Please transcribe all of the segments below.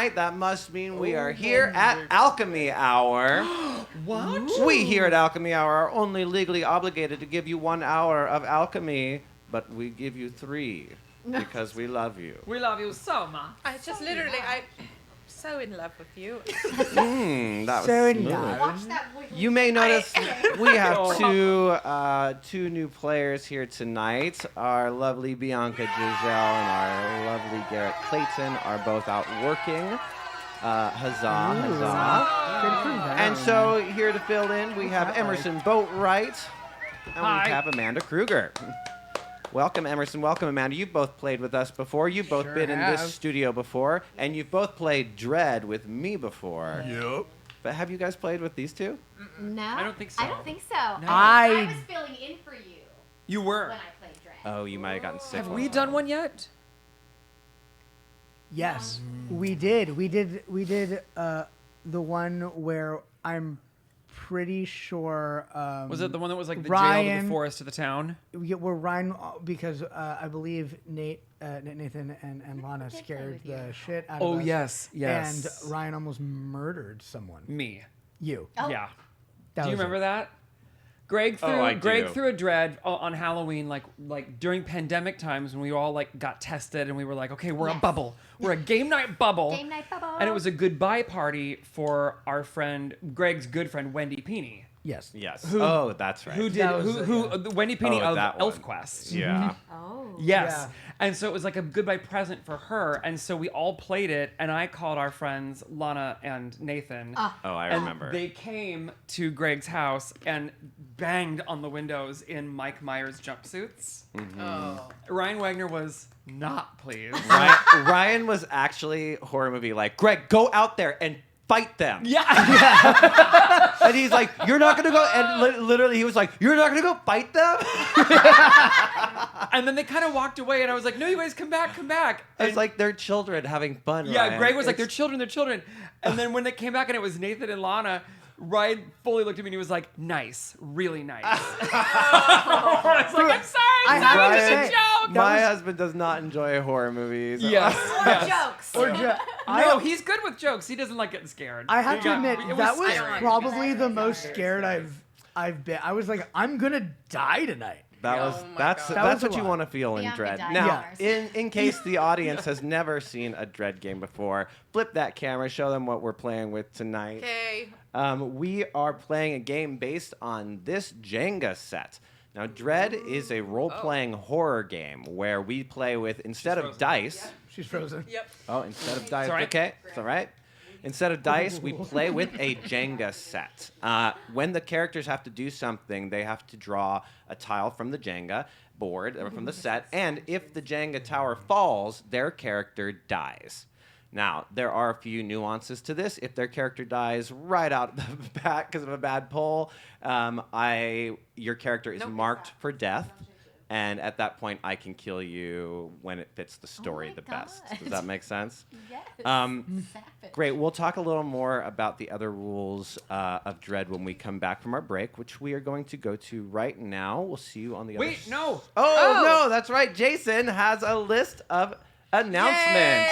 tonight, that must mean we are here at Alchemy Hour. What? We here at Alchemy Hour are only legally obligated to give you 1 hour of alchemy, but we give you 3 because we love you. We love you so much. I'm so in love with you. That was So in smooth. love. Watch that wiggle. You may notice we have two new players here tonight. Our lovely Bianca Giselle and our lovely Garrett Clayton are both out working. Huzzah, huzzah. And so here to fill in, we have Emerson Boatwright and Hi. we have Amanda Kruger. Welcome, Emerson. Welcome, Amanda. You've both played with us before. You've both been in this studio before. And you've both played Dread with me before. Yep. But have you guys played with these two? No. I don't think so. I don't think so. No. I was filling in for you You were. when I played Dread. Oh, you might have gotten sick. Have one we time. done one yet? Yes, we did. We did the one where I'm pretty sure. Was it the one that was like the jail to Ryan- the forest to the town? We're Ryan because I believe Nathan and Lana did play scared with you. the shit out Oh of us. yes, And Ryan almost murdered someone. me. You. Oh. Yeah. That Do you was it. remember that? Greg threw I Greg do. threw a dread on Halloween, like during pandemic times when we all like got tested and we were like, okay, we're a Yes. bubble, we're a game night bubble. Game night bubble. And it was a goodbye party for our friend Greg's good friend Wendy Peeney, Yes. Yes. Who- Oh, that's right. who did That was it, Wendy Peeney Oh, of that one. ElfQuest. Yeah. Oh. Yes. Yeah. And so it was like a goodbye present for her. And so we all played it. And I called our friends Lana and Nathan. Oh, I and remember. they came to Greg's house and banged on the windows in Mike Myers jumpsuits. Oh. Ryan Wagner was not pleased. Ryan was actually horror movie like, Greg, go out there and fight them. Yeah. And he's like, you're not going to go. And literally he was like, you're not going to go fight them? And then they kind of walked away. And I was like, no, you guys come back, come back. It's And- like they're children having fun. yeah, Ryan. Greg was like, they're It's- children, they're children. And then when they came back and it was Nathan and Lana, Ryan fully looked at me and he was like, nice, really nice. I was like, I'm sorry, I I'm have sorry, to it was a say, joke. My husband does not enjoy horror movies. Yes, yes. Jokes. Or No, he's good with jokes. He doesn't like getting scared. I have He to got- admit it that was scary. probably the most scared I've been. I was like, I'm gonna die tonight. That Oh was my that's God. That that's was a what you lot. want to feel in Bianca Dread. died Now, in in case the audience has never seen a Dread game before, flip that camera, show them what we're playing with tonight. Okay. We are playing a game based on this Jenga set. Now, Dread is a role-playing horror game where we play with, instead of frozen. dice, She's frozen. Yep. oh, instead of dice, all right. okay, it's all right. Instead of dice, we play with a Jenga set. When the characters have to do something, they have to draw a tile from the Jenga board, or from the set, and if the Jenga tower falls, their character dies. Now, there are a few nuances to this. If their character dies right out the bat because of a bad pull, your character is marked for death. And at that point, I can kill you when it fits the story my the best. God. Does that make sense? Yes. Savage. Great. We'll talk a little more about the other rules of Dread when we come back from our break, which we are going to go to right now. We'll see you on the other Wait, no. Oh, no, that's right. Jason has a list of announcements.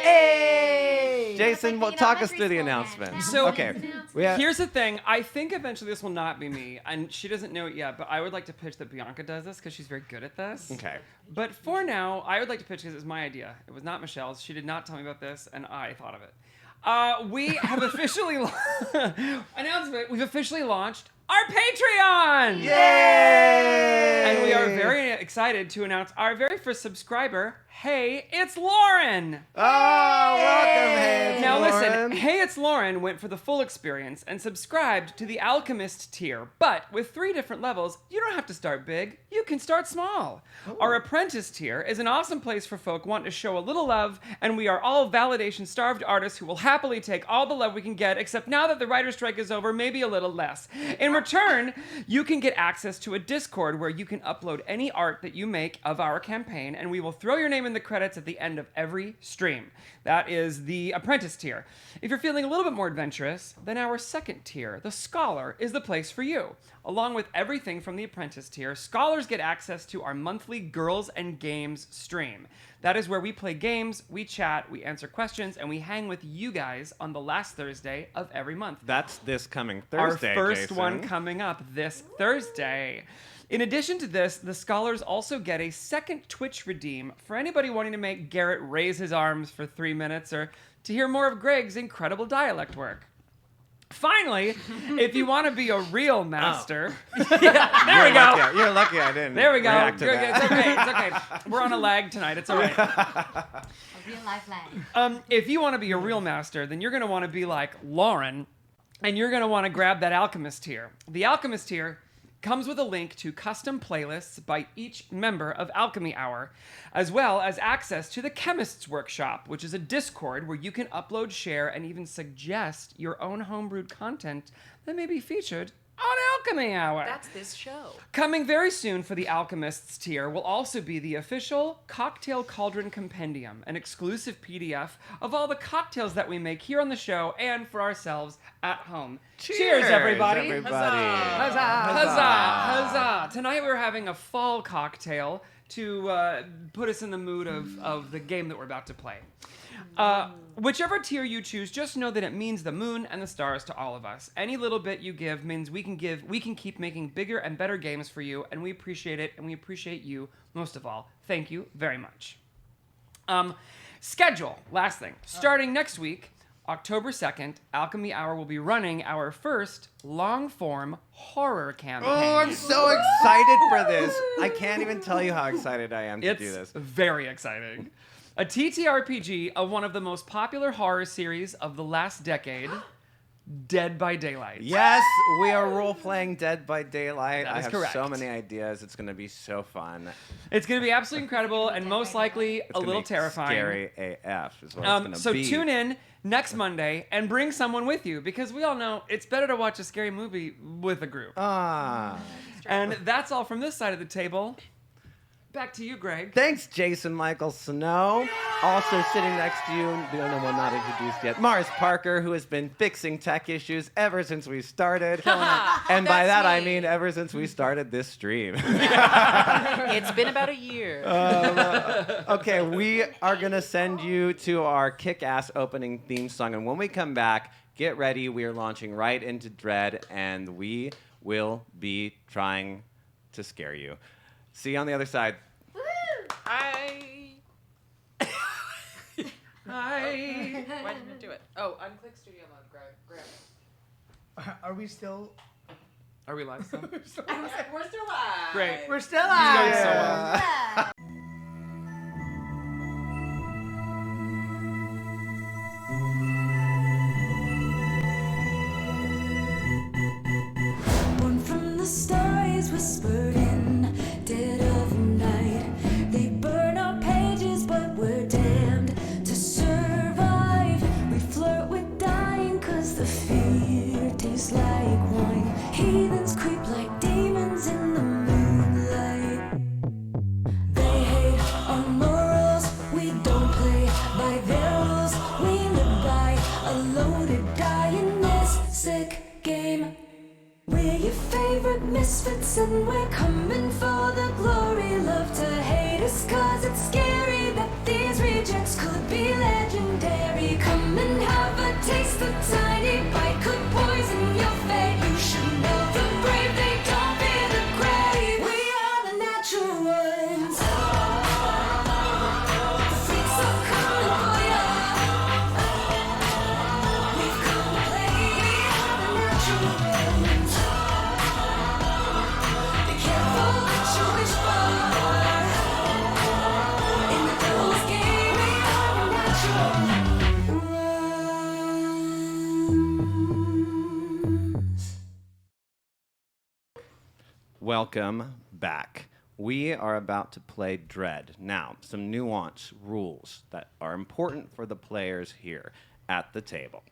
Hey! Jason, Like talk thinking us through the elementary school announcements. So- okay. We have, Here's the thing. I think eventually this will not be me, and she doesn't know it yet, but I would like to pitch that Bianca does this because she's very good at this. okay. But for now, I would like to pitch because it's my idea. It was not Michelle's. She did not tell me about this, and I thought of it. We have officially announcement. We've officially launched our Patreon. Yay! And we are very excited to announce our very first subscriber. Hey, it's Lauren. Oh, welcome, hey, it's Now Lauren. listen, Hey It's Lauren went for the full experience and subscribed to the Alchemist tier. But with 3 different levels, you don't have to start big. You can start small. Our Apprentice tier is an awesome place for folk wanting to show a little love, and we are all validation-starved artists who will happily take all the love we can get, except now that the writer's strike is over, maybe a little less. In return, you can get access to a Discord where you can upload any art that you make of our campaign, and we will throw your name in the credits at the end of every stream. That is the Apprentice tier. If you're feeling a little bit more adventurous, then our second tier, the Scholar, is the place for you. Along with everything from the Apprentice tier, Scholars get access to our monthly Girls and Games stream. That is where we play games, we chat, we answer questions, and we hang with you guys on the last Thursday of every month. That's this coming Thursday, Our first Jason. one coming up this Thursday. In addition to this, the Scholars also get a second Twitch redeem for anybody wanting to make Garrett raise his arms for 3 minutes or to hear more of Greg's incredible dialect work. Finally, if you want to be a real master, there we go. Lucky. You're lucky I didn't. There we go. react to Good, that. it's okay. We're on a lag tonight. It's all right. A real life lag. If you want to be a real master, then you're going to want to be like Lauren, and you're going to want to grab that Alchemist tier. The Alchemist tier comes with a link to custom playlists by each member of Alchemy Hour, as well as access to the Chemist's Workshop, which is a Discord where you can upload, share, and even suggest your own homebrewed content that may be featured on Alchemy Hour. That's this show. Coming very soon for the Alchemists tier will also be the official Cocktail Cauldron Compendium, an exclusive PDF of all the cocktails that we make here on the show and for ourselves at home. Cheers everybody! Huzzah. Huzzah! Tonight we're having a fall cocktail to put us in the mood of the game that we're about to play. Whichever tier you choose, just know that it means the moon and the stars to all of us. Any little bit you give means we can keep making bigger and better games for you, and we appreciate it, and we appreciate you most of all. Thank you very much. Schedule, last thing. Starting next week, October 2nd, Alchemy Hour will be running our first long-form horror campaign. Oh, I'm so excited for this. I can't even tell you how excited I am to do this. It's very exciting. A TTRPG of one of the most popular horror series of the last decade, Dead by Daylight. Yes, we are role-playing Dead by Daylight. That is I have correct. so many ideas. It's going to be so fun. It's going to be absolutely incredible and most likely It's a gonna little be terrifying. Scary AF is what it's going to So be. tune in next Monday and bring someone with you because we all know it's better to watch a scary movie with a group. And that's all from this side of the table. Back to you, Greg. Thanks, Jason Michael Snow. Also sitting next to you, the only one not introduced yet, Mars Parker, who has been fixing tech issues ever since we started. And by that, I mean ever since we started this stream. It's been about a year. Okay, we are going to send you to our kick-ass opening theme song. And when we come back, get ready. We are launching right into Dread, and we will be trying to scare you. See you on the other side. Woo! Hi. Hi. Why didn't it do it? Oh, unclick studio mode. Grab it. Are we still? Are we live still? We're still live. Great. We're still Going live. so well. Yeah. One from the stars whispered in dead of night. They burn our pages, but we're damned to survive. We flirt with dying, cause the fear tastes like wine. Heathens creep like demons in the moonlight. They hate our morals, we don't play by their rules. We live by a loaded die in this sick game. We're your favorite misfits and we're coming for the glory. Love to hate us cause it's scary that these rejects could be legendary. Come and have a taste, the tiny bite could poison your fate. You should know the brave, they don't fear the grave. We are the natural ones. The freaks are coming for ya. We've come to play. We are the natural ones. Be careful what you wish for. In the devil's game, we are the natural ones. Welcome back. We are about to play Dread. Now, some nuance rules that are important for the players here at the table.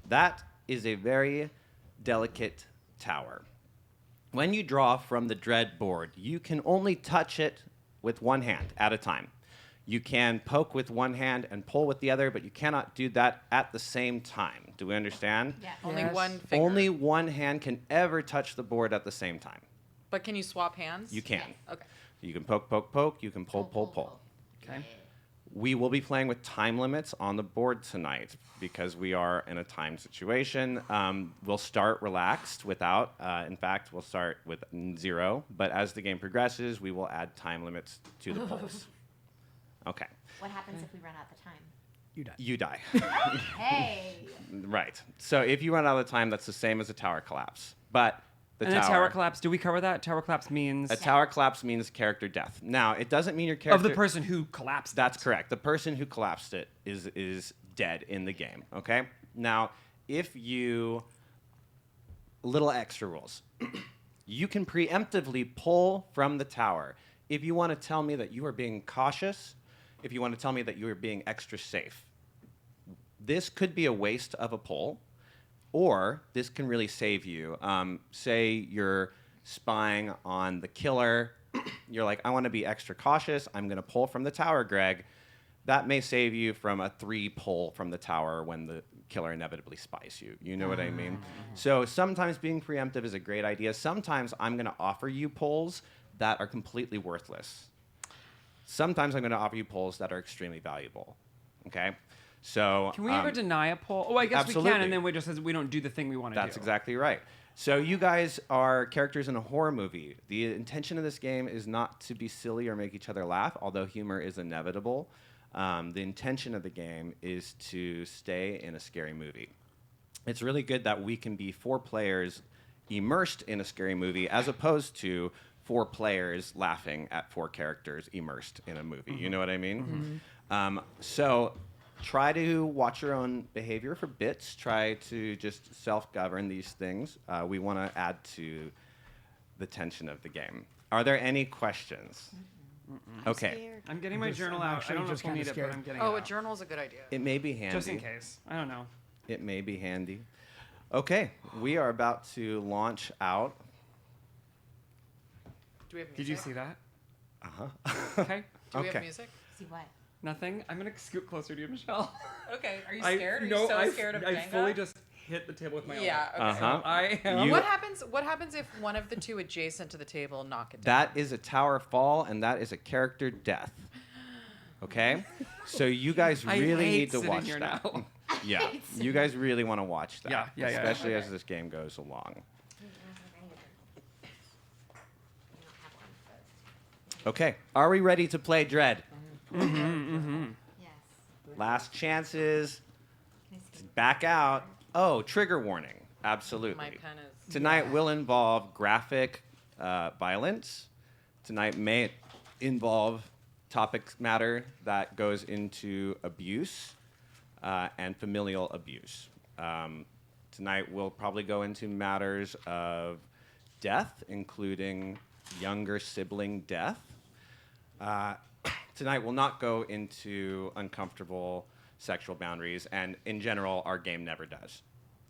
That is a very delicate tower. When you draw from the dread board, you can only touch it with one hand at a time. You can poke with one hand and pull with the other, but you cannot do that at the same time. Do we understand? Yeah. Only Yes. one finger. Only one hand can ever touch the board at the same time. But can you swap hands? You can. Yes. Okay. You can poke, poke, poke. You can pull, pull, pull. Okay. We will be playing with time limits on the board tonight because we are in a time situation. We'll start relaxed without, in fact, we'll start with 0. But as the game progresses, we will add time limits to the polls. Okay. What happens if we run out of time? You die. Hey. Right. So if you run out of time, that's the same as a tower collapse. But the And a tower collapse, do we cover that? Tower collapse means A tower collapse means character death. Now, it doesn't mean your character... of the person who collapsed. That's correct. The person who collapsed it is dead in the game, okay? Now, if you... Little extra rules. You can preemptively pull from the tower. If you want to tell me that you are being cautious, if you want to tell me that you are being extra safe, this could be a waste of a pull, or this can really save you. Say you're spying on the killer. You're like, I want to be extra cautious. I'm going to pull from the tower, Greg. That may save you from a 3 pull from the tower when the killer inevitably spies you. You know what I mean? So sometimes being preemptive is a great idea. Sometimes I'm going to offer you pulls that are completely worthless. Sometimes I'm going to offer you pulls that are extremely valuable. Okay? So Can we ever deny a poll? Oh, I guess we absolutely. can, and then we just says we don't do the thing we want to do. That's exactly right. So you guys are characters in a horror movie. The intention of this game is not to be silly or make each other laugh, although humor is inevitable. The intention of the game is to stay in a scary movie. It's really good that we can be 4 players immersed in a scary movie as opposed to 4 players laughing at 4 characters immersed in a movie. You know what I mean? So try to watch your own behavior for bits. Try to just self-govern these things. We want to add to the tension of the game. Are there any questions? Okay. I'm getting my journal I'm out. I actually don't know just if we'll kinda need it, scared. but I'm getting Oh, it a out. journal's a good idea. It may be handy. Just in case. I don't know. It may be handy. Okay, we are about to launch out. Do we have music? Did you see that? Uh-huh. Okay. Do we have Okay. music? See what? Nothing. I'm gonna scoot closer to you, Michelle. Okay. Are you scared? Are you no, so scared of Jenga? I fully just hit the table with my elbow. Yeah. Okay. Uh-huh. I am. You- What happens if one of the 2 adjacent to the table knock it down? That is a tower fall, and that is a character death. Okay? So you guys I really hate need to sitting watch here that. now. Yeah, you guys really want to watch that. Yeah. Especially as this game goes along. Okay, are we ready to play Dread? Yes. Last chances. Back out. Oh, trigger warning. Absolutely. My pen is. Tonight will involve graphic violence. Tonight may involve topic matter that goes into abuse and familial abuse. Tonight we'll probably go into matters of death, including younger sibling death. Tonight we'll not go into uncomfortable sexual boundaries, and in general, our game never does.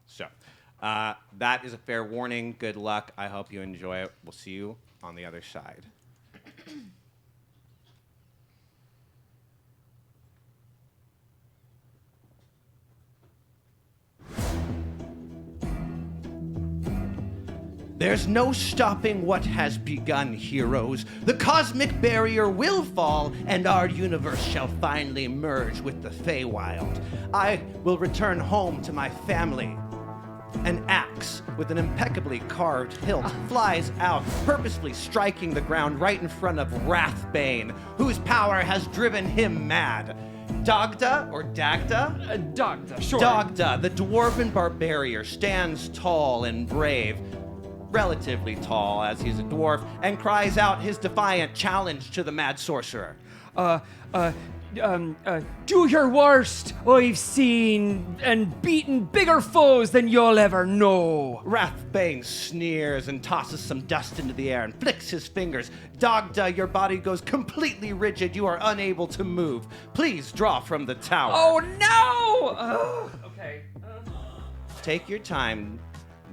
So that is a fair warning. Good luck. I hope you enjoy it. We'll see you on the other side. There's no stopping what has begun, heroes. The cosmic barrier will fall, and our universe shall finally merge with the Feywild. I will return home to my family. An axe with an impeccably carved hilt flies out, purposefully striking the ground right in front of Wrathbane, whose power has driven him mad. Dagda, or Dagda? Dagda, sure. Dagda, the dwarven barbarian, stands tall and brave, relatively tall as he's a dwarf, and cries out his defiant challenge to the mad sorcerer. Do your worst. I've seen and beaten bigger foes than you'll ever know. Wrathbane sneers and tosses some dust into the air and flicks his fingers. Dagda, your body goes completely rigid. You are unable to move. Please draw from the tower. Oh no! Okay. Take your time.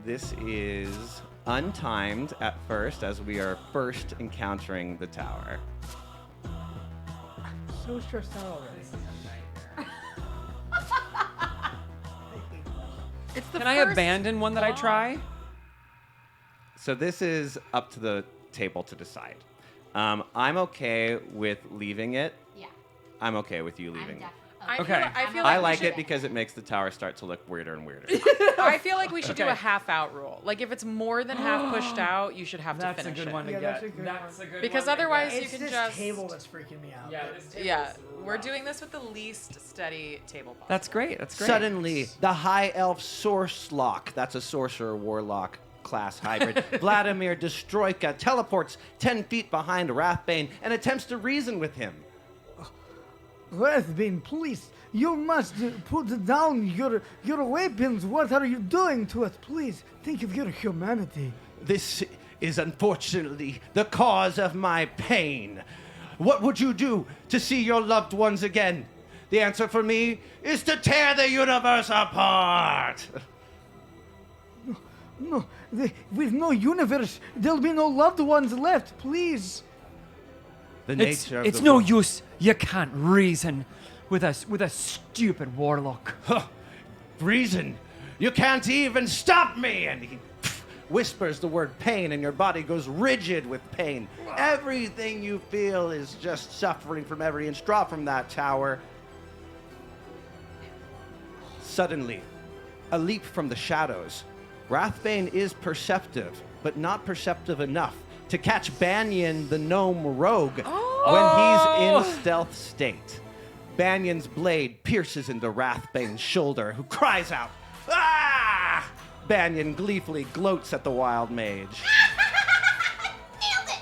This is untimed at first as we are first encountering the tower. So stressed out already. It's the Can I first abandon one that I block. try? So this is up to the table to decide. I'm okay with leaving it. Yeah. I'm okay with you I'm leaving it. definitely. Okay. I feel I like, like we it because it makes the tower start to look weirder and weirder. I feel like we should do Okay. a half out rule. Like if it's more than half pushed out, you should have to That's a finish good it. one to Yeah, get. that's a good That's a good Because one to otherwise get. you It's can this just- table that's freaking me out. Yeah, this table Yeah, is we're rough. doing this with the least steady table possible. That's great. That's great. Suddenly, the high elf Sorcelock, that's a sorcerer warlock class hybrid, Vladimir Destroyka, teleports 10 feet behind Wrathbane and attempts to reason with him. Wrathbane, please, you must put down your weapons. What are you doing to us? Please, think of your humanity. This is unfortunately the cause of my pain. What would you do to see your loved ones again? The answer for me is to tear the universe apart. No, with no universe, there'll be no loved ones left. Please. The It's nature of the no world- use. You can't reason with a stupid warlock. Huh. Reason. You can't even stop me. And he whispers the word pain, and your body goes rigid with pain. Everything you feel is just suffering from every inch drop from that tower. Suddenly, a leap from the shadows. Wrathbane is perceptive, but not perceptive enough to catch Banyan the gnome rogue when he's in stealth state. Banyan's blade pierces into Wrathbane's shoulder, who cries out, "Ah!" Banyan gleefully gloats at the wild mage. Nailed it!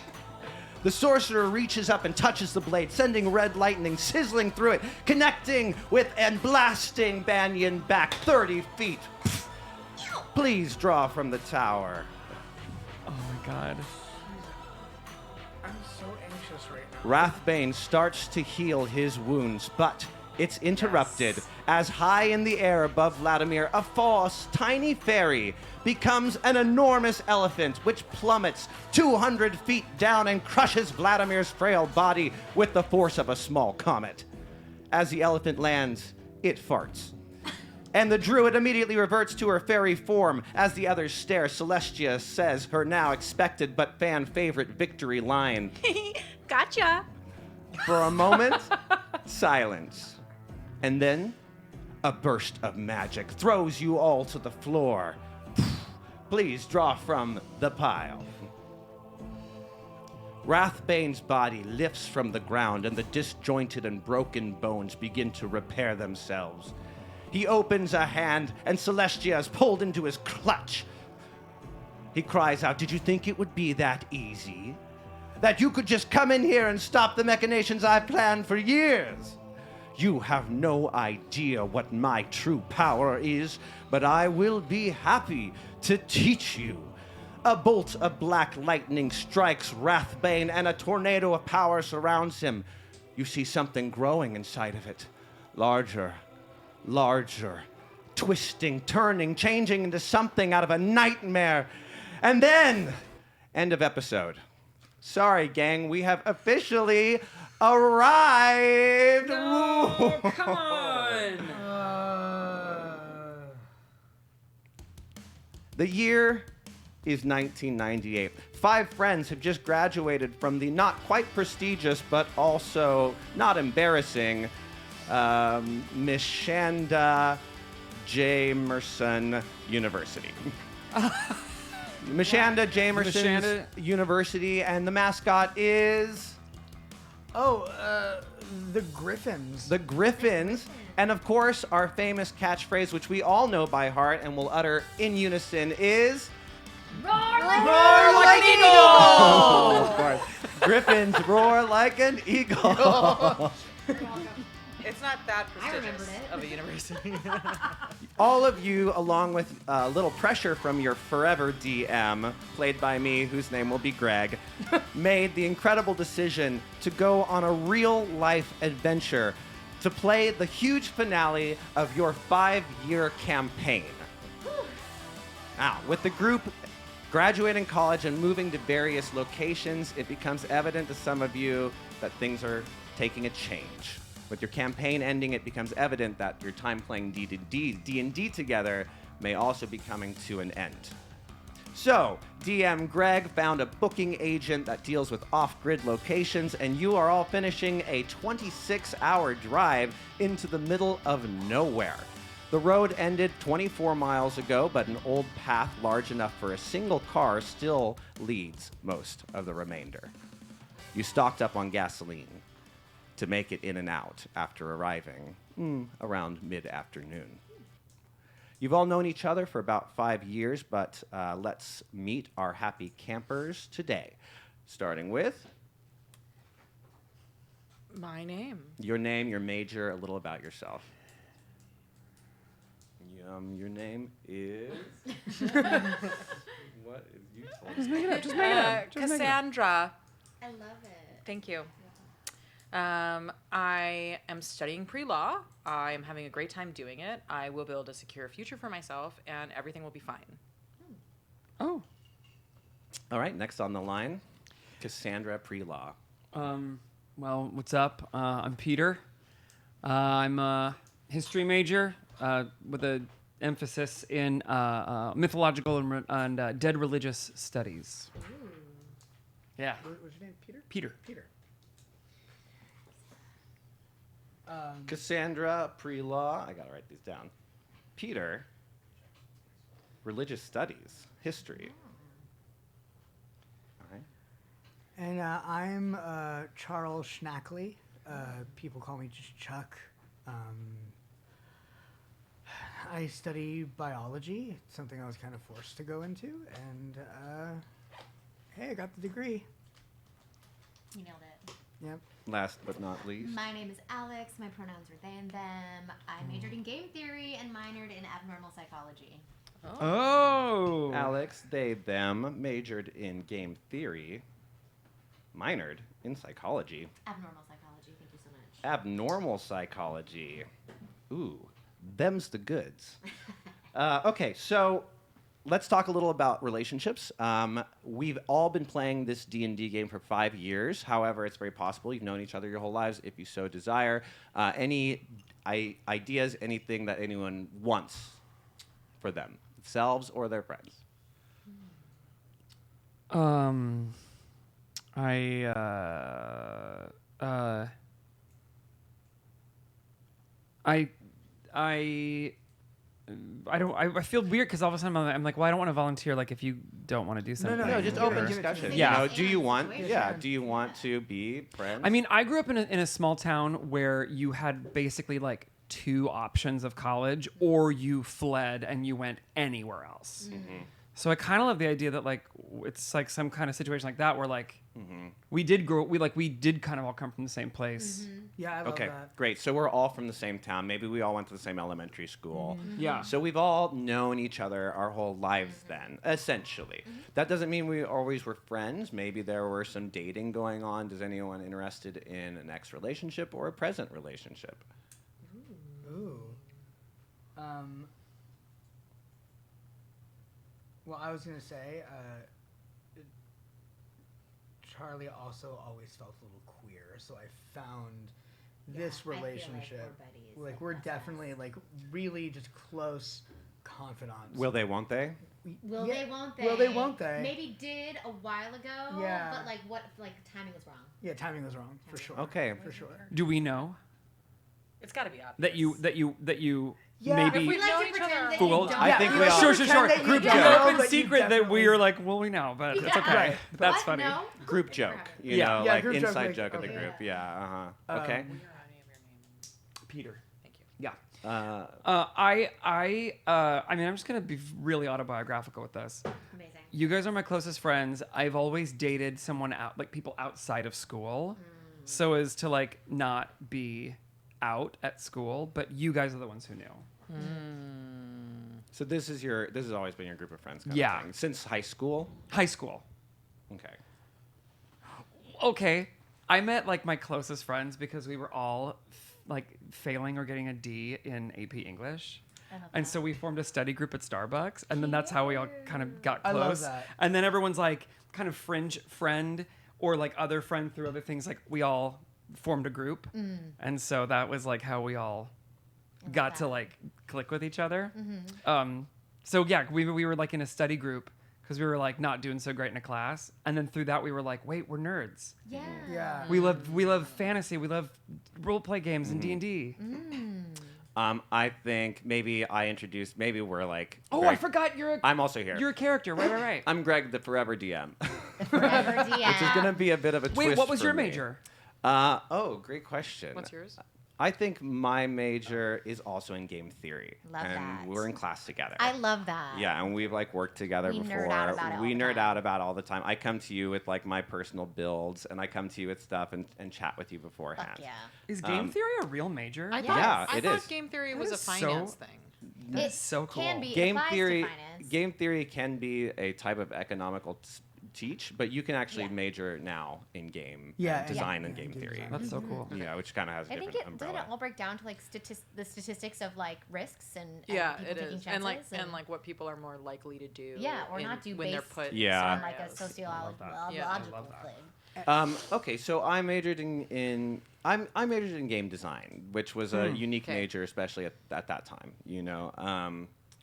The sorcerer reaches up and touches the blade, sending red lightning sizzling through it, connecting with and blasting Banyan back 30 feet. Please draw from the tower. Oh my god. I'm so anxious right now. Wrathbane starts to heal his wounds, but it's interrupted as high in the air above Vladimir, a false, tiny fairy becomes an enormous elephant which plummets 200 feet down and crushes Vladimir's frail body with the force of a small comet. As the elephant lands, it farts. And the druid immediately reverts to her fairy form. As the others stare, Celestia says her now expected but fan favorite victory line. Gotcha. For a moment, silence. And then, a burst of magic throws you all to the floor. Please draw from the pile. Wrathbane's body lifts from the ground, and the disjointed and broken bones begin to repair themselves. He opens a hand, and Celestia is pulled into his clutch. He cries out, "Did you think it would be that easy? That you could just come in here and stop the machinations I've planned for years? You have no idea what my true power is, but I will be happy to teach you." A bolt of black lightning strikes Wrathbane, and a tornado of power surrounds him. You see something growing inside of it. Larger, larger, twisting, turning, changing into something out of a nightmare. And then, end of episode. Sorry, gang, we have officially arrived. Oh, come on. The year is 1998. 5 friends have just graduated from the not quite prestigious, but also not embarrassing, Mishanda Jamerson University. Mishanda Jamerson Mishanda- University, and the mascot is The Griffins. the Griffins. And of course, our famous catchphrase, which we all know by heart and will utter in unison, is Roar like an eagle! of course. Griffins roar like an eagle. It's not that I remembered prestigious it. of a university. All of you, along with a little pressure from your forever DM, played by me, whose name will be Greg, made the incredible decision to go on a real-life adventure to play the huge finale of your 5-year campaign. Now, with the group Graduating college and moving to various locations, it becomes evident to some of you that things are taking a change. With your campaign ending, it becomes evident that your time playing D&D together may also be coming to an end. So, DM Greg found a booking agent that deals with off-grid locations, and you are all finishing a 26-hour drive into the middle of nowhere. The road ended 24 miles ago, but an old path large enough for a single car still leads most of the remainder. You stocked up on gasoline to make it in and out after arriving around mid-afternoon. You've all known each other for about 5 years, but let's meet our happy campers today. Starting with My name. your name, your major, a little about yourself. Your name is... What is you told me? Just make it up. Just make it up. Just make it up. Cassandra. I love it. Thank you. I am studying pre-law. I am having a great time doing it. I will build a secure future for myself, and everything will be fine. Oh. All right, next on the line, Cassandra Pre-Law. Well, what's up? I'm Peter. I'm a history major with an emphasis in mythological and dead religious studies. Yeah. What's your name? Peter? Peter. Peter. Cassandra Pre-Law. I gotta write these down. Peter, religious studies, history. All right. And I'm Charles Schnackley. People call me just Chuck. I study biology. It's something I was kind of forced to go into. And hey, I got the degree. You nailed it. Yep. Last but not least. My name is Alex. My pronouns are they and them. I majored in game theory and minored in abnormal psychology. Oh. Alex, they, them, majored in game theory, minored in psychology. Abnormal psychology. Thank you so much. Abnormal psychology. Ooh, them's the goods. Okay, so let's talk a little about relationships. We've all been playing this D&D game for 5 years. However, it's very possible you've known each other your whole lives if you so desire. Any ideas, anything that anyone wants for themselves or their friends? I feel weird because all of a sudden I'm like, well, I don't want to volunteer. Like, if you don't want to do something. No, just Give it open to me. discussion. Yeah. You know, do you want? Situation. Yeah. Do you want to be friends? I mean, I grew up in a small town where you had basically like 2 options of college, or you fled and you went anywhere else. Mm-hmm. So I kind of love the idea that like it's like some kind of situation like that where like Mm-hmm. we did kind of all come from the same place. Yeah, I love Okay, that. great. So we're all from the same town. Maybe we all went to the same elementary school. Yeah. So we've all known each other our whole lives then, essentially. That doesn't mean we always were friends. Maybe there were some dating going on. Is anyone interested in an ex relationship or a present relationship? Ooh. Well, I was gonna say, Charlie also always felt a little queer, so I found this Yeah, I feel like relationship. we're buddies, Like like we're best definitely like really just close confidants. Will they, won't they? Will Yeah. they, won't they? Will they, won't they? Maybe did a while ago. Yeah. But like what? Like timing was wrong. Yeah, timing was wrong for sure. Okay. For sure. Do we know It's got to be obvious. that you Yeah. maybe If We like know to each pretend other. that Well, you don't. I think we all- Sure. Pretend that you Group don't joke. know, Open but you secret that we definitely- are like, well, we know, but it's Yeah. okay. Right. That's What? funny. No? Group joke. You Yeah. know, Yeah, like group joke, inside like, joke of the okay. group. Yeah. Okay. We are on your name. Peter. Thank you. Yeah. Uh, I mean, I'm just gonna be really autobiographical with this. Amazing. You guys are my closest friends. I've always dated someone out, like people outside of school, so as to like not be out at school. But you guys are the ones who knew. so this has always been your group of friends. Kind Yeah. Of thing. Since high school. High school. Okay. Okay. I met like my closest friends because we were all like failing or getting a D in AP English. And so we formed a study group at Starbucks, and then that's how we all kind of got I close. love that. And then everyone's like kind of fringe friend or like other friend through other things. Like we all formed a group, and so that was like how we all got to like click with each other. So yeah, we were like in a study group because we were like not doing so great in a class, and then through that we were like, wait, we're nerds. Yeah. Yeah. We love fantasy. We love role play games and D&D. I think maybe maybe we're like. Oh, Greg. I forgot I'm also here. You're a character. Right. I'm Greg, the forever DM. Forever DM. Which is going to be a bit of a twist. Wait, what was for your me. major? Great question. What's yours? I think my major is also in game theory. Love and that. we're in class together. I love that. Yeah, and we've like worked together We before. nerd out about it all we the nerd time. out about it all the time. I come to you with like my personal builds, and I come to you with stuff and chat with you beforehand. Fuck yeah. Is game theory a real major? I Yeah. thought, Yeah, I it thought is. game theory was That a is so- finance thing. That's so cool. Can be. Game applies theory. To finance. Game theory can be a type of economical teach, but you can actually Yeah. major now in game Yeah, design yeah. and game Game theory. design. That's so cool. Yeah, which kind of has a I think different it did umbrella. it all break down to like the statistics of like risks and Yeah, people it taking is, chances and like what people are more likely to do. Yeah, or not do when they're based put. Yeah. on like a scenarios. sociological Yeah, I love that. thing. Okay, so I majored in I majored in game design, which was a unique Okay. major, especially at that time. You know.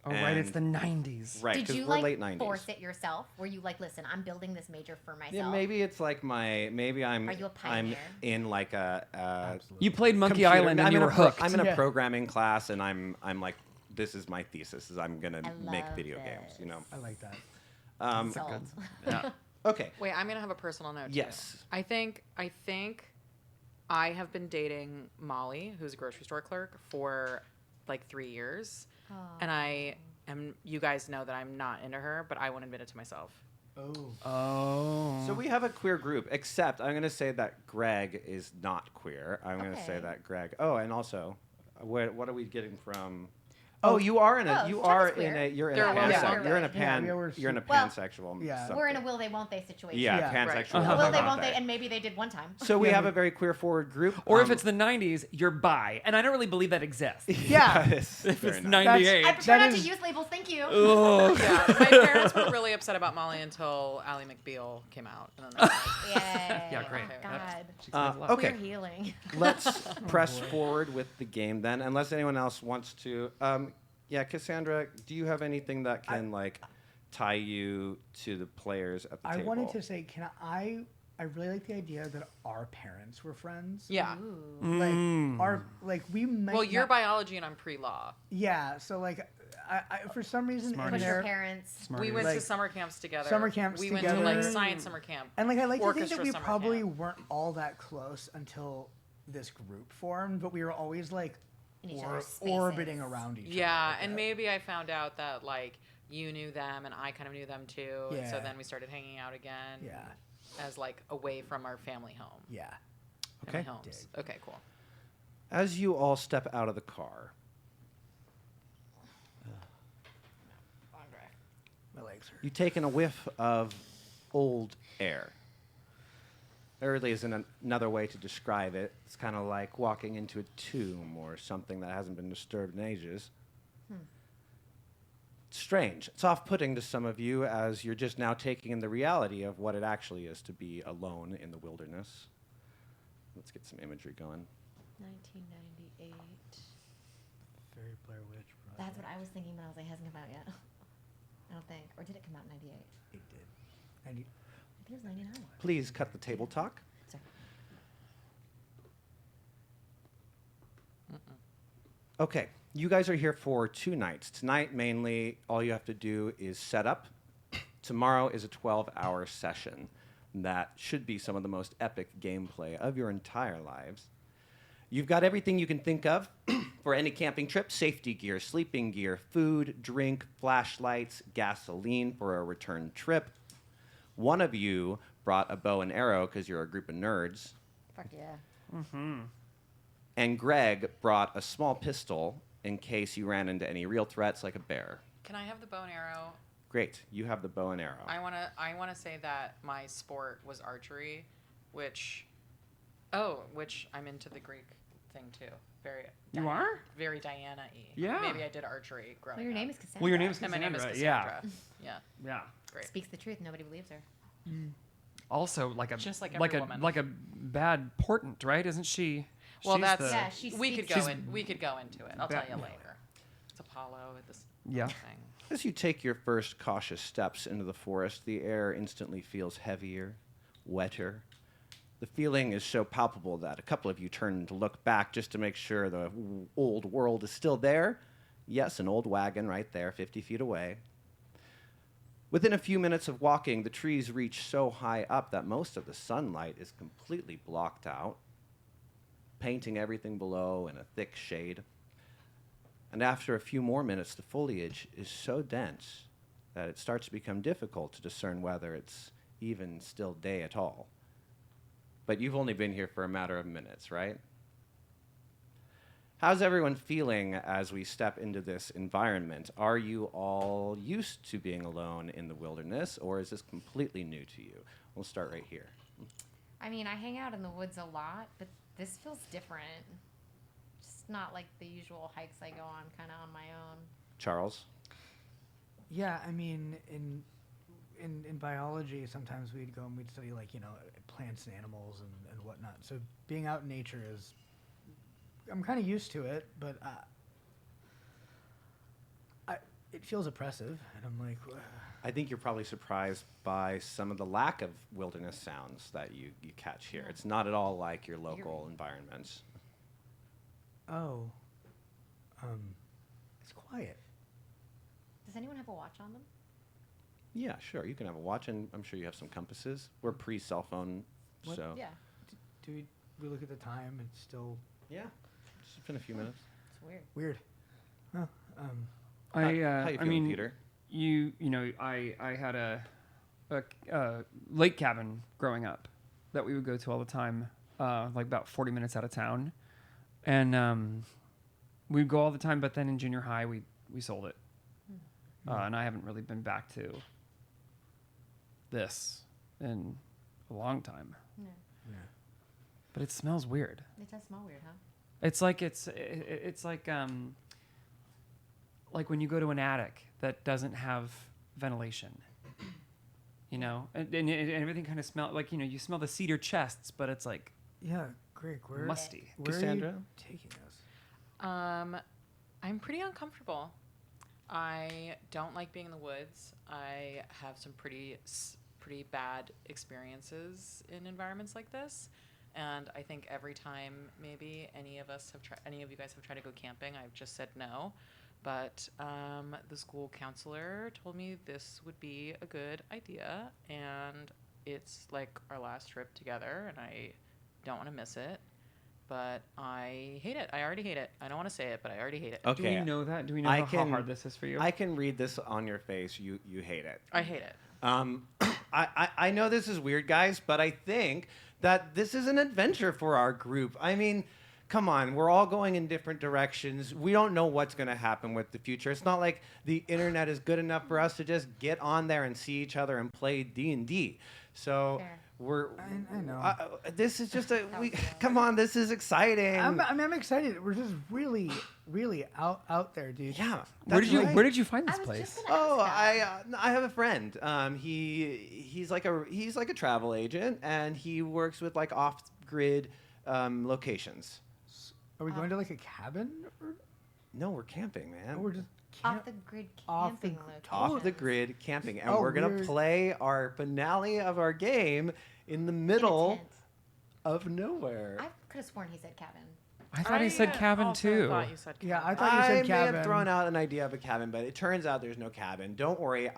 Oh, right. It's the and- 90s. right Did because you we're like late 90s. force it yourself? Were you like, listen, I'm building this major for myself? Yeah, maybe it's like maybe I'm Are you a I'm pioneer? in like a You played Monkey computer- Island and I'm you in a were hooked. I'm in a Yeah. programming class, and I'm like, this is my thesis: is I'm gonna I make love video games. You know. I like that. Sold. Okay. Wait, I'm gonna have a personal note. too. Yes. I think I have been dating Molly, who's a grocery store clerk, for like 3 years, and I am. You guys know that I'm not into her, but I won't admit it to myself. Oh. Oh. So we have a queer group, except I'm going to say that Greg is not queer. I'm going to say Okay. that Greg. Oh, and also, what are we getting from? Oh, you are in a. Oh, You Chuck are is queer. in a. You're in They're a a will, pansexual. they won't You're in a they. pan. Yeah, we're You're in a Well, pansexual. yeah. something. We're in a will they won't they situation. Yeah, Yeah. Right. pansexual. Uh-huh. Will they won't won't they? And maybe they did one time. So we Yeah, have but- a very queer forward group. Or if it's the 90s, you're bi. And I don't really believe that exists. Yeah. if If it's I 98. prefer That not is- to use labels. Thank you. Yeah, my parents were really upset about Molly until Ally McBeal came out. And then they were like, Yay. Yeah, great. God. okay. Queer healing. Let's press forward with the game then, unless anyone else wants to. Yeah, Cassandra, do you have anything that can like tie you to the players at the I table? wanted to say, I really like the idea that our parents were friends. yeah. Like we might Well, you're not- biology and I'm pre-law. Yeah, so like I for some reason in But your there, parents. We went to Like, summer camps together. summer camps we together. went to like science summer camp. and like I like to think orchestra that we summer probably camp. weren't all that close until this group formed, but we were always like In each other's spaces. orbiting around each other. Yeah, like and that. maybe I found out that like you knew them and I kind of knew them too. And so Yeah. then we started hanging out again. Yeah. As like away from our family home. Yeah. Family Okay. homes. Okay, cool. As you all step out of the car, My legs hurt. you take in a whiff of old air. There really isn't another way to describe it. It's kind of like walking into a tomb or something that hasn't been disturbed in ages. It's strange. It's off-putting to some of you as you're just now taking in the reality of what it actually is to be alone in the wilderness. Let's get some imagery going. 1998. Very Blair Witch. That's what I was thinking when I was like, it hasn't come out yet. I don't think. Or did it come out in 98? It did. And I think it was 99. Please cut the table talk. Sorry. Okay, you guys are here for 2 nights. Tonight, mainly, all you have to do is set up. Tomorrow is a 12-hour session. That should be some of the most epic gameplay of your entire lives. You've got everything you can think of for any camping trip: safety gear, sleeping gear, food, drink, flashlights, gasoline for a return trip. One of you brought a bow and arrow because you're a group of nerds. Fuck yeah. And Greg brought a small pistol in case you ran into any real threats like a bear. Can I have the bow and arrow? Great, you have the bow and arrow. I wanna say that my sport was archery, which I'm into the Greek thing too. Very. You are? Very Diana-y. Yeah. Maybe I did archery growing Well, your name up. is Cassandra. Well, your name is And my name is Cassandra. Cassandra. Yeah. Yeah. Great. Speaks the truth. Nobody believes her. Also, like a Just like every woman. like a bad portent, right? Isn't she? Well, she's that's Yeah, she we could speaks- go in. We could go into it. I'll tell you Yeah. later. It's Apollo with this Yeah. thing. As you take your first cautious steps into the forest, the air instantly feels heavier, wetter. The feeling is so palpable that a couple of you turn to look back just to make sure the old world is still there. Yes, an old wagon right there, 50 feet away. Within a few minutes of walking, the trees reach so high up that most of the sunlight is completely blocked out, painting everything below in a thick shade. And after a few more minutes, the foliage is so dense that it starts to become difficult to discern whether it's even still day at all. But you've only been here for a matter of minutes, right? How's everyone feeling as we step into this environment? Are you all used to being alone in the wilderness, or is this completely new to you? We'll start right here. I mean, I hang out in the woods a lot, but this feels different. Just not like the usual hikes I go on kind of on my own. Charles? Yeah, I mean, in biology, sometimes we'd go and we'd study, like, plants and animals and whatnot. So being out in nature is, I'm kind of used to it, but it feels oppressive, and I'm like, I think you're probably surprised by some of the lack of wilderness sounds that you catch here. It's not at all like your local environments. oh, it's quiet. Does anyone have a watch on them? Yeah, sure. You can have a watch, and I'm sure you have some compasses. We're pre-cell phone, What? so... Yeah. Do we look at the time? It's still Yeah. It's been a few minutes. It's weird. weird. Huh. How you feeling, Peter? you know, I had a lake cabin growing up that we would go to all the time, like about 40 minutes out of town, and we'd go all the time. But then in junior high, we sold it, and I haven't really been back to this in a long time. Yeah. Yeah. But it smells weird. It does smell weird, huh? It's like when you go to an attic that doesn't have ventilation, and everything kind of smells like, you smell the cedar chests, but it's like Yeah, Greg, where musty. Where Cassandra? are you taking us? I'm pretty uncomfortable. I don't like being in the woods. I have some pretty bad experiences in environments like this, and I think every time maybe any of you guys have tried to go camping, I've just said no. But the school counselor told me this would be a good idea, and it's like our last trip together, and I don't want to miss it. But I hate it. I already hate it. I don't want to say it, but I already hate it. Do we know that? Do we know how hard this is for you? I can read this on your face. You hate it. I hate it. I know this is weird, guys, but I think that this is an adventure for our group. I mean, come on, we're all going in different directions. We don't know what's going to happen with the future. It's not like the internet is good enough for us to just get on there and see each other and play D&D. So Fair. I know. this is just come on, this is exciting. I'm excited. We're just really, really out there, dude. Yeah. Where that's did you find this I was place? just gonna Oh, ask that. I have a friend. He's like a travel agent, and he works with like off-grid locations. Are we going to like a cabin? Or No, we're camping, man. we're just Off the grid off the camping gr- location. Off the grid camping, and Oh, we're gonna weird. play our finale of our game in the middle of nowhere. I could have sworn he said cabin. I thought he said cabin also too. thought you said cabin. Yeah, I thought you I said may cabin. have thrown out an idea of a cabin, but it turns out there's no cabin. Don't worry,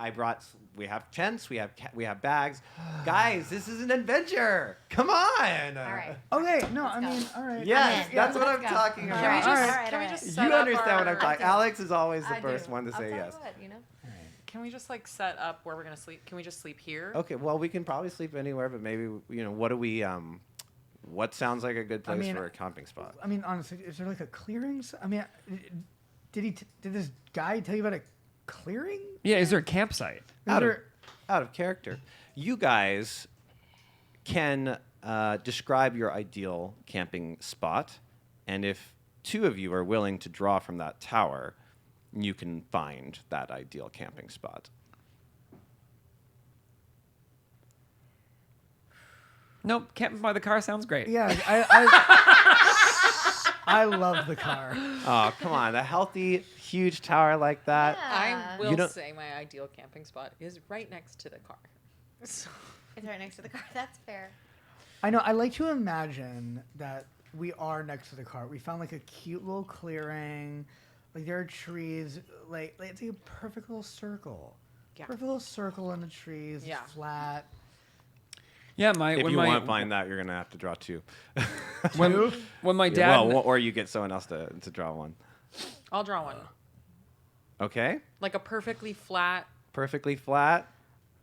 we have tents, we have bags. Guys, this is an adventure. Come on. All right. Okay, no, Let's I go. mean, all right. Yes, I'm in. that's what Let's I'm go. talking All about. Can we right, just all right, can all we right. just You set up understand what I'm our- talking. Alex is always the I first do. one to I'll say tell you yes. what, you know? Can we just like set up where we're gonna sleep? Can we just sleep here? Okay, well, we can probably sleep anywhere, but maybe what sounds like a good place mean, for a camping spot? I mean, honestly, is there like a clearing? I mean, did this guy tell you about a clearing? Yeah, is there a campsite? Is Out of, there- out of character. You guys can describe your ideal camping spot, And if 2 of you are willing to draw from that tower, you can find that ideal camping spot. Nope, camping by the car sounds great. Yeah, I love the car. Oh, come on. A healthy, huge tower like that. Yeah. I You will don't- say my ideal camping spot is right next to the car. So, It's right next to the car. That's fair. I know. I like to imagine that we are next to the car. We found like a cute little clearing. Like there are trees. Like it's like a perfect little circle. Yeah. Perfect little circle in the trees. Yeah. It's flat. Yeah, If when you my want to find that, you're going to have to draw 2. when my dad Well, or you get someone else to draw one. I'll draw one. Okay. Like a perfectly flat. Perfectly flat.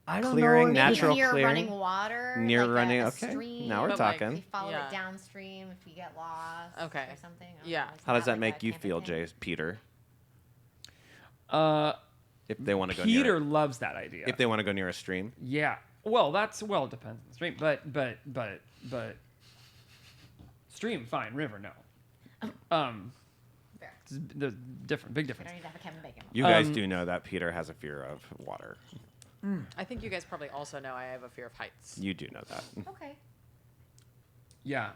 I don't Clearing, know. natural Maybe near clearing. running water. Near like running. a Okay. stream. Now we're But, like, talking. We follow Yeah. it downstream if we get lost. Okay. Or something. I don't Yeah. know, it's How does not that like make a you camping feel, thing. Peter? uh, If they want to go Peter near, loves that idea. if they want to go near a stream, Yeah. Well, it depends on the stream, but stream fine, river no. Fair. There's big We difference. don't need to have a Kevin Bacon. you guys Um, do know that Peter has a fear of water. I think you guys probably also know I have a fear of heights. You do know that. Okay. Yeah.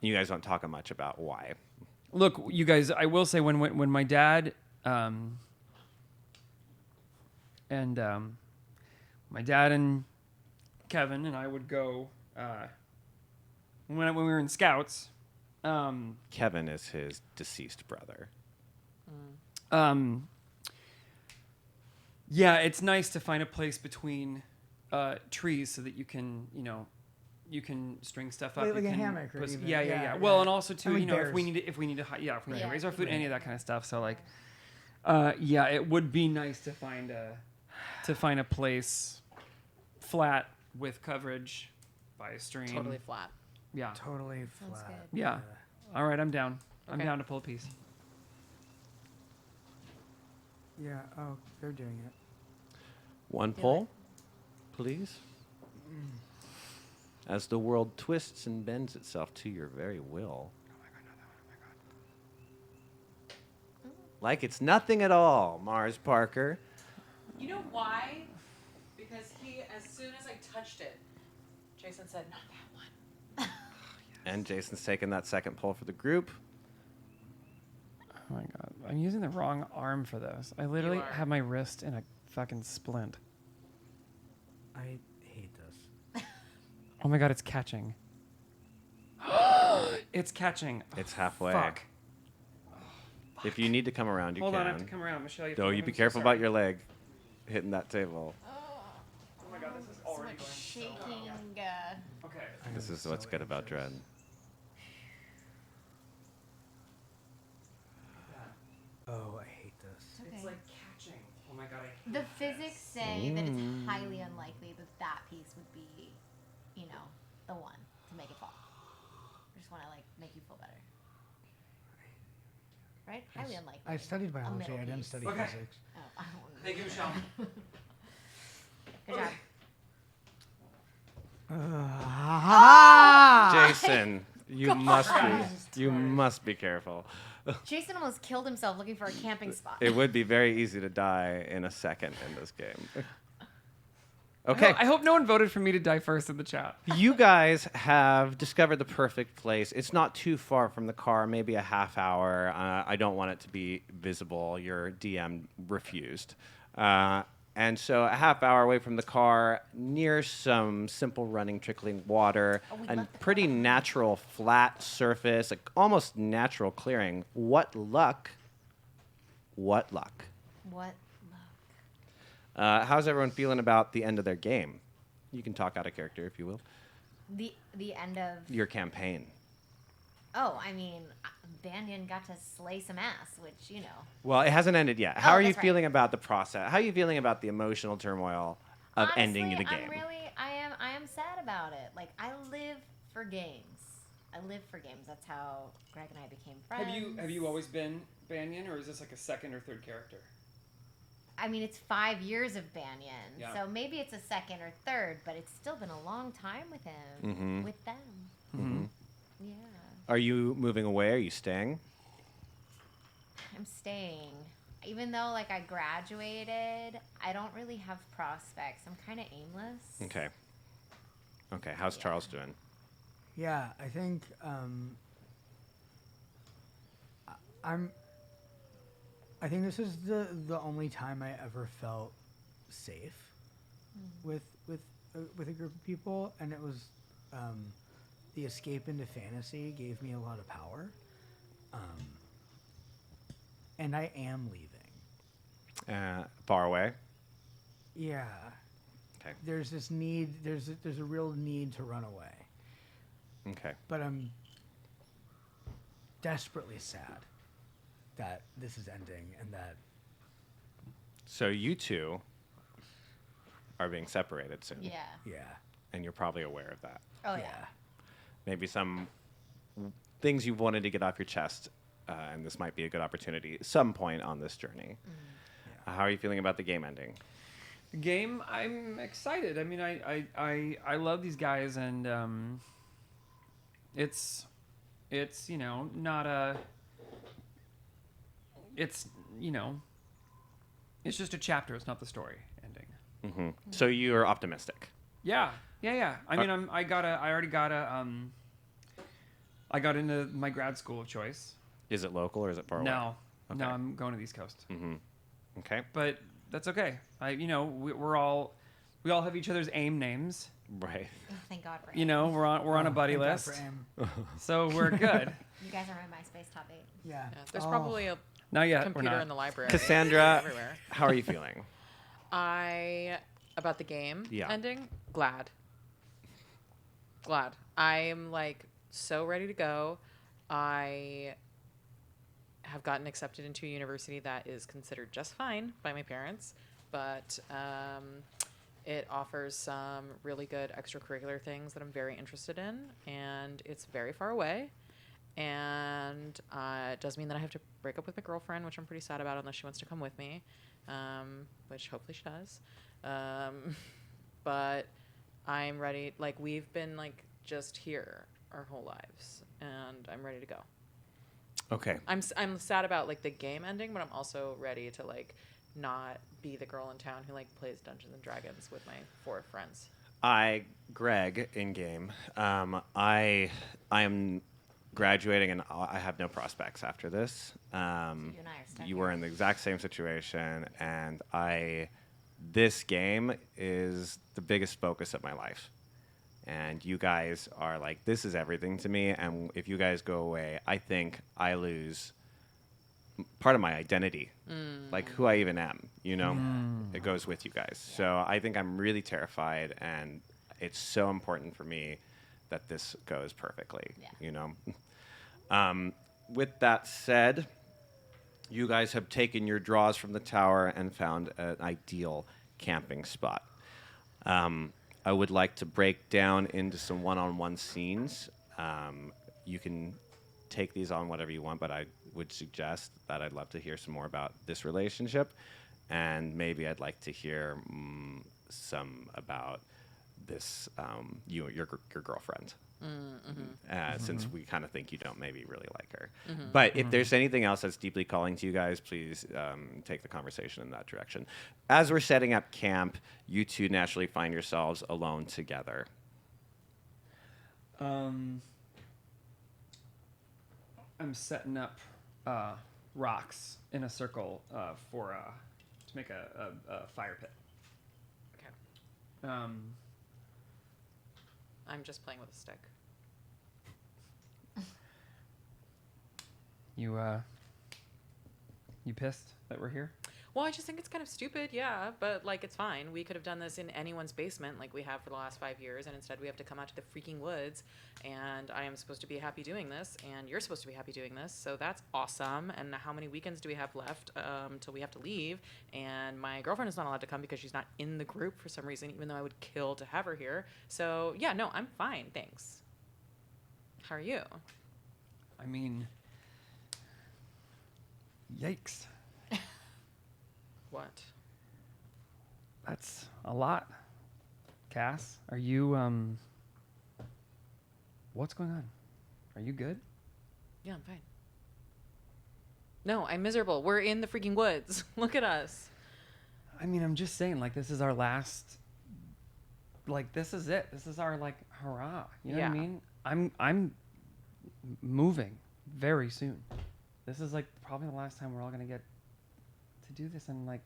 You guys don't talk much about why. Look, you guys, I will say when my dad my dad and Kevin and I would go when we were in Scouts. Kevin is his deceased brother. Yeah, it's nice to find a place between trees so that you can string stuff up. Like you a can hammock or even- yeah. yeah, Well, yeah. and also too, And like if bears. we need to raise Yeah. our food, any of that kind of stuff. So like, yeah, it would be nice to find a place flat with coverage by a stream. Totally flat. Yeah. Totally Sounds flat. good. Yeah. All right, I'm down. I'm Okay. down to pull a piece. Yeah. Oh, they're doing it. One pull, please. As the world twists and bends itself to your very will. Like it's nothing at all, Mars Parker. You know why? Because as soon as I touched it, Jason said, not that one. And Jason's taking that second pull for the group. Oh my god, I'm using the wrong arm for this. I literally are. have my wrist in a fucking splint. I hate this. Oh my god, it's catching. It's catching. It's halfway. Fuck. If you need to come around, you Hold can. on, I have to come around, Michelle. You have to No, come you in. be I'm so careful sorry. about your leg hitting that table. Oh my god, this is So already much going. shaking. Okay. This is what's good about Dread. Oh, I hate this. It's Okay. like catching. Oh my god, I hate The this. physics say that it's highly unlikely that that piece would be, the one to make it fall. I just want to make you feel better. Right? Highly unlikely. I studied biology. middle I didn't piece. study Okay. physics. Oh, I don't want to. Thank you, Michelle. Good job. Jason, you must be careful. Jason almost killed himself looking for a camping spot. It would be very easy to die in a second in this game. Okay. I hope no one voted for me to die first in the chat. You guys have discovered the perfect place. It's not too far from the car, maybe a half hour. I don't want it to be visible. Your DM refused. And so a half hour away from the car, near some simple running, trickling water, Oh, we a left the pretty car. natural flat surface, almost natural clearing. What luck. What luck. What? How's everyone feeling about the end of their game? You can talk out of character, if you will. The end of. Your campaign. Oh, I mean, Banyan got to slay some ass, which. Well, it hasn't ended yet. How Oh, are you that's right. feeling about the process? How are you feeling about the emotional turmoil of ending the Honestly, game? I am sad about it. Like, I live for games. That's how Greg and I became friends. Have you always been Banyan, or is this like a second or third character? I mean, it's 5 years of Banyan, Yeah. so maybe it's a second or third, but it's still been a long time with him, Mhm. with them. Mhm. Yeah. Are you moving away? Are you staying? I'm staying. Even though like I graduated, I don't really have prospects. I'm kind of aimless. Okay. Okay. How's Charles doing? Yeah, I think I think this is the only time I ever felt safe with a group of people, and it was the escape into fantasy gave me a lot of power, and I am leaving. Far away. Yeah. Okay. There's this need. There's a real need to run away, Okay. but I'm desperately sad that this is ending and that. So you two are being separated soon. Yeah. Yeah. And you're probably aware of that. Oh yeah. Maybe some things you've wanted to get off your chest, and this might be a good opportunity at some point on this journey. How are you feeling about the game ending? The game, I'm excited. I mean, I love these guys, and it's not a. It's it's just a chapter. It's not the story ending. Mm-hmm. So you're optimistic. Yeah. I mean, I got into my grad school of choice. Is it local or is it far away? No, Okay. no, I'm going to the East Coast. Mm-hmm. Okay. But that's okay. We all have each other's AIM names. Right. Oh, thank God for We're on a buddy Thank God list, for Am. so we're good. You guys are my MySpace top 8. Yeah. Yeah, there's Oh. probably a Not yet. We're computer not. in the library. Cassandra, Everywhere. how are you feeling? About the game Yeah. ending, glad. I'm like so ready to go. I have gotten accepted into a university that is considered just fine by my parents, but it offers some really good extracurricular things that I'm very interested in, and it's very far away. And it does mean that I have to break up with my girlfriend, which I'm pretty sad about unless she wants to come with me, which hopefully she does. But I'm ready. Like, we've been like just here our whole lives, and I'm ready to go. Okay. I'm sad about like the game ending, but I'm also ready to like not be the girl in town who like plays Dungeons and Dragons with my 4 friends. Greg, in game, I am graduating and I have no prospects after this. You and I are stuck You here. were in the exact same situation, and this game is the biggest focus of my life. And you guys are like, this is everything to me. And if you guys go away, I think I lose part of my identity, like who I even am, It goes with you guys. So I think I'm really terrified, and it's so important for me that this goes perfectly, With that said, you guys have taken your draws from the tower and found an ideal camping spot. I would like to break down into some one-on-one scenes. You can take these on whatever you want, but I would suggest that I'd love to hear some more about this relationship, and maybe I'd like to hear some about this your girlfriend. Since we kind of think you don't maybe really like her. But if there's anything else that's deeply calling to you guys, please take the conversation in that direction. As we're setting up camp, you two naturally find yourselves alone together. I'm setting up rocks in a circle to make a fire pit. Okay. I'm just playing with a stick. You pissed that we're here? Well, I just think it's kind of stupid, yeah, but like it's fine. We could have done this in anyone's basement like we have for the last 5 years, and instead we have to come out to the freaking woods, and I am supposed to be happy doing this, and you're supposed to be happy doing this, so that's awesome. And how many weekends do we have left till we have to leave? And my girlfriend is not allowed to come because she's not in the group for some reason, even though I would kill to have her here. So yeah, no, I'm fine, thanks. How are you? I mean, yikes. What? That's a lot. Cass, are you, what's going on? Are you good? Yeah, I'm fine. No, I'm miserable. We're in the freaking woods. Look at us. I mean, I'm just saying, like, this is our last. Like, this is it. This is our, like, hurrah. You know what I Yeah. mean? I'm moving very soon. This is, like, probably the last time we're all going to get to do this. And, like,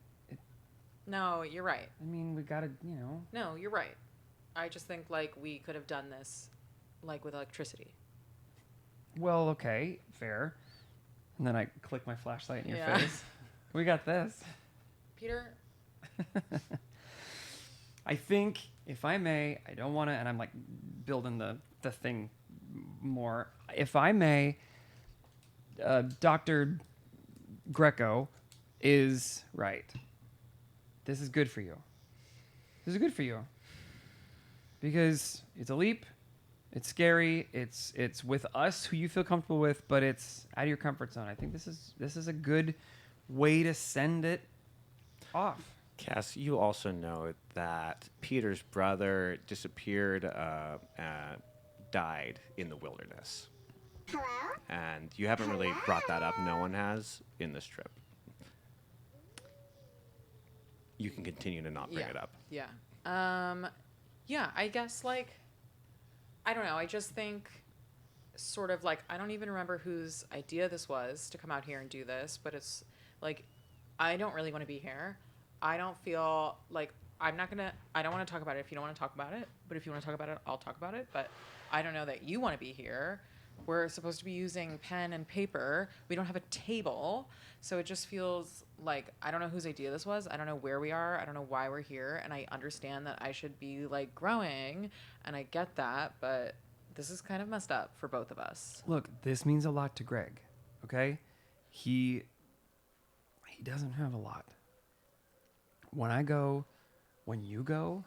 No, you're right. I mean, we got to, you know. No, you're right. I just think like we could have done this like with electricity. Well, okay, fair. And then I click my flashlight in your Yeah. face. We got this. Peter? I think, if I may, I don't want to, and I'm like building the thing more. If I may, Dr. Greco is right. This is good for you. This is good for you. Because it's a leap. It's scary. It's with us who you feel comfortable with, but it's out of your comfort zone. I think this is a good way to send it off. Cass, you also know that Peter's brother disappeared, died in the wilderness. Hello? And you haven't really brought that up. No one has in this trip. You can continue to not bring it up. Yeah. Yeah, I guess like I don't know. I just think sort of like I don't even remember whose idea this was to come out here and do this, but it's like I don't really want to be here. I don't feel like I don't want to talk about it if you don't want to talk about it, but if you want to talk about it, I'll talk about it, but I don't know that you want to be here. We're supposed to be using pen and paper. We don't have a table. So it just feels like I don't know whose idea this was. I don't know where we are. I don't know why we're here. And I understand that I should be like growing. And I get that. But this is kind of messed up for both of us. Look, this means a lot to Greg, okay? He doesn't have a lot. When you go,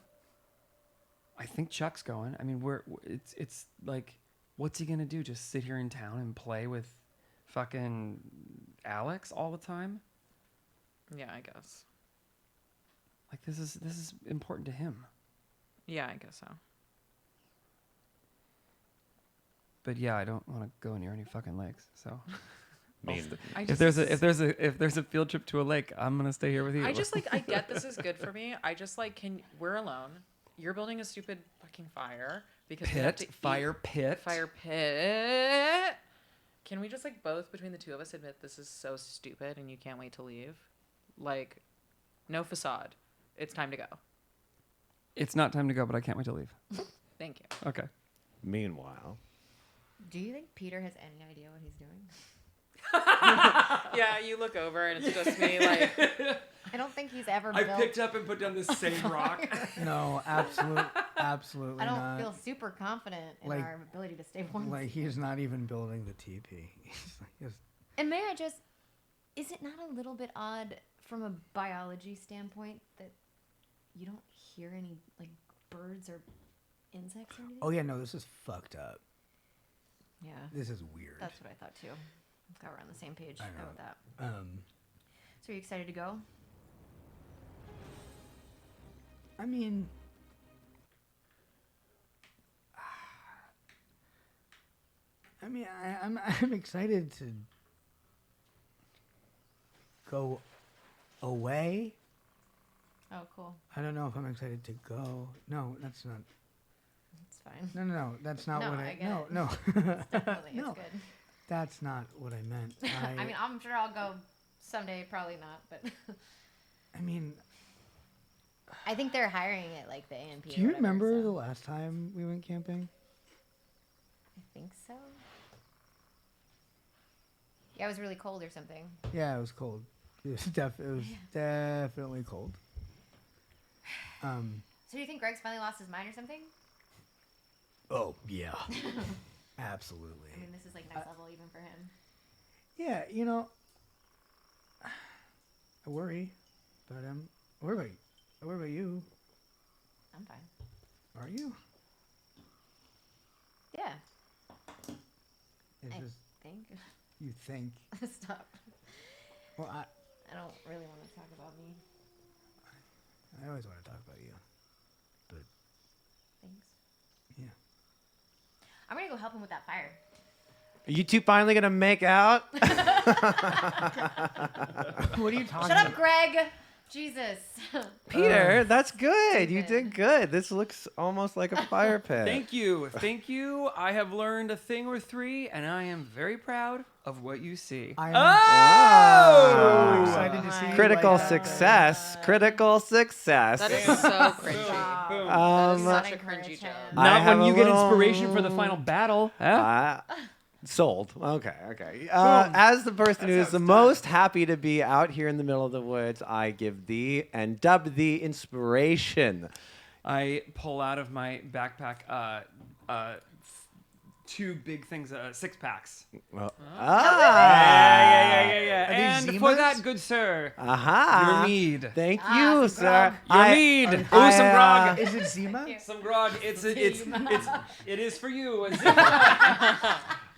I think Chuck's going. I mean, it's like, what's he gonna do? Just sit here in town and play with fucking Alex all the time? Yeah, I guess. Like, this is important to him. Yeah, I guess so. But yeah, I don't want to go near any fucking lakes. So I mean, if there's a field trip to a lake, I'm gonna stay here with you. I just like I get this is good for me. I just like we're alone. You're building a stupid fucking fire because we have to fire pit. Fire pit. Can we just like both between the two of us admit this is so stupid and you can't wait to leave? Like, no facade. It's time to go. It's not time to go, but I can't wait to leave. Thank you. Okay. meanwhile, Do you think Peter has any idea what he's doing? Yeah, you look over and it's just me like I don't think he's ever built. up and put down the same rock. No, absolutely I don't not. feel super confident in Like- our ability to stay warm. Like he's not even building the TP. And may I just, is it not a little bit odd from a biology standpoint that you don't hear any like birds or insects or anything? Oh yeah, no, this is fucked up. Yeah, This is weird. that's what I thought too. I'm glad we're on the same page I know. about that. So are you excited to go? I mean, I'm excited to go away. Oh, cool. I don't know if I'm excited to go. No, that's not. That's fine. No, that's not No, what I I. get No, it. no. Definitely, No. it's good. That's not what I meant. I mean, I'm sure I'll go someday. Probably not, but I mean, I think they're hiring it like the AMP. do you remember the last time we went camping? I think so. Yeah, it was really cold or something. Yeah, it was cold. It was definitely cold. So do you think Greg's finally lost his mind or something? Oh yeah, absolutely. I mean, this is like next level even for him. Yeah, you know, I worry about him. I worry about you. I'm fine. Are you? Yeah, It's I just think. you think. Stop. Well, I don't really want to talk about me. I always want to talk about you. But Thanks. yeah. I'm gonna go help him with that fire. Are you two finally gonna make out? What are you talking Shut up, about? Greg. Jesus. Peter, that's good. You did good. This looks almost like a fire pit. Thank you. Thank you. I have learned a thing or three, and I am very proud of what you see. I'm Oh! excited to see. Critical like, success. Critical success. That is so cringy. Boom. That is Um, such a cringy joke. I Not have when a you get little- inspiration for the final battle. Huh? Sold. Okay. As the person who is the most happy to be out here in the middle of the woods, I give thee and dub thee inspiration. I pull out of my backpack two big things, 6 packs. Well, Yeah. Are And these for Zimas? that, good sir, Aha. your mead. Thank Ah, you, some sir. grog. Your mead. Ooh, I, some grog. Is it Zima? Some grog. It is for you.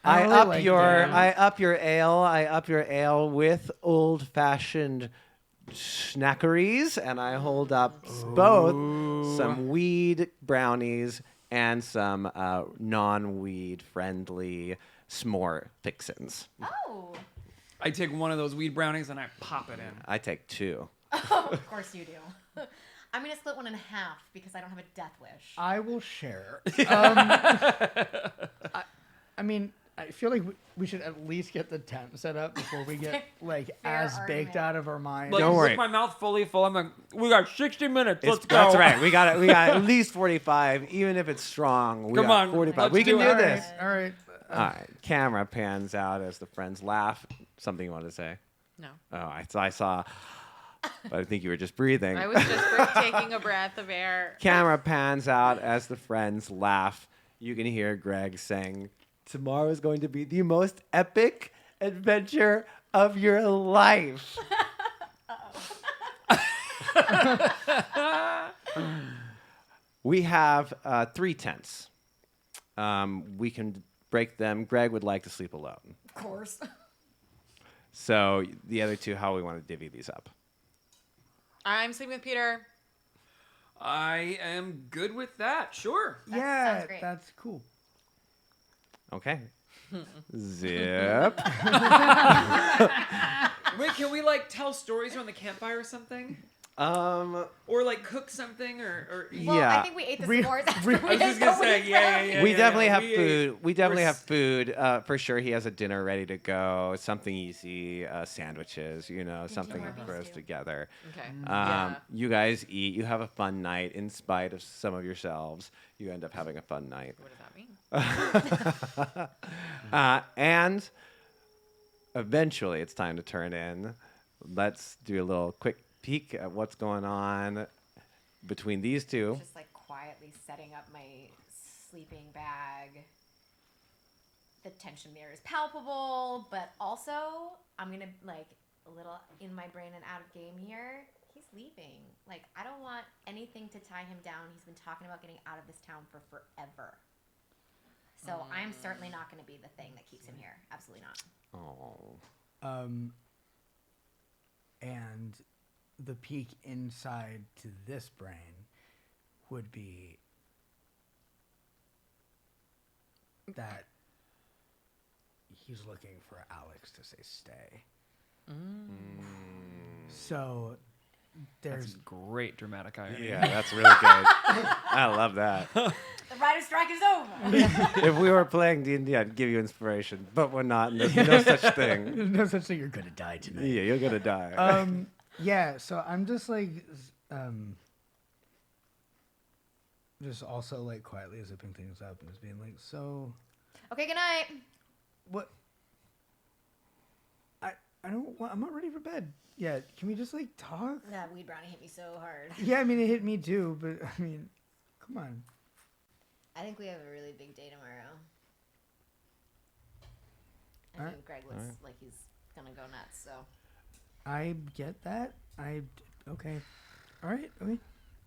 I really up like your that. I up your ale. I up your ale with old-fashioned snackeries, and I hold up both some weed brownies and some non-weed friendly s'more fixins. Oh. I take one of those weed brownies and I pop it in. I take 2. Oh, of course you do. I'm going to split one in half because I don't have a death wish. I will share. I mean, I feel like we should at least get the tent set up before we get like Fair as baked argument. out of our minds. Like, Don't worry. with my mouth fully full, I'm like, we got 60 minutes. Let's go. That's right. We got it. We got at least 45, even if it's strong. We Come got on, 45. let's We can do do it. this. All right. All right. Camera pans out as the friends laugh. Something you want to say? No. Oh, I saw. But I think you were just breathing. I was just taking a breath of air. Camera pans out as the friends laugh. You can hear Greg saying, "Tomorrow is going to be the most epic adventure of your life." We have 3 tents. We can break them. Greg would like to sleep alone. Of course. So the other 2, how we want to divvy these up? I'm sleeping with Peter. I am good with that. Sure. That Yeah, sounds great. that's cool. Okay. Zip. Wait, can we like tell stories around the campfire or something? Or like cook something or eat? Well, Yeah. I think we ate the Re- s'mores after re- we I was ate just gonna the say, weed yeah. brownies. We definitely have We food. We definitely we're have food. For sure, he has a dinner ready to go. Something easy, sandwiches. Something more that beef throws stew. together. Okay. Yeah. You guys eat. You have a fun night. In spite of some of yourselves, you end up having a fun night. What does that mean? And eventually, it's time to turn in. Let's do a little quick peek at what's going on between these 2. Just like quietly setting up my sleeping bag. The tension there is palpable, but also I'm gonna like a little in my brain and out of game here. He's leaving. Like I don't want anything to tie him down. He's been talking about getting out of this town for forever. So I'm certainly not going to be the thing that keeps him here. Absolutely not. Oh. And the peek inside to this brain would be that he's looking for Alex to say stay. So That's there's great dramatic irony. Yeah, that's really good. I love that. The writer's strike is over. If we were playing D&D, I'd give you inspiration, but we're not. And there's no such thing. there's no such thing. You're gonna die tonight. Yeah, you're gonna die. Yeah, so I'm just like, just also like quietly zipping things up and just being like, so Okay, good night. what? I don't want. I'm not ready for bed yet. Can we just like talk? That weed brownie hit me so hard. Yeah, I mean it hit me too, but I mean, come on. I think we have a really big day tomorrow. I Alright. think Greg looks like he's gonna go nuts. So I get that. Okay. All right. Okay.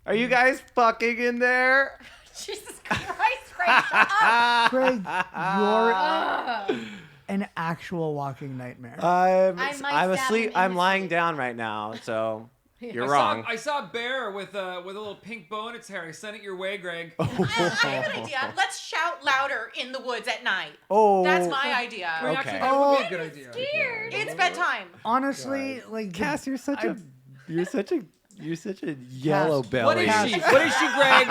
Are you guys fucking in there? Jesus Christ, Greg, shut up! Craig, you're an actual walking nightmare. I'm I might I'm stab asleep. him in I'm his lying sleep. down right now. So You're wrong. I saw a bear with a little pink bow in its hair. I sent it your way, Greg. I have an idea. Let's shout louder in the woods at night. Oh. That's my idea. I mean, actually, Okay. that would be a good idea. It's bedtime. Honestly, like Cass, you're such a yellow belly. What is she? What is she, Greg?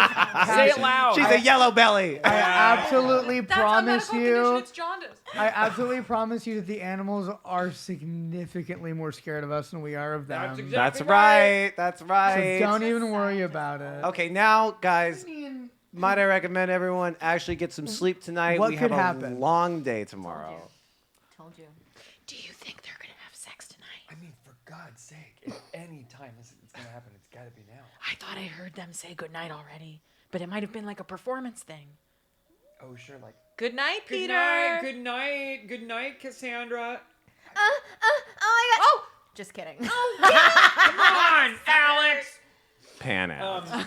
Say it loud. She's a yellow belly. I absolutely That's a promise medical condition. you. It's jaundice. I absolutely promise you that the animals are significantly more scared of us than we are of them. That's exactly That's right. That's So right. don't even worry about it. Okay, now, guys, I mean, might I recommend everyone actually get some sleep tonight? What we could have a happen? long day tomorrow. Told you. Do you think they're gonna have sex tonight? I mean, for God's sake, if any time it's going to happen, it's got to be now. I thought I heard them say goodnight already, but it might have been like a performance thing. Oh, sure, like. Good night, Good Peter. night, good night, good night, Cassandra. Oh my god. Oh, Just kidding. Come on, Alex. Pan out. I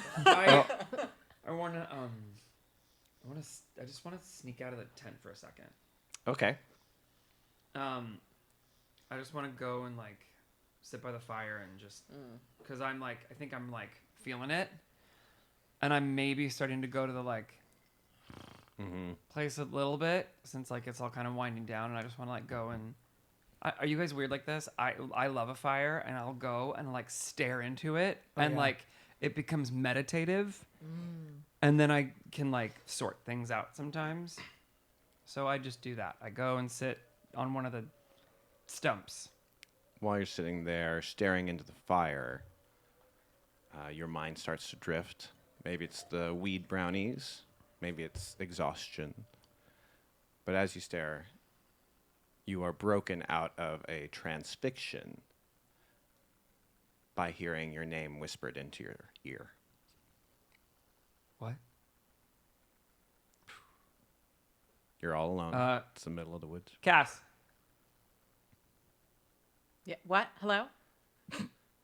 just want to sneak out of the tent for a second. Okay. I just want to go and like sit by the fire and just because I think I'm like feeling it, and I'm maybe starting to go to the like place a little bit since like it's all kind of winding down, and I just want to like go and. Are you guys weird like this? I love a fire, and I'll go and like stare into it, and yeah. like it becomes meditative, and then I can like sort things out sometimes. So I just do that. I go and sit on one of the stumps. While you're sitting there staring into the fire, your mind starts to drift. Maybe it's the weed brownies. Maybe it's exhaustion. But as you stare, you are broken out of a transfixion by hearing your name whispered into your ear. What? You're all alone. It's the middle of the woods. Cass. yeah. What? Hello?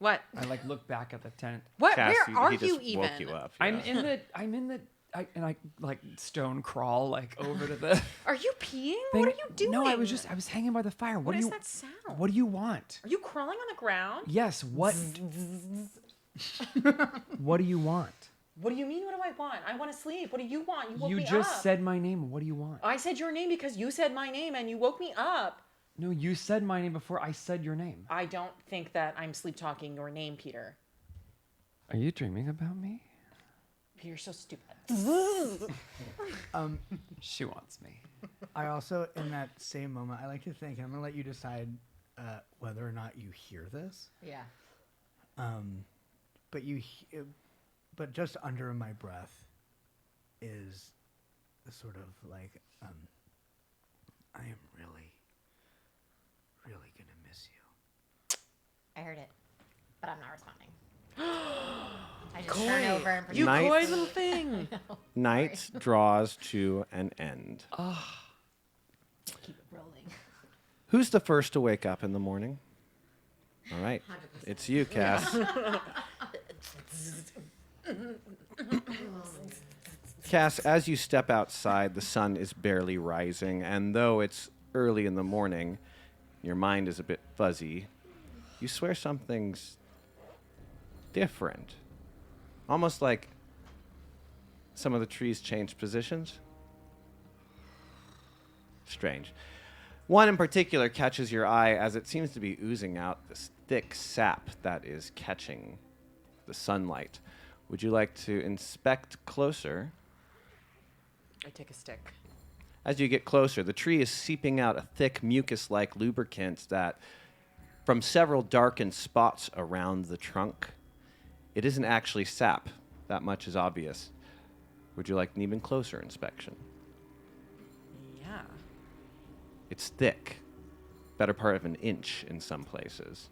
What? I like look back at the tent. What? Cass, Where are he just you even? woke you up. I'm yeah. in the and I like stone crawl like over to the Are you peeing? thing. What are you doing? No, I was hanging by the fire. What do is you that sound? What do you want? Are you crawling on the ground? Yes, what What do you want? What do you mean? What do I want? I want to sleep. What do you want? You woke You me just up. said my name. What do you want? I said your name because you said my name and you woke me up. No, you said my name before I said your name. I don't think that I'm sleep talking your name, Peter. Are you dreaming about me? You're so stupid. She wants me. I also, in that same moment, I like to think, and I'm gonna let you decide whether or not you hear this. Yeah. But but just under my breath is a sort of like, I am really, really gonna miss you. I heard it, but I'm not responding. I just turn over and You Night. coy little thing. Night draws to an end. keep it rolling. Who's the first to wake up in the morning? All right. 100%. It's you, Cass. Cass, as you step outside, the sun is barely rising, and though it's early in the morning, your mind is a bit fuzzy. You swear something's different. Almost like some of the trees changed positions. Strange. One in particular catches your eye as it seems to be oozing out this thick sap that is catching the sunlight. Would you like to inspect closer? I take a stick. As you get closer, the tree is seeping out a thick mucus-like lubricant that, from several darkened spots around the trunk, it isn't actually sap. That much is obvious. Would you like an even closer inspection? Yeah. It's thick, better part of an inch in some places.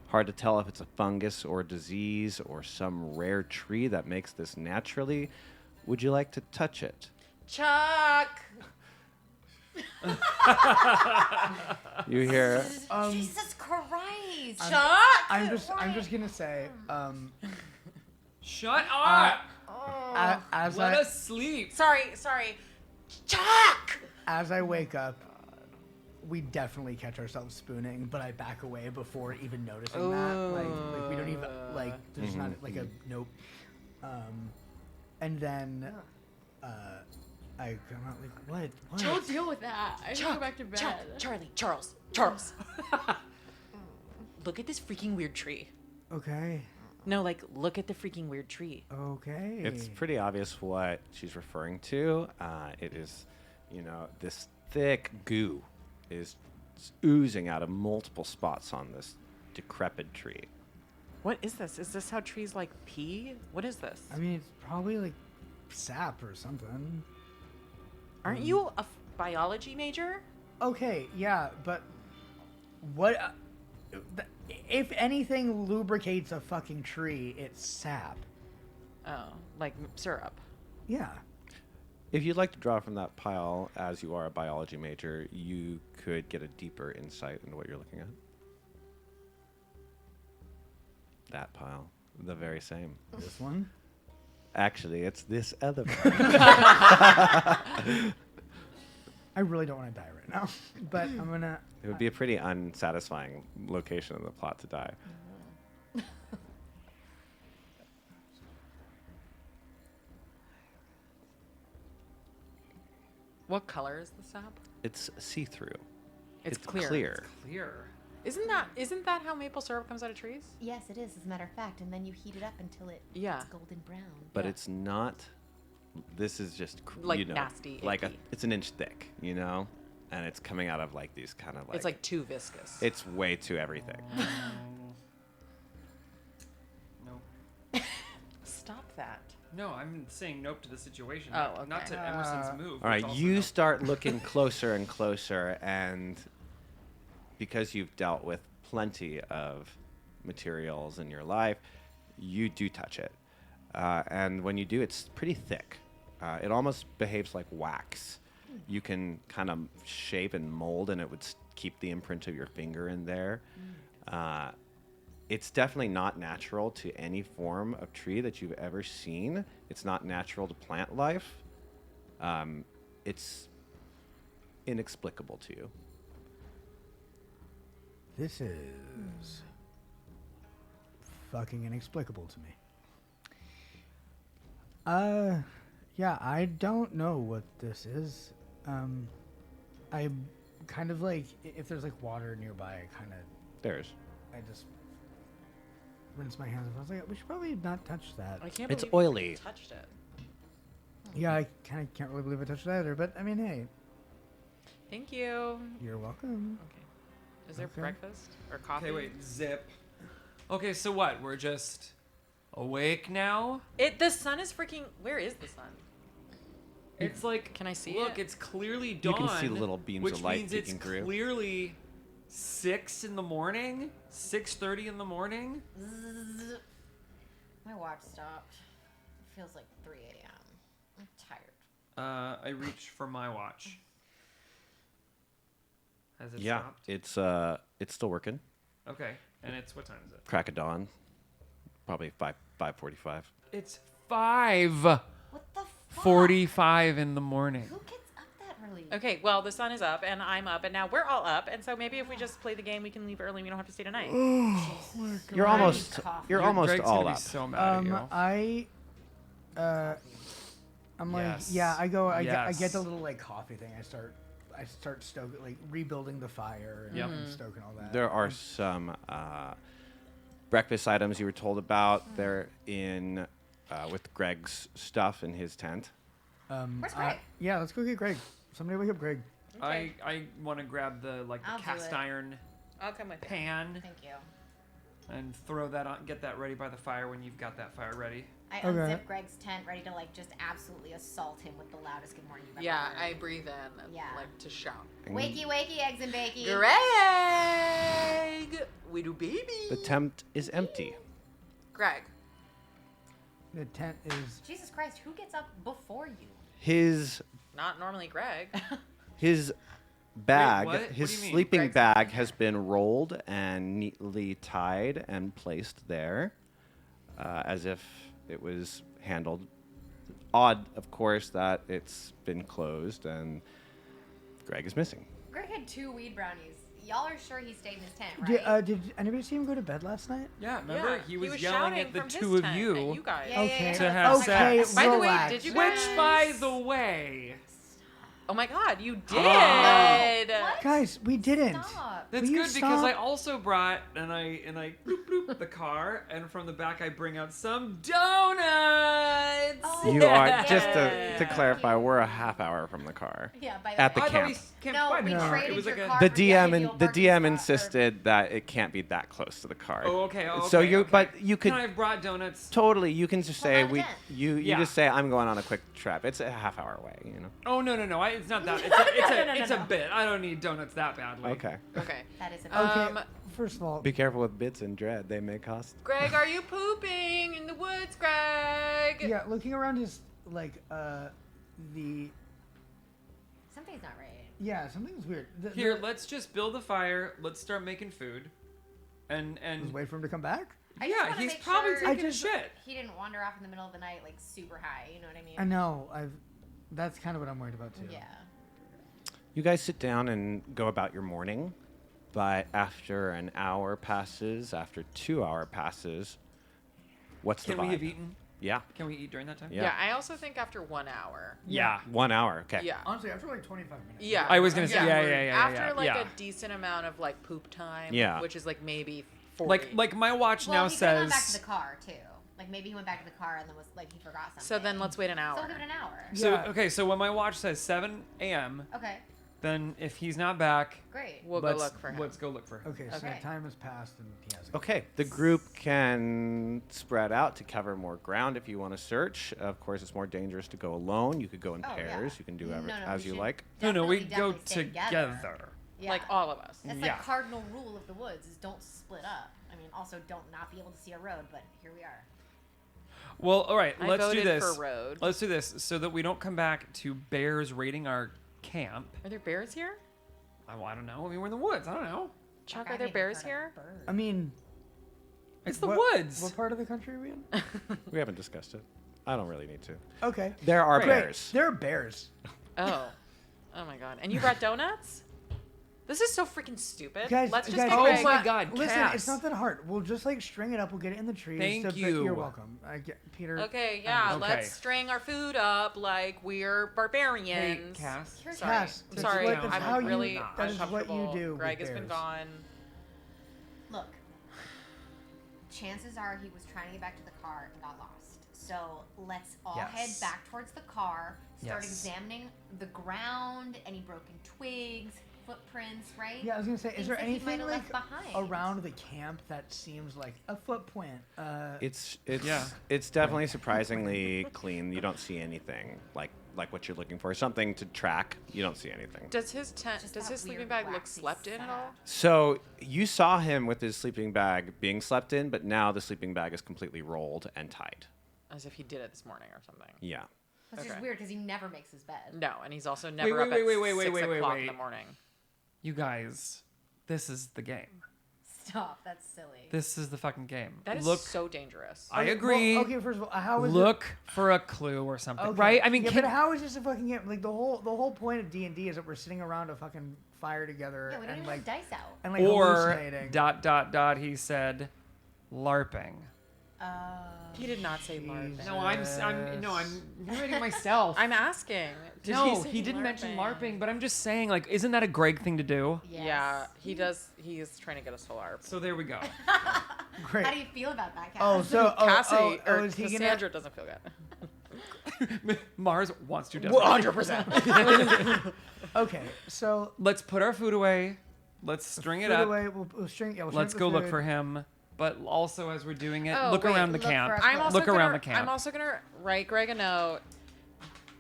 Hard to tell if it's a fungus or a disease or some rare tree that makes this naturally. Would you like to touch it? Chuck! You hear, Jesus Christ. Chuck! I'm just gonna say, Shut up! as Let I us sleep. Sorry. Chuck! as I wake up, we definitely catch ourselves spooning, but I back away before even noticing that. Like we don't even like. There's not like a nope. And then I come out like what? Don't deal with that. I just go back to bed. Charles. Look at this freaking weird tree. Okay. No, like look at the freaking weird tree. Okay. It's pretty obvious what she's referring to. It is, this thick goo is oozing out of multiple spots on this decrepit tree. What is this? Is this how trees like pee? What is this? I mean, it's probably like sap or something. Aren't you a biology major? Okay, yeah, but what? If anything lubricates a fucking tree, it's sap. Oh, like syrup. Yeah. If you'd like to draw from that pile, as you are a biology major, you could get a deeper insight into what you're looking at. That pile. The very same. This one? Actually, it's this other pile. I really don't want to die right now, but I'm gonna. It would be a pretty unsatisfying location in the plot to die. What color is the sap? It's see-through. It's clear. Clear. Clear. Isn't that how maple syrup comes out of trees? Yes, it is, as a matter of fact. And then you heat it up until it Yeah. gets golden brown. But Yeah. it's not. This is just Like nasty, Like icky. it's an inch thick, and it's coming out of like these kind of like. It's like too viscous. It's way too everything. No. Stop that. No, I'm saying nope to the situation. Oh, Not okay. to Emerson's move. All right, which also you no. start looking closer and closer, and because you've dealt with plenty of materials in your life, you do touch it. And when you do, it's pretty thick. It almost behaves like wax. You can kind of shape and mold, and it would keep the imprint of your finger in there. It's definitely not natural to any form of tree that you've ever seen. It's not natural to plant life. It's inexplicable to you. This is fucking inexplicable to me. Yeah, I don't know what this is. I kind of like if there's like water nearby, I just rinse my hands. I was like, we should probably not touch that. I can't It's believe oily. you touched it. Yeah, I kind of can't really believe I touched it either. But I mean, hey, Thank you. you're welcome. Okay. Is there Okay. breakfast or coffee? Okay, wait. Zip. Okay, so what? We're just awake now? The sun is freaking. Where is the sun? It's like. Can I see Look, it? it's clearly You dawn. can see the little beams which of light means it's peeking through. clearly 6 in the morning, 6:30 in the morning. Zzz. My watch stopped. It feels like 3 a.m. I'm tired. I reach for my watch. Has it Yeah, stopped? it's still working. Okay, and it's what time is it? Crack of dawn, probably 5:45. It's 5:45 What the fuck? in the morning. Who gets up that early? Okay, well, the sun is up and I'm up and now we're all up. And so maybe if we just play the game, we can leave early. We don't have to stay tonight. You're almost coffee. you're almost Greg's all gonna up. Be so mad at you. I'm Yes. like, yeah, I go, I Yes. get the little like coffee thing. I start stoking, like rebuilding the fire and Yep. stoking all that. There are some breakfast items you were told about. They're in with Greg's stuff in his tent. Where's Greg? Yeah, let's go get Greg. Somebody wake up Greg. I want to grab the I'll do cast it. iron I'll come with you. pan Thank you. and throw that on. Get that ready by the fire when you've got that fire ready. I Okay. unzip Greg's tent, ready to like just absolutely assault him with the loudest good morning you've ever Yeah, heard. I breathe in and Yeah. like to shout. Wakey, wakey, eggs and bacon. Greg! We do baby! The tent is empty. Greg. The tent is. Jesus Christ, who gets up before you? His Not normally Greg. bag, what? What his do you mean? sleeping Greg's- bag has been rolled and neatly tied and placed there, as if it was handled. Odd, of course, that it's been closed and Greg is missing. Greg had 2 weed brownies. Y'all are sure he stayed in his tent, right? Did anybody see him go to bed last night? Yeah, remember? He was yelling shouting at the from his 2 of tent you. at you guys. Okay. To have Okay, sex. By the way, relax. did you Which, guys? by the way, Oh my God, you did. What? Guys, we didn't. Stop. that's Will you good because I stop? also brought and I bloop bloop the car, and from the back I bring out some donuts. Oh, You are just Yeah. to clarify, we're a half hour from the car. Yeah, by At the I thought camp. we camped No, by we the car. traded It was like your a car The for DM ideal and the parking DM spot, or- insisted that it can't be that close to the car. Oh, okay. Oh, okay. So you, okay. but you could Can I have brought donuts? totally. You can just say on a we. tent. You Yeah. just say I'm going on a quick trip. It's a half hour away. You know. Oh no. It's not that. It's a bit. I don't need donuts that badly. Okay. Okay. That is a Okay. First of all, Be careful with bits and dread. They may cost. Greg, are you pooping in the woods, Greg? yeah, looking around his the Something's not right. yeah, something's weird. Here, let's just build a fire. Let's start making food. And Just wait for him to come back. I just yeah, wanna he's make probably sure taking just- shit. he didn't wander off in the middle of the night like super high. You know what I mean? I know. That's kind of what I'm worried about too. Yeah. You guys sit down and go about your morning, but after an hour passes, after 2 hour passes, what's Can the we vibe? have eaten? Yeah. Can we eat during that time? Yeah. Yeah, I also think after 1 hour. Yeah. 1 hour. Okay. Yeah. Honestly, after like 25 minutes. Yeah. I was gonna say Yeah. yeah. After like yeah. a decent amount of like poop time. Yeah. Which is like maybe 40. Like my watch Well, now he could have went back to says. the car too. Like maybe he went back to the car and then was like he forgot something. So then let's wait an So hour. we'll give it an hour. So Yeah. okay, so when my watch says 7 a.m., Okay. then if he's not back, Great. We'll go let's look for him. let's go look for him. Okay, so Okay. time has passed and he hasn't. Okay, the group can spread out to cover more ground if you want to search. Of course, it's more dangerous to go alone. You could go in Oh, yeah. pairs. You can do No, as we you should like. No, we definitely go stay together. Yeah. Like all of us. That's Yeah. like cardinal rule of the woods is don't split up. I mean, also don't not be able to see a road, but here we are. Well, all right, I let's do voted this. for road. Let's do this so that we don't come back to bears raiding our camp. Are there bears here? I don't know. I mean, we're in the woods. I don't know. Chuck, Like, are I've there even bears heard of here? birds. I mean, It's the what- woods. What part of the country are we in? We haven't discussed it. I don't really need to. Okay. There are Great. bears. There are bears. Oh. Oh my god. And you brought donuts? This is so freaking stupid. Guys, Let's just guys, get oh Greg. my God, Listen, Cass. it's not that hard. We'll just like string it up. We'll get it in the trees. Thank but you. You're welcome. I get Peter. Okay, yeah, Okay. let's string our food up like we're Hey, barbarians. Cass. Here's Sorry. Cass, I'm that's sorry. what- that's I'm how you- really that is what you uncomfortable. do with Greg has been bears. gone. Look, chances are he was trying to get back to the car and got lost. So let's all head Yes. back towards the car, start Yes. examining the ground, any broken twigs, footprints, right? Yeah, I was gonna say, is Things there that he might anything have like left behind. around the camp that seems like a footprint? It's Yeah. it's definitely surprisingly clean. You don't see anything like what you're looking for. Something to track. You don't see anything. Does his tent Just does that his sleeping weird bag look waxy slept in at all? sack. So you saw him with his sleeping bag being slept in, but now the sleeping bag is completely rolled and tied. As if he did it this morning or something. Yeah. That's just Okay. weird because he never makes his bed. No, and he's also never wait, up wait, at wait, wait, wait, 6 wait, o'clock in the wait. morning. You guys, this is the game. Stop. That's silly. This is the fucking game. That is Look, so dangerous. I Okay, agree. Well, okay, first of all, how is Look for a clue or something, Okay. right? I mean, yeah, can, but how is this a fucking game? Like the whole point of D&D is that we're sitting around a fucking fire together Yeah, we don't and even like have dice out. and like or hallucinating. he said, LARPing. He did not say LARPing. No, I'm narrating myself. I'm asking. Did no, say he didn't mention LARPing? LARPing, but I'm just saying, like, isn't that a Greg thing to do? Yes. Yeah, he does. He is trying to get us to LARP. So there we go. Great. How do you feel about that, Cass? Oh, so Cassidy or is he gonna? Cassandra doesn't feel good. Mars wants to desperately. 100%. Okay, so Let's put our food away. Let's string it food up. away, we'll string. Yeah, we'll Let's string go the look food. for him. But also, as we're doing it, Oh, look wait, around the look camp. for a I'm also Look gonna, around the camp. I'm also gonna write Greg a note.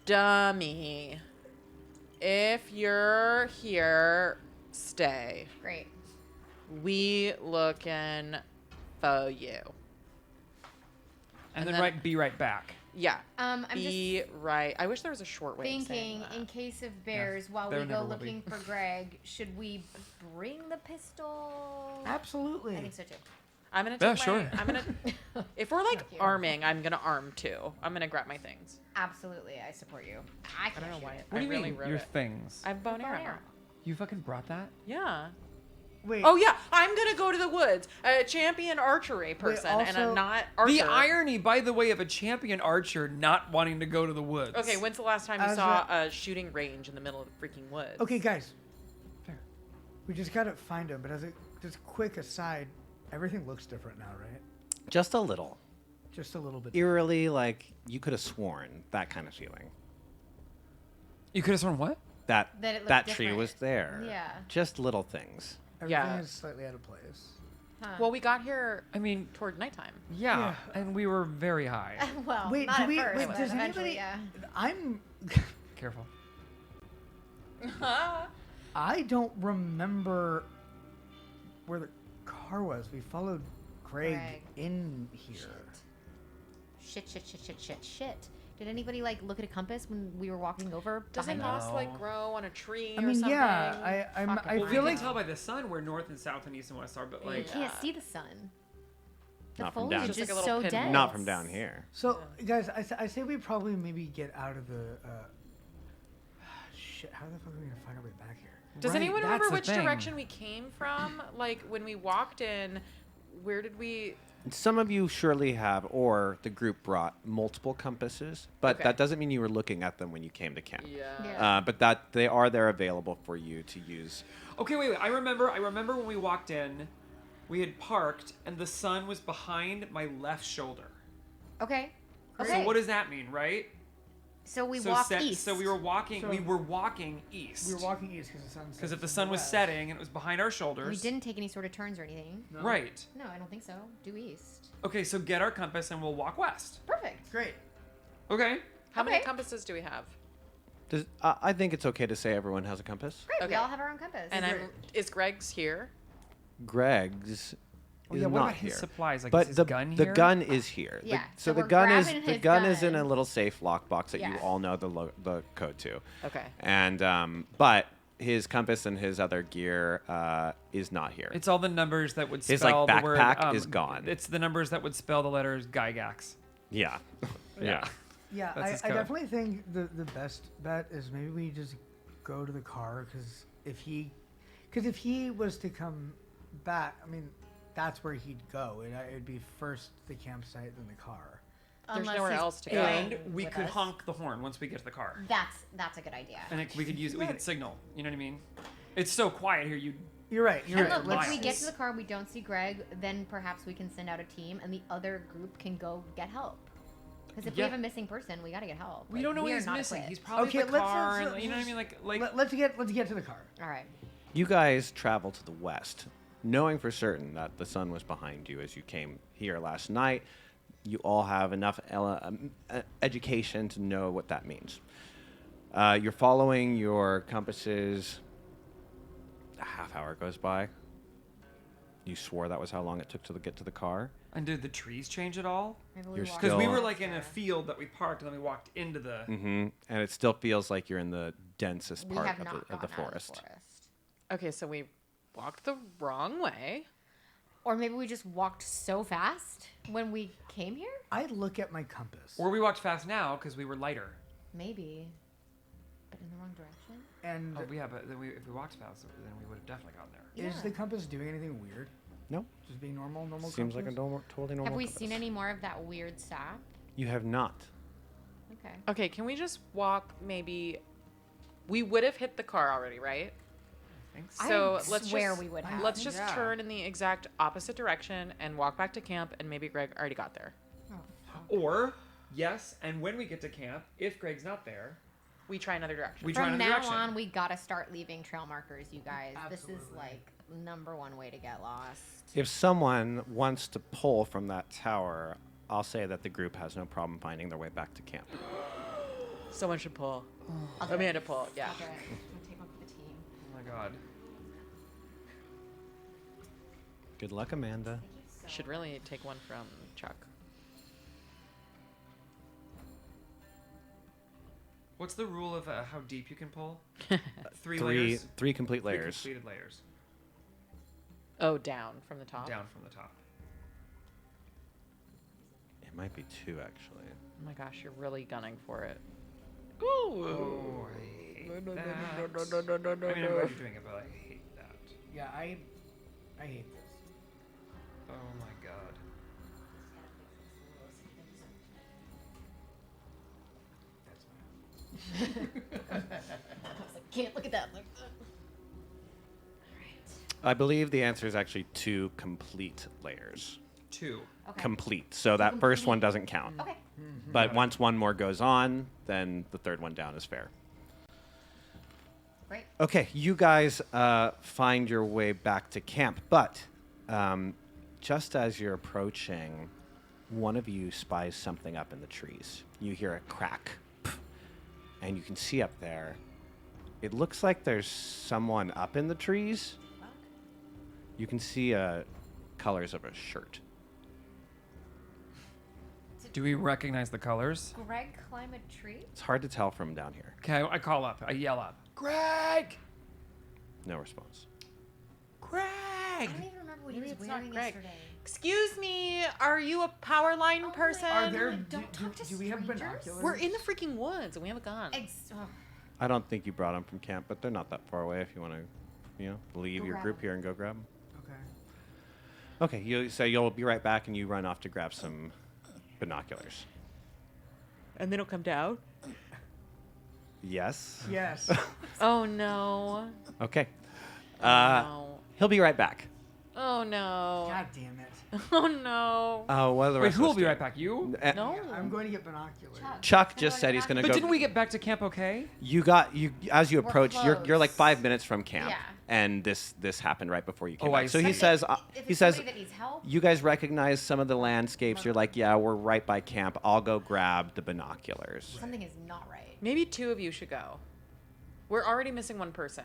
Dummy. If you're here, stay. Great. We looking for you. and then then- be right back. Yeah. I'm Be right. I wish there was a short way of saying thinking, that. in case of bears, while there we never go will be. looking for Greg, should we bring the pistol? Absolutely. I think so too. I'm gonna Yeah, take sure. my, I'm gonna if we're like Thank you. arming, I'm gonna arm too. I'm gonna grab my things. Absolutely, I support you. I I can't don't know shoot why. it. What do you really mean, wrote your it. things? I have bow and Bow and arrow. arrow. You fucking brought that? Yeah. Wait. Oh yeah, I'm gonna go to the woods. A champion archery person, and also- I'm not archer. The irony, by the way, of a champion archer not wanting to go to the woods. Okay, when's the last time you As saw a shooting range in the middle of the freaking woods? Okay, guys. Fair. We just gotta find him. But as a just quick aside, everything looks different now, right? Just a little. Just a little bit. Eerily, like you could have sworn, that kind of feeling. You could have sworn what? That it looked That tree different. was there. Yeah. Just little things. Everything Yeah. is slightly out of place. Huh. Well, we got here I mean, toward nighttime. yeah, and we were very high. well, Wait, not do at we? first, Wait, but does eventually, anybody? yeah. I'm. Careful. I don't remember where the car was. We followed Greg. Greg. In here. Shit. Did anybody like look at a compass when we were walking over? Doesn't behind moss like grow on a tree I or mean, something? yeah. I Fucking feel We can like tell by the sun where north and south and east and west are, but You like, can't see the sun. The Not from down- foliage Just like is a little so pin. dense. Not from down here. so, guys. I say we probably maybe get out of the. Shit! How the fuck are we gonna find our way back here? Does Right, anyone that's remember the which thing. direction we came from? Like when we walked in, where did we? Some of you surely have, or the group brought multiple compasses, but Okay. that doesn't mean you were looking at them when you came to camp. Yeah. But that they are there available for you to use. okay, wait. I remember when we walked in, we had parked and the sun was behind my left shoulder. Okay. So what does that mean, right? So we so walked set- east. So we were walking. So- we were walking east. We were walking east because the sun. Because if the sun was setting and it was behind our shoulders. We didn't take any sort of turns or anything. Right. No, I don't think so. Due east. Okay, so get our compass and we'll walk west. Perfect. Great. Okay. How many Okay. compasses do we have? I think it's okay to say everyone has a compass. Great. We Okay. all have our own compass. And is Greg's here? Greg's Oh, is yeah, what not about his here. supplies? Like, But is his the gun the here? gun is here. Yeah, So so the we're gun is grabbing the his gun is in a gun. little safe lockbox that you Yeah. all know the code to. Okay. And but his compass and his other gear is not here. It's all the numbers that would spell His, like, the word. backpack is gone. It's the numbers that would spell the letters Gygax. yeah. Yeah. Yeah, That's his I code. definitely think the best bet is maybe we just go to the car because if he was to come back, I mean, that's where he'd go. It'd be first the campsite, then the car. There's Unless nowhere he's else to go. playing And we with could us. honk the horn once we get to the car. That's a good idea. And we could use we could signal. You know what I mean? It's so quiet here. You You're right. You're And right. look, if Let's- we get to the car, we don't see Greg, then perhaps we can send out a team, and the other group can go get help. Because if Yeah. we have a missing person, we gotta get help. we Like, don't know we what are he's not missing. equipped. He's probably Okay, in the let's- car. let's- And, you know what I mean? Like Let's get to the car. All right. You guys travel to the west, knowing for certain that the sun was behind you as you came here last night. You all have enough education to know what that means. You're following your compasses. A half hour goes by. You swore that was how long it took to get to the car. And did the trees change at all? Maybe we You're walk Because we Still- were past like in there. a field that we parked and then we walked into the. Mm-hmm. And it still feels like you're in the densest We part have of not the gotten out forest. Okay, so we walked the wrong way. Or maybe we just walked so fast when we came here? I look at my compass, Or we walked fast now because we were lighter. Maybe. But in the wrong direction? and Oh, yeah, but then if we walked fast, then we would have definitely gotten there. is the compass doing anything weird? No, Just being normal seems like a compass? totally normal. Have we compass. seen any more of that weird sap? You have not. Okay. Okay, can we just walk maybe? We would have hit the car already, right? Thanks. So I let's swear just, we would have. Let's just Yeah. turn in the exact opposite direction and walk back to camp, and maybe Greg already got there. Or yes, and when we get to camp, if Greg's not there, We try another direction. we try From another now direction. on, we gotta start leaving trail markers, you guys. This is Absolutely. like #1 way to get lost. If someone wants to pull from that tower, I'll say that the group has no problem finding their way back to camp. Someone should pull. I'll do Amanda it. pull. Yeah. I'll do it. I'm gonna take one for the team. Oh my god. Good luck, Amanda. Should really take one from Chuck. What's the rule of how deep you can pull? Three Three layers. complete Three layers. completed layers. Oh, down from the top. Down from the top. It might be 2 actually. Oh my gosh, you're really gunning for it. Oh, I hate that. I mean, I'm glad you're doing it, but I hate that. Yeah, I hate this. Oh my god. I was like, can't look at that. Like, I believe the answer is actually 2 complete layers. 2. okay. Complete. So that first one doesn't count. Okay. But once one more goes on, then the third one down is fair. Great. Okay, you guys find your way back to camp, but just as you're approaching, one of you spies something up in the trees. You hear a crack, and you can see up there. It looks like there's someone up in the trees. You can see colors of a shirt. Do we recognize the colors? Greg climb a tree? It's hard to tell from down here. Okay, I call up. I yell up. Greg! No response. Greg! I don't even remember what he Maybe was it's not wearing Greg. yesterday. Excuse me, are you a power line Oh my person? Are there? Don't talk to do we have strangers. binoculars? We're in the freaking woods and we have a gun. I don't think you brought them from camp, but they're not that far away if you want to, leave Go your grab group 'em. here and go grab them. Okay. Okay, so you'll be right back, and you run off to grab some binoculars. And they don't come down? Yes. Yes. Oh no. Okay. No. He'll be right back. Oh no. God damn it. Oh no. What are the Wait, rest who of will us be doing? right back? You? No. I'm going to get binoculars. Chuck just said he's going to But go. didn't we get back to camp okay? As you approach, you're like close. 5 minutes from camp, Yeah. and this happened right before you came Oh, back. I So see. he says If he it's says somebody that needs help, you guys recognize some of the landscapes. You're like, yeah, we're right by camp. I'll go grab the binoculars. something is not right. Maybe 2 of you should go. We're already missing 1 person.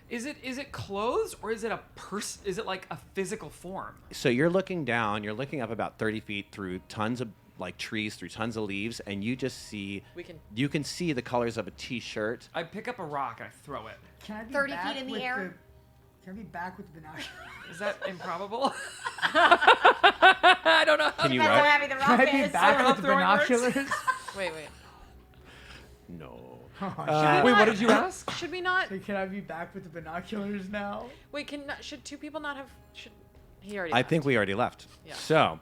Is it clothes or is it a person? Is it like a physical form? So you're looking down. You're looking up about 30 feet through tons of like trees, through tons of leaves, and you just see. You can see the colors of a T-shirt. I pick up a rock and I throw it. Can I be 30 back feet in the with air? Can I be back with the binoculars? Is that improbable? I don't know. Can you Depends how run? heavy the Can rock I be is. back how with the throwing works? binoculars? Wait. No. Wait, what did you ask? Should we not? So can I be back with the binoculars now? Wait, should 2 people not have? Should he already? I left. think we already left. Yeah. So,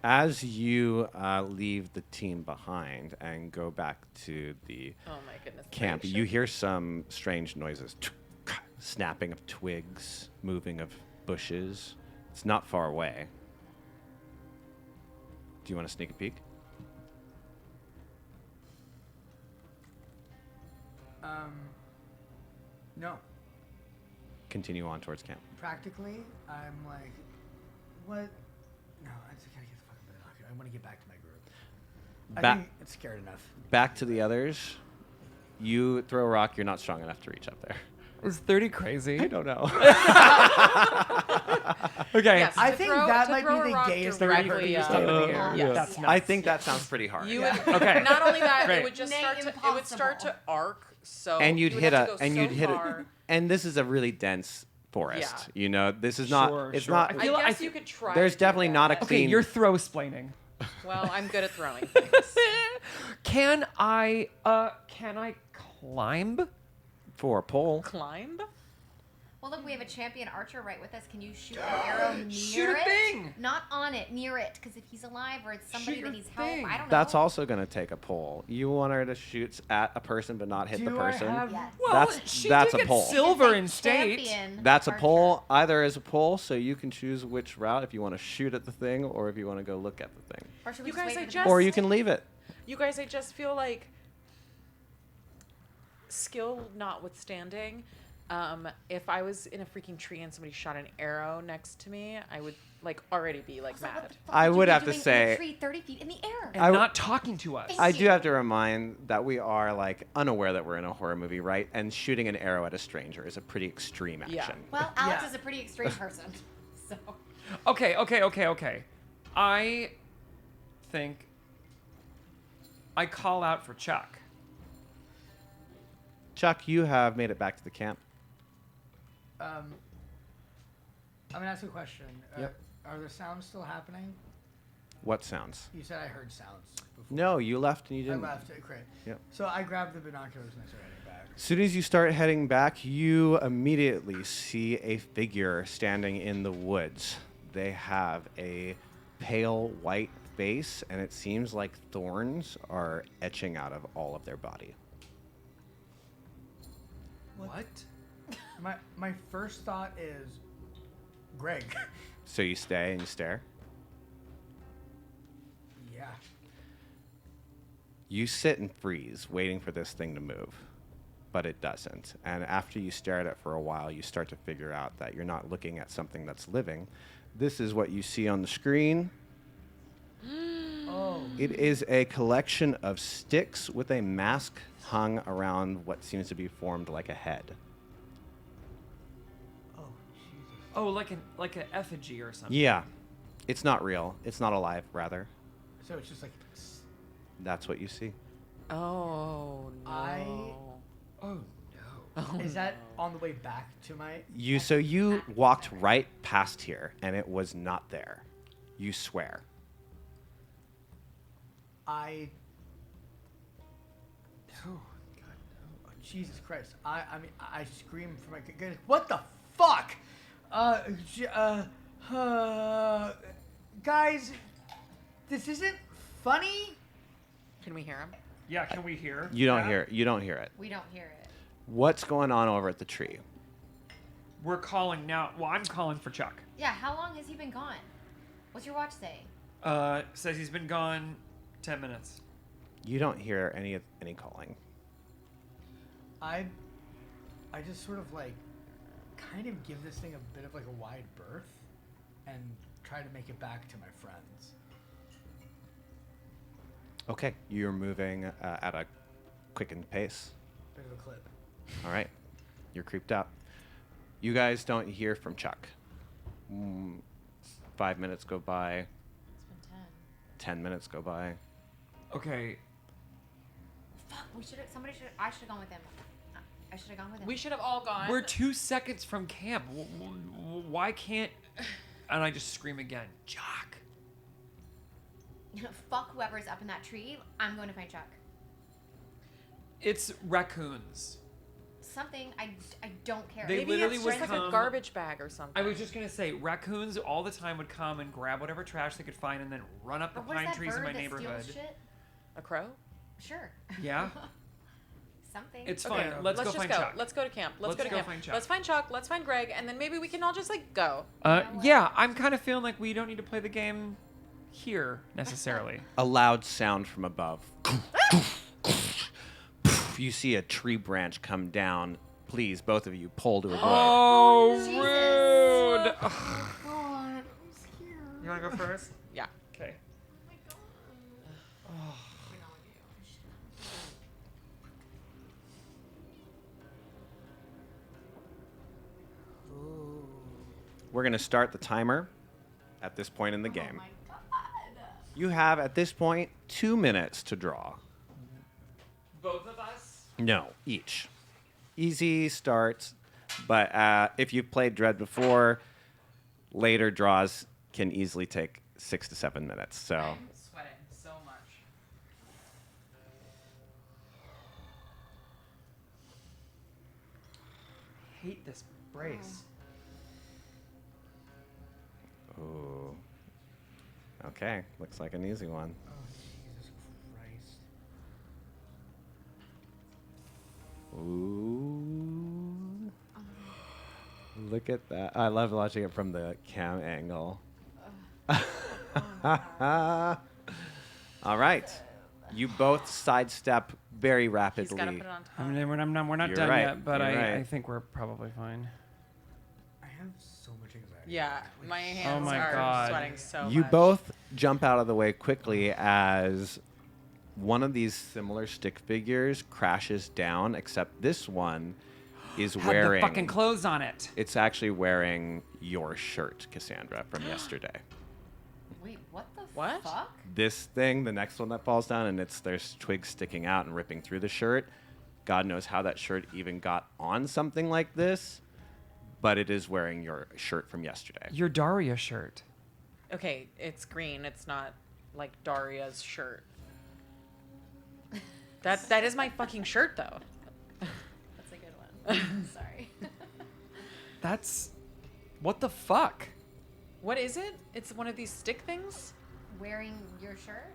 as you leave the team behind and go back to the Oh my goodness. camp, gracious. you hear some strange noises. Snapping of twigs, moving of bushes. It's not far away. Do you want to sneak a peek? No. Continue on towards camp. Practically, I'm like, what? No, I just gotta get the fucking binoculars. I want to get back to my group. I Ba- think it's scared enough. Back to the others. You throw a rock, you're not strong enough to reach up there. Is 30 crazy? I don't know. Okay. Yes, I to think throw- that to might throw a be the rock gayest thing I've heard directly, you say in the air. yes. That's nuts. I think that sounds pretty hard. You would. Okay. Not only that, Great. it would just Nay, start to. It would start to impossible. arc. So. And you'd you would hit have a to go and so you'd hit far. it. And this is a really dense forest. Yeah. You know, this is not. Sure, It's sure. not. I I feel- guess I you could try. there's to do definitely that. not a Okay, clean. you're throw-splaining. Well, I'm good at throwing things. Can I climb? for a pole. Climb? Well, look, we have a champion archer right with us. Can you shoot an arrow near Shoot a it? thing! Not on it, near it. Because if he's alive or it's somebody Shoot that your needs help, thing. I don't know. That's also going to take a pole. You want her to shoot at a person but not hit the Do I person. have- Yes. Well, That's- she that's did a get pole. silver It's in a state. champion That's a archer. pole. Either is a pole, so you can choose which route if you want to shoot at the thing or if you want to go look at the thing. Or should we You just guys, wait I for just- the Or you can leave it. You guys, I just feel like, skill notwithstanding, if I was in a freaking tree and somebody shot an arrow next to me, I would already be What mad. the fuck I would you would be have to doing in a say- tree 30 feet in the air. And I w- not talking to us. Thank I do you. have to remind that we are unaware that we're in a horror movie, right? And shooting an arrow at a stranger is a pretty extreme action. Yeah. Well, Alex Yeah. is a pretty extreme person. So Okay. I think I call out for Chuck. Chuck, you have made it back to the camp. I'm gonna ask you a question. Yep. Are the sounds still happening? What sounds? You said I heard sounds before. No, you left and you I didn't. left. Great. Yep. So I grabbed the binoculars and I started heading back. soon as you start heading back, you immediately see a figure standing in the woods. They have a pale white face, and it seems like thorns are etching out of all of their body. What? My first thought is Greg. So you stay and you stare. Yeah. You sit and freeze, waiting for this thing to move, but it doesn't. And after you stare at it for a while, you start to figure out that you're not looking at something that's living. This is what you see on the screen. Oh. It is a collection of sticks with a mask hung around what seems to be formed like a head. Oh, Jesus. Oh, like an effigy or something. Yeah. It's not real. It's not alive, rather. So it's just like. That's what you see. Oh no. Oh no. Is that on the way back to my? So you walked right past here, and it was not there. You swear. Oh, God, no. Jesus Christ. I mean, I scream for my goodness. What the fuck? Guys, this isn't funny. Can we hear him? Yeah, can we hear? You don't that? hear. You don't hear it. We don't hear it. What's going on over at the tree? We're calling now. Well, I'm calling for Chuck. Yeah, how long has he been gone? What's your watch say? Says he's been gone 10 minutes. You don't hear any calling. I just sort of like, kind of give this thing a bit of like a wide berth, and try to make it back to my friends. Okay, you're moving at a quickened pace. Bit of a clip. All right, you're creeped out. You guys don't hear from Chuck. 5 minutes go by. It's been 10. 10 minutes go by. Okay. Fuck, I should have gone with him. I should have gone with him. We should have all gone. We're 2 seconds from camp. Why can't... And I just scream again. Chuck. Fuck whoever's up in that tree. I'm going to find Chuck. It's raccoons. Something. I don't care. They Maybe literally it's would just like a come- garbage bag or something. I was just going to say, raccoons all the time would come and grab whatever trash they could find and then run up the Or what is pine that trees in bird my that neighborhood. steals shit? A crow? Sure. Yeah? Something. It's Okay, fine. Let's go just find go. Chuck. Let's go to camp. Let's go to camp. find Chuck. Let's find Chuck. Let's find Greg, and then maybe we can all just like go. Yeah, I'm kind of feeling like we don't need to play the game here necessarily. A loud sound from above. You see a tree branch come down. Please, both of you, pull to avoid. Oh, Jesus. rude! God, I'm scared. You want to go first? Yeah. Okay. We're going to start the timer at this point in the game. Oh my god. You have, at this point, 2 minutes to draw. Both of us? No, each. Easy starts, but if you've played Dread before, later draws can easily take 6 to 7 minutes. So I'm sweating so much. I hate this brace. Ooh. Okay, looks like an easy one. Oh, Jesus Christ. Ooh. Look at that. I love watching it from the cam angle. All right. You both sidestep very He's rapidly. got to put it on top. I mean, we're not You're done right, yet, but you're I right. think we're probably fine. I have so much anxiety. Yeah, my hands my are God. sweating so You much. both jump out of the way quickly as one of these similar stick figures crashes down, except this one is Had wearing... the fucking clothes on it. It's actually wearing your shirt, Cassandra, from yesterday. Wait, what the What? fuck? This thing, the next one that falls down, and there's twigs sticking out and ripping through the shirt. God knows how that shirt even got on something like this, but it is wearing your shirt from yesterday. Your Daria shirt. Okay, it's green. It's not like Daria's shirt. That is my fucking shirt though. Sorry. That's what the fuck? What is it? It's one of these stick things? Wearing your shirt?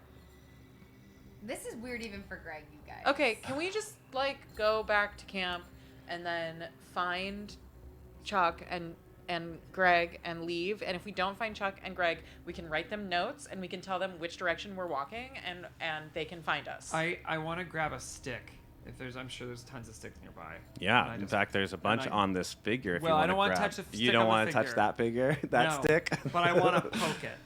This is weird even for Greg, you guys. Okay, can we just like go back to camp and then find Chuck and Greg and leave? And if we don't find Chuck and Greg, we can write them notes and we can tell them which direction we're walking and they can find us. I want to grab a stick. If there's, I'm sure there's tons of sticks nearby. Yeah, And I in just- fact, there's a bunch I- on this figure. If Well, you I don't want wanna to touch the You stick don't on the want to touch figure. that figure, that No, stick. But I want to poke it.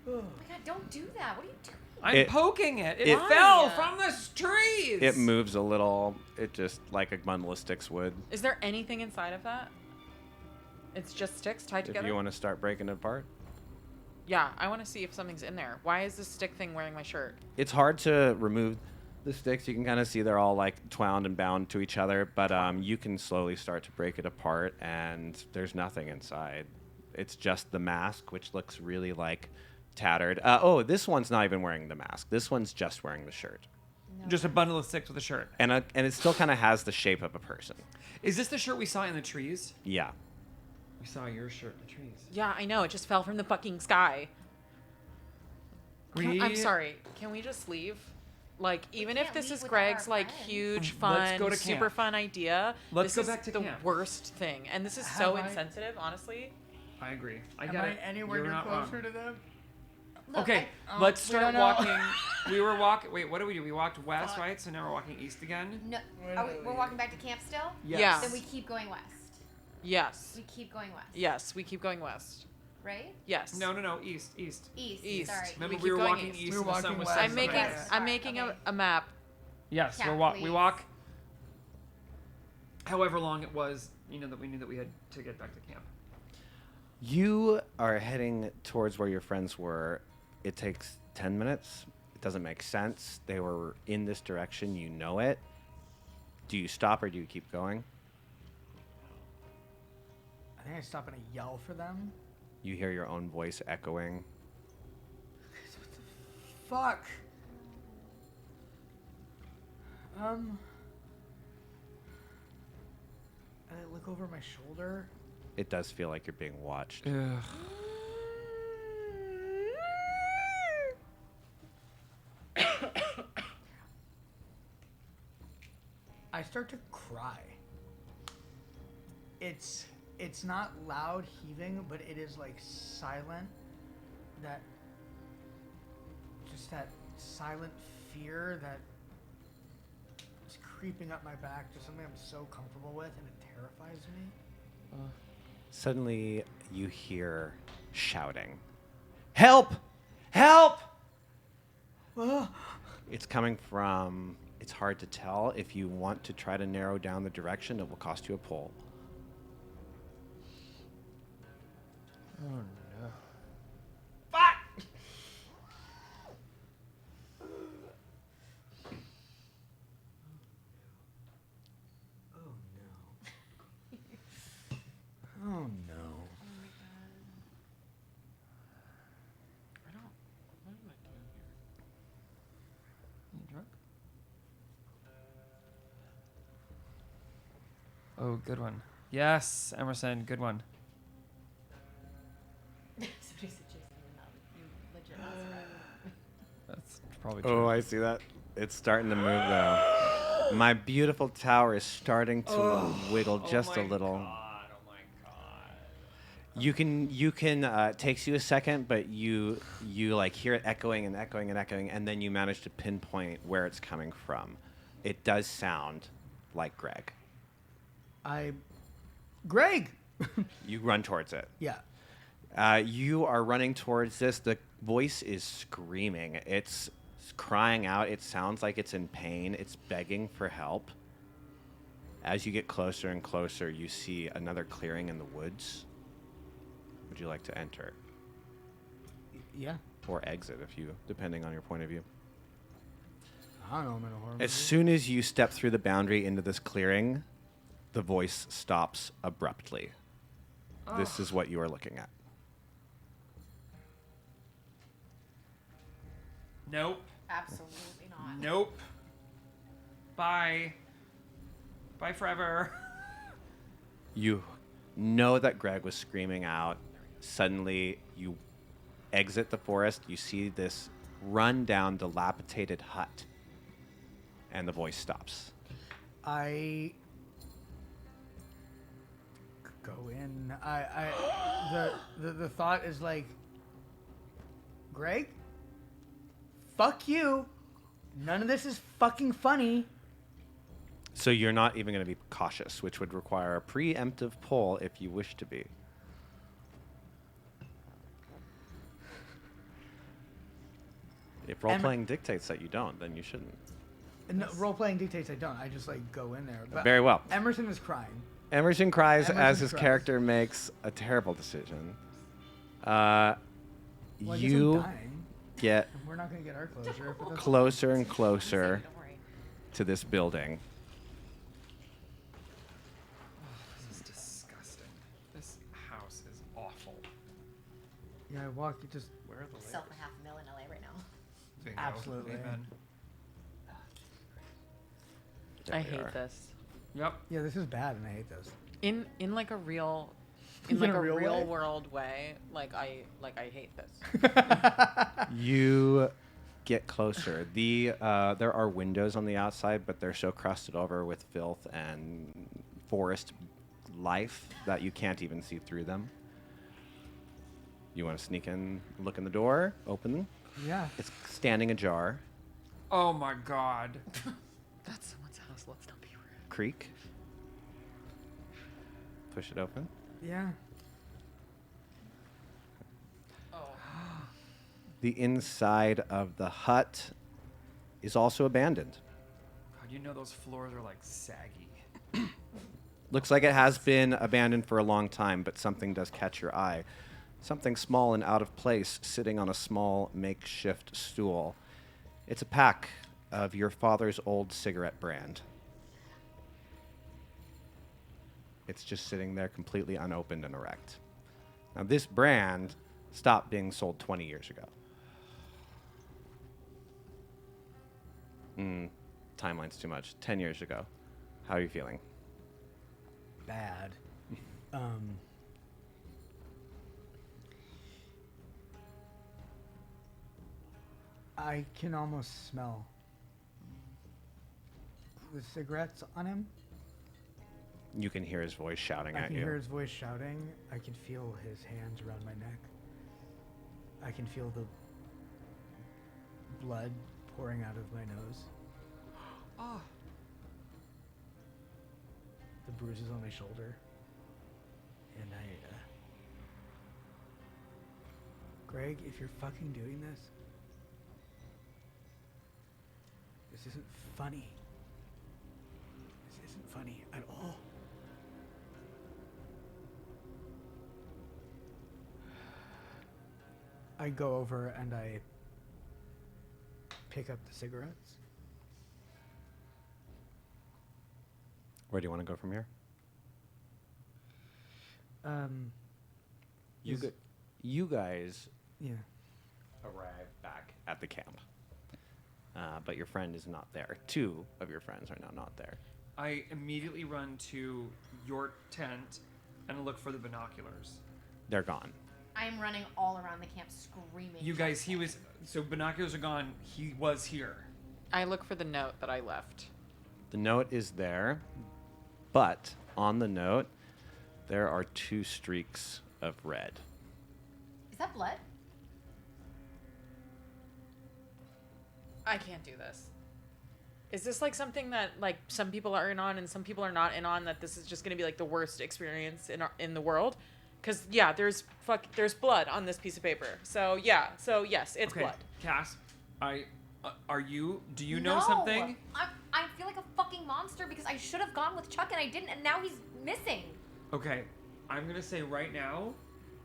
Oh my god, don't do that. What are you doing? I'm It- poking it. It it- fell from the trees. It moves a little. It just like a bundle of sticks would. Is there anything inside of that? It's just sticks tied If together? you want to start breaking it apart. Yeah, I want to see if something's in there. Why is this stick thing wearing my shirt? It's hard to remove the sticks. You can kind of see they're all like twound and bound to each other, but you can slowly start to break it apart, and there's nothing inside. It's just the mask, which looks really like tattered. Oh, this one's not even wearing the mask. This one's just wearing the shirt, Just a bundle of sticks with a shirt. and it still kind of has the shape of a person. Is this the shirt we saw in the trees? Yeah. We saw your shirt in the trees. Yeah, I know. It just fell from the fucking sky. I'm We- sorry. Can we just leave? Like, even if can't this leave is without our Greg's, like, friends. huge, Let's fun, go to super camp. fun idea, Let's this go is back to the camp. worst thing. And this is so Have I- insensitive, honestly. I agree. I Am get I it. anywhere You're near not wrong. closer to them? Look, Okay, I- let's we start don't know. walking. We were walking. Wait, what do we do? We walked west, right? So now we're walking east again. No, Wait, are we, wait, we're wait. walking back to camp still? Yeah. Then we keep going west. Yes. We keep going west. Yes, we keep going west. Right? Yes. No, east. East. East. Sorry. Remember, keep we were going walking east. east. We were and the sun walking was west. setting. I'm making Yes. I'm making Okay. a map. Yes, Yeah, we please. walk. However long it was, that we knew that we had to get back to camp. You are heading towards where your friends were. It takes 10 minutes. It doesn't make sense. They were in this direction. You know it. Do you stop or do you keep going? I think I stop and I yell for them. You hear your own voice echoing. Fuck. And I look over my shoulder. It does feel like you're being watched. I start to cry. It's not loud heaving, but it is like silent. That silent fear that is creeping up my back to something I'm so comfortable with, and it terrifies me. Suddenly, you hear shouting. Help! Help! It's coming from... It's hard to tell. If you want to try to narrow down the direction, it will cost you a pull. Oh no. You drunk? Oh, good one. Yes, Emerson, good one. Somebody said Jason, you legit That's probably true. Oh, I see that. It's starting to move, though. My beautiful tower is starting to wiggle just a little. God, oh my god. You can takes you a second, but you like hear it echoing and echoing and echoing, and then you manage to pinpoint where it's coming from. It does sound like Greg. Greg! You run towards it. Yeah. You are running towards this. The voice is screaming. It's crying out. It sounds like it's in pain. It's begging for help. As you get closer and closer, you see another clearing in the woods. Would you like to enter Yeah. or exit, depending on your point of view? I don't know, I'm in a horror As soon as you step through the boundary into this clearing, the voice stops abruptly. This is what you are looking at. Nope. Absolutely not. Nope. Bye. Bye forever. You know that Greg was screaming out. Suddenly, you exit the forest. You see this run-down, dilapidated hut. And the voice stops. I go in. The thought is like, Greg, fuck you. None of this is fucking funny. So you're not even going to be cautious, which would require a preemptive pull if you wish to be. If role-playing dictates that you don't, then you shouldn't. No, role playing dictates I don't. I just like go in there. But Very well. Emerson is crying. Emerson cries as Emerson his cries. character makes a terrible decision. Well, I guess I'm You dying. get And we're not gonna get our closure. But that's closer and closer Don't worry. to this building. This is disgusting. This house is awful. yeah, I walk. You just Where are the Sell for layers? $500,000 in LA right now. Bingo. Absolutely. Amen. There I we hate are. this. Yep. yeah. This is bad, and I hate this. In like a real, In in like a a real real way? world way, like I hate this. You get closer. There are windows on the outside, but they're so crusted over with filth and forest life that you can't even see through them. You want to sneak in, look in the door, open. Yeah. It's standing ajar. Oh my god. That's someone's house. Let's not be rude. Creak. Push it open. Yeah. The inside of the hut is also abandoned. God, you know those floors are like saggy. Looks like it has been abandoned for a long time, but something does catch your eye. Something small and out of place sitting on a small makeshift stool. It's a pack of your father's old cigarette brand. It's just sitting there completely unopened and erect. Now, this brand stopped being sold 20 years ago. Timeline's too much. 10 years ago. How are you feeling? Bad. I can almost smell the cigarettes on him. You can hear his voice shouting I at can you. hear his voice shouting. I can feel his hands around my neck. I can feel the blood pouring out of my nose. Oh. The bruises on my shoulder. And Greg, if you're fucking doing this, this isn't funny. This isn't funny at all. I go over and I pick up the cigarettes. Where do you want to go from here? You, Is- you guys Yeah. arrive back at the camp. But your friend is not there. Two of your friends are now not there. I immediately run to your tent and look for the binoculars. They're gone. I'm running all around the camp screaming. You guys, he was... So binoculars are gone. He was here. I look for the note that I left. The note is there, but on the note, there are 2 streaks of red. Is that blood? I can't do this. Is this like something that like some people are in on and some people are not in on, that this is just going to be like the worst experience in the world? Because yeah, there's blood on this piece of paper. So yeah, so yes, it's blood. Cass, do you know No. something? I feel like a fucking monster because I should have gone with Chuck and I didn't, and now he's missing. Okay, I'm gonna say right now,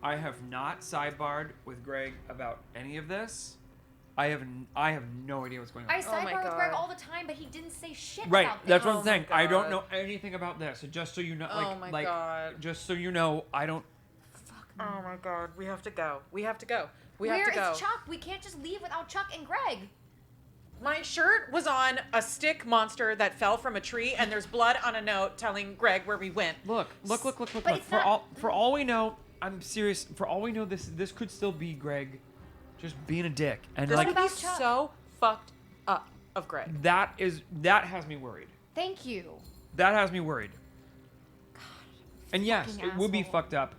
I have not sidebarred with Greg about any of this. I have no idea what's going on. I Oh my sidebar with Greg God. all the time, but he didn't say shit Right, about this. that's what Oh I'm my saying. I don't God. know anything about this. So just so you know, Oh my God. just so you know, I don't. Oh my god, we have to go. We have to go. We have Where to go. is Chuck? We can't just leave without Chuck and Greg. My shirt was on a stick monster that fell from a tree, and there's blood on a note telling Greg where we went. Look. it's For all we know, I'm serious. For all we know, this could still be Greg, just being a dick, and This like would be about Chuck? so fucked up of Greg. that has me worried. Thank you. That has me worried. And yes, fucking it would be asshole. fucked up,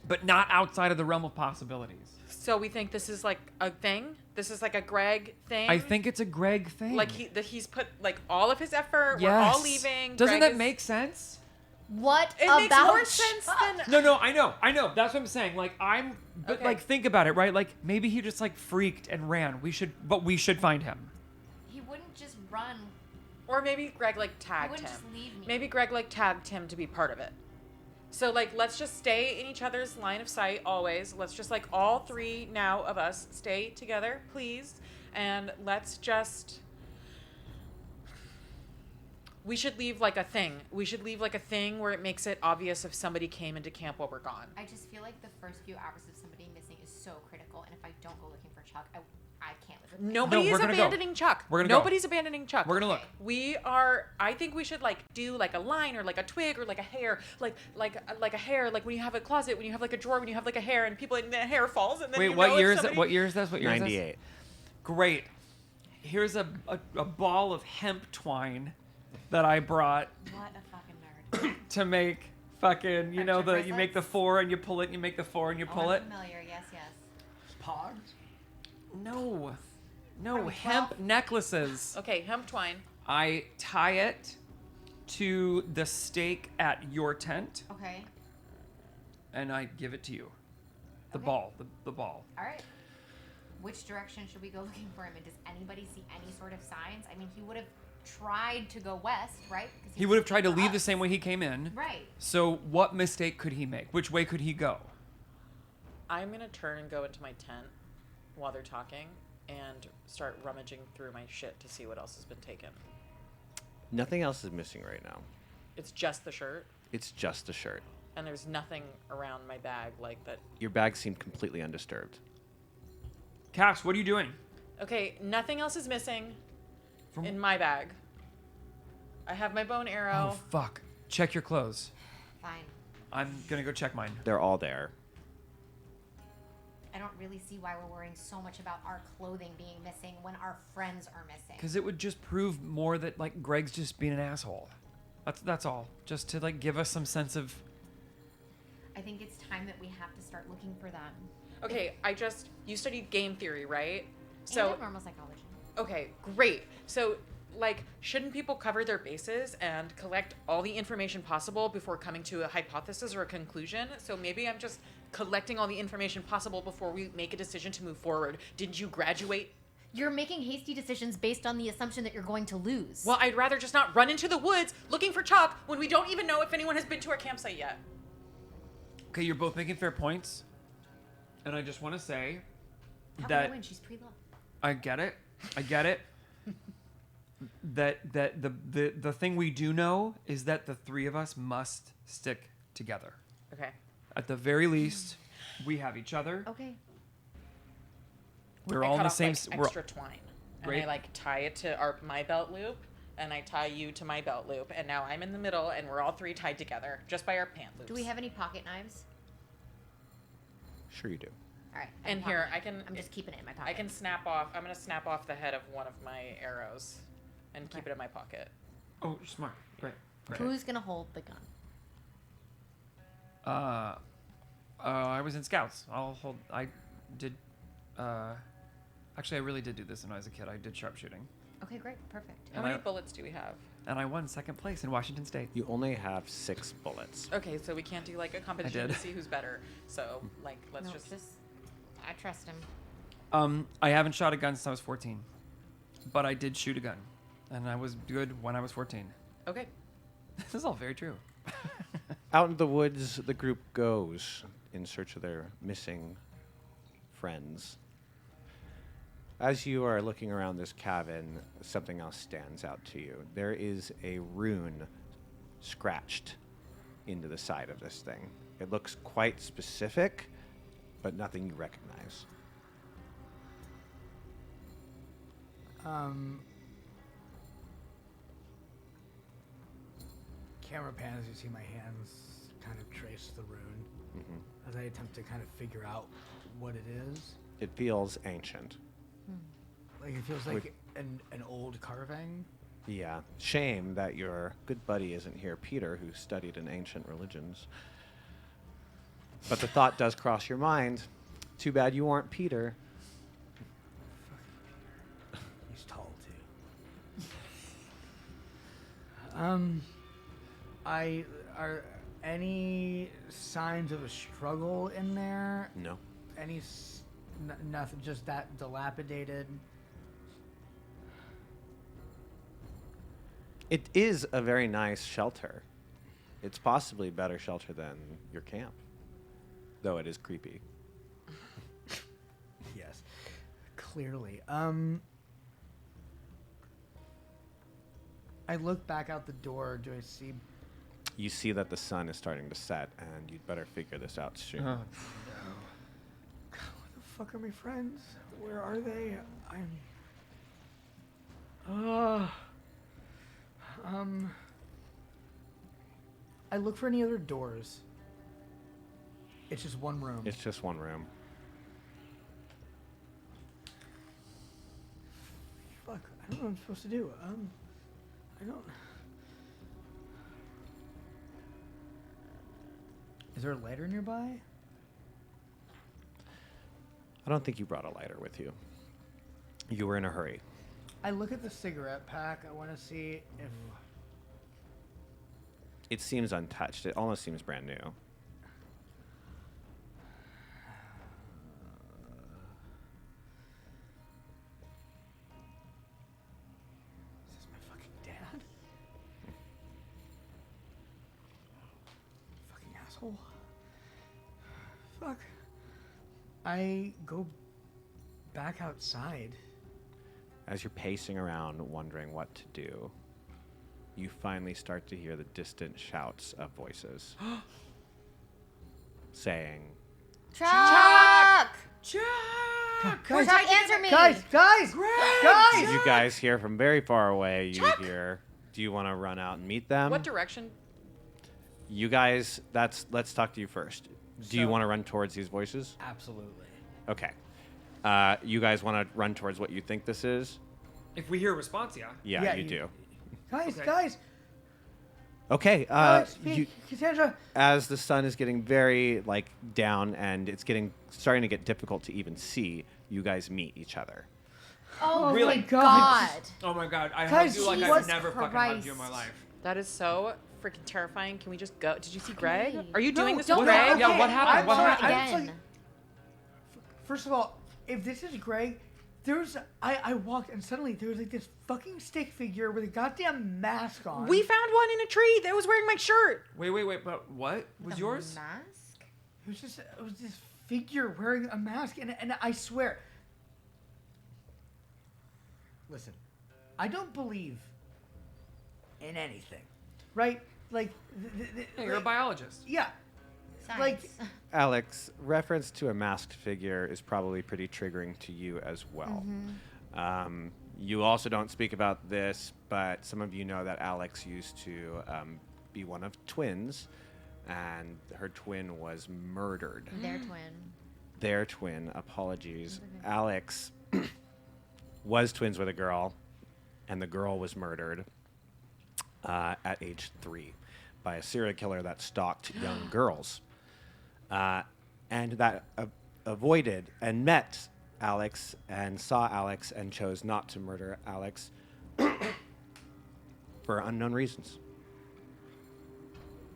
but not outside of the realm of possibilities. So we think this is like a thing. This is like a Greg thing. I think it's a Greg thing. like he's put like all of his effort. yes. We're all leaving. Doesn't Greg that is- make sense? What It about makes more sense than. No, I know. That's what I'm saying. Like but Okay. like think about it, right? Like maybe he just like freaked and ran. We should find him. He wouldn't just run. Or maybe Greg like He tagged wouldn't him. just leave me. Maybe Greg like tagged him to be part of it. So like let's just stay in each other's line of sight always. Let's just like all three now of us stay together, please. And let's just we should leave like a thing. We should leave like a thing where it makes it obvious if somebody came into camp while we're gone. I just feel like the first few hours of somebody missing is so critical, and if I don't go looking for Chuck, I can't live with it. Nobody we're is gonna go. abandoning Chuck. We're gonna go. Nobody's abandoning Chuck. We're gonna look. We are. I think we should like do like a line or like a twig or like a hair, like a hair, like when you have a closet, when you have like a drawer, when you have like a hair, and people and the hair falls, and then Wait, you what know year if is that? somebody- What year is this? What year is this? 98. Great. Here's a ball of hemp twine that I brought What a fucking nerd. to make fucking, you know, Friendship you make the bracelets? 4 and you pull it, and you make the 4 and you pull I'm it. familiar. Yes. Pogs? No, we hemp 12? necklaces. Okay, hemp twine. I tie it to the stake at your tent, Okay. and I give it to you. The Okay. ball, the ball. All right. Which direction should we go looking for him? And does anybody see any sort of signs? I mean, he would have tried to go west, right? 'Cause He would have tried to looking for leave the us. same way he came in. Right. So what mistake could he make? Which way could he go? I'm gonna turn and go into my tent while they're talking and start rummaging through my shit to see what else has been taken. Nothing else is missing right now. It's just the shirt, It's just the shirt. and there's nothing around my bag like that. Your bag seemed completely undisturbed. Cass, what are you doing? Okay, nothing else is missing From- in my bag. I have my bone arrow. Oh, fuck. Check your clothes. Fine. I'm gonna go check mine. They're all there. I don't really see why we're worrying so much about our clothing being missing when our friends are missing. Because it would just prove more that, like, Greg's just being an asshole. That's all. Just to, like, give us some sense of... I think it's time that we have to start looking for them. Okay, you studied game theory, right? So So, normal psychology. okay, great. So, like, shouldn't people cover their bases and collect all the information possible before coming to a hypothesis or a conclusion? So maybe I'm just collecting all the information possible before we make a decision to move forward. Did you graduate? You're making hasty decisions based on the assumption that you're going to lose. Well, I'd rather just not run into the woods looking for Chuck when we don't even know if anyone has been to our campsite yet. Okay, you're both making fair points. And I just want to say How that... can I win? She's pre-loved. I get it. that the thing we do know is that the three of us must stick together. Okay. At the very least, we have each other. Okay. We're I all in cut the off, same. like, extra twine, and Great. I like tie it to my belt loop, and I tie you to my belt loop, and now I'm in the middle, and we're all three tied together just by our pant loops. Do we have any pocket knives? Sure you do. All right. I And have a here pocket I can. knife. I'm just keeping it in my pocket. I can snap off. I'm gonna snap off the head of one of my arrows, and keep it in my pocket. Oh, smart. Great. Who's gonna hold the gun? I was in scouts. I'll hold. I did. Actually, I really did do this when I was a kid. I did sharpshooting, Okay, great, perfect. How And many I- bullets do we have? and I won second place in Washington State. You only have 6 bullets. Okay, so we can't do like a competition did. to see who's better. So like, let's No, just. I trust him. I haven't shot a gun since I was 14, but I did shoot a gun, and I was good when I was 14. Okay. This is all very true. Out in the woods, the group goes in search of their missing friends. As you are looking around this cabin, something else stands out to you. There is a rune scratched into the side of this thing. It looks quite specific, but nothing you recognize. Camera pans, you see my hands kind of trace the rune as I attempt to kind of figure out what it is. It feels ancient. Like it feels like an old carving. Yeah. Shame that your good buddy isn't here, Peter, who studied in ancient religions. But the thought does cross your mind. Too bad you aren't Peter. He's tall too. Are any signs of a struggle in there? No. Any nothing, just that dilapidated. It is a very nice shelter. It's possibly a better shelter than your camp, though it is creepy. Yes, clearly. I look back out the door. Do I see? You see that the sun is starting to set, and you'd better figure this out soon. God, where the fuck are my friends? Where are they? I look for any other doors. It's just one room. It's just one room. Fuck, I don't know what I'm supposed to do. I don't. Is there a lighter nearby? I don't think you brought a lighter with you. You were in a hurry. I look at the cigarette pack. I want to see if. It seems untouched. It almost seems brand new. Is this my fucking dad? Fucking asshole. Fuck. I go back outside. As you're pacing around wondering what to do, you finally start to hear the distant shouts of voices saying, Chuck! Guys, Chuck, answer me! guys! you guys hear from very far away, you hear, do you want to run out and meet them? What direction? You guys, let's talk to you first. Do you So- want to run towards these voices? Absolutely. Okay. You guys want to run towards what you think this is? If we hear a response, yeah. Yeah, Yeah, you you- do. Guys, Okay. guys! Okay. Alex, Cassandra! As the sun is getting very down and it's starting to get difficult to even see, you guys meet each other. Oh Really? my god. Oh my god, I Guys, hugged you like Jesus I've never fucking hugged you in my Christ. life. That is so freaking terrifying. Can we just go? Did you see Greg? Greg. Are you doing No, this don't with go. Greg? Okay. Yeah, what happened? I'm What sorry, happened? I'm Again. First of all, if this is Greg, I walked and suddenly there was this fucking stick figure with a goddamn mask on. We found one in a tree that was wearing my shirt. Wait, but what was The yours? Mask? It was this figure wearing a mask, and I swear. Listen, I don't believe in anything, right? Like, Yeah, you're a biologist. yeah, Science. like Alex, reference to a masked figure is probably pretty triggering to you as well. You also don't speak about this, but some of you know that Alex used to be one of twins, and her twin was murdered. Their twin. Their twin, apologies. Alex was twins with a girl, and the girl was murdered at age 3 by a serial killer that stalked young girls. And that avoided and met Alex and saw Alex and chose not to murder Alex for unknown reasons.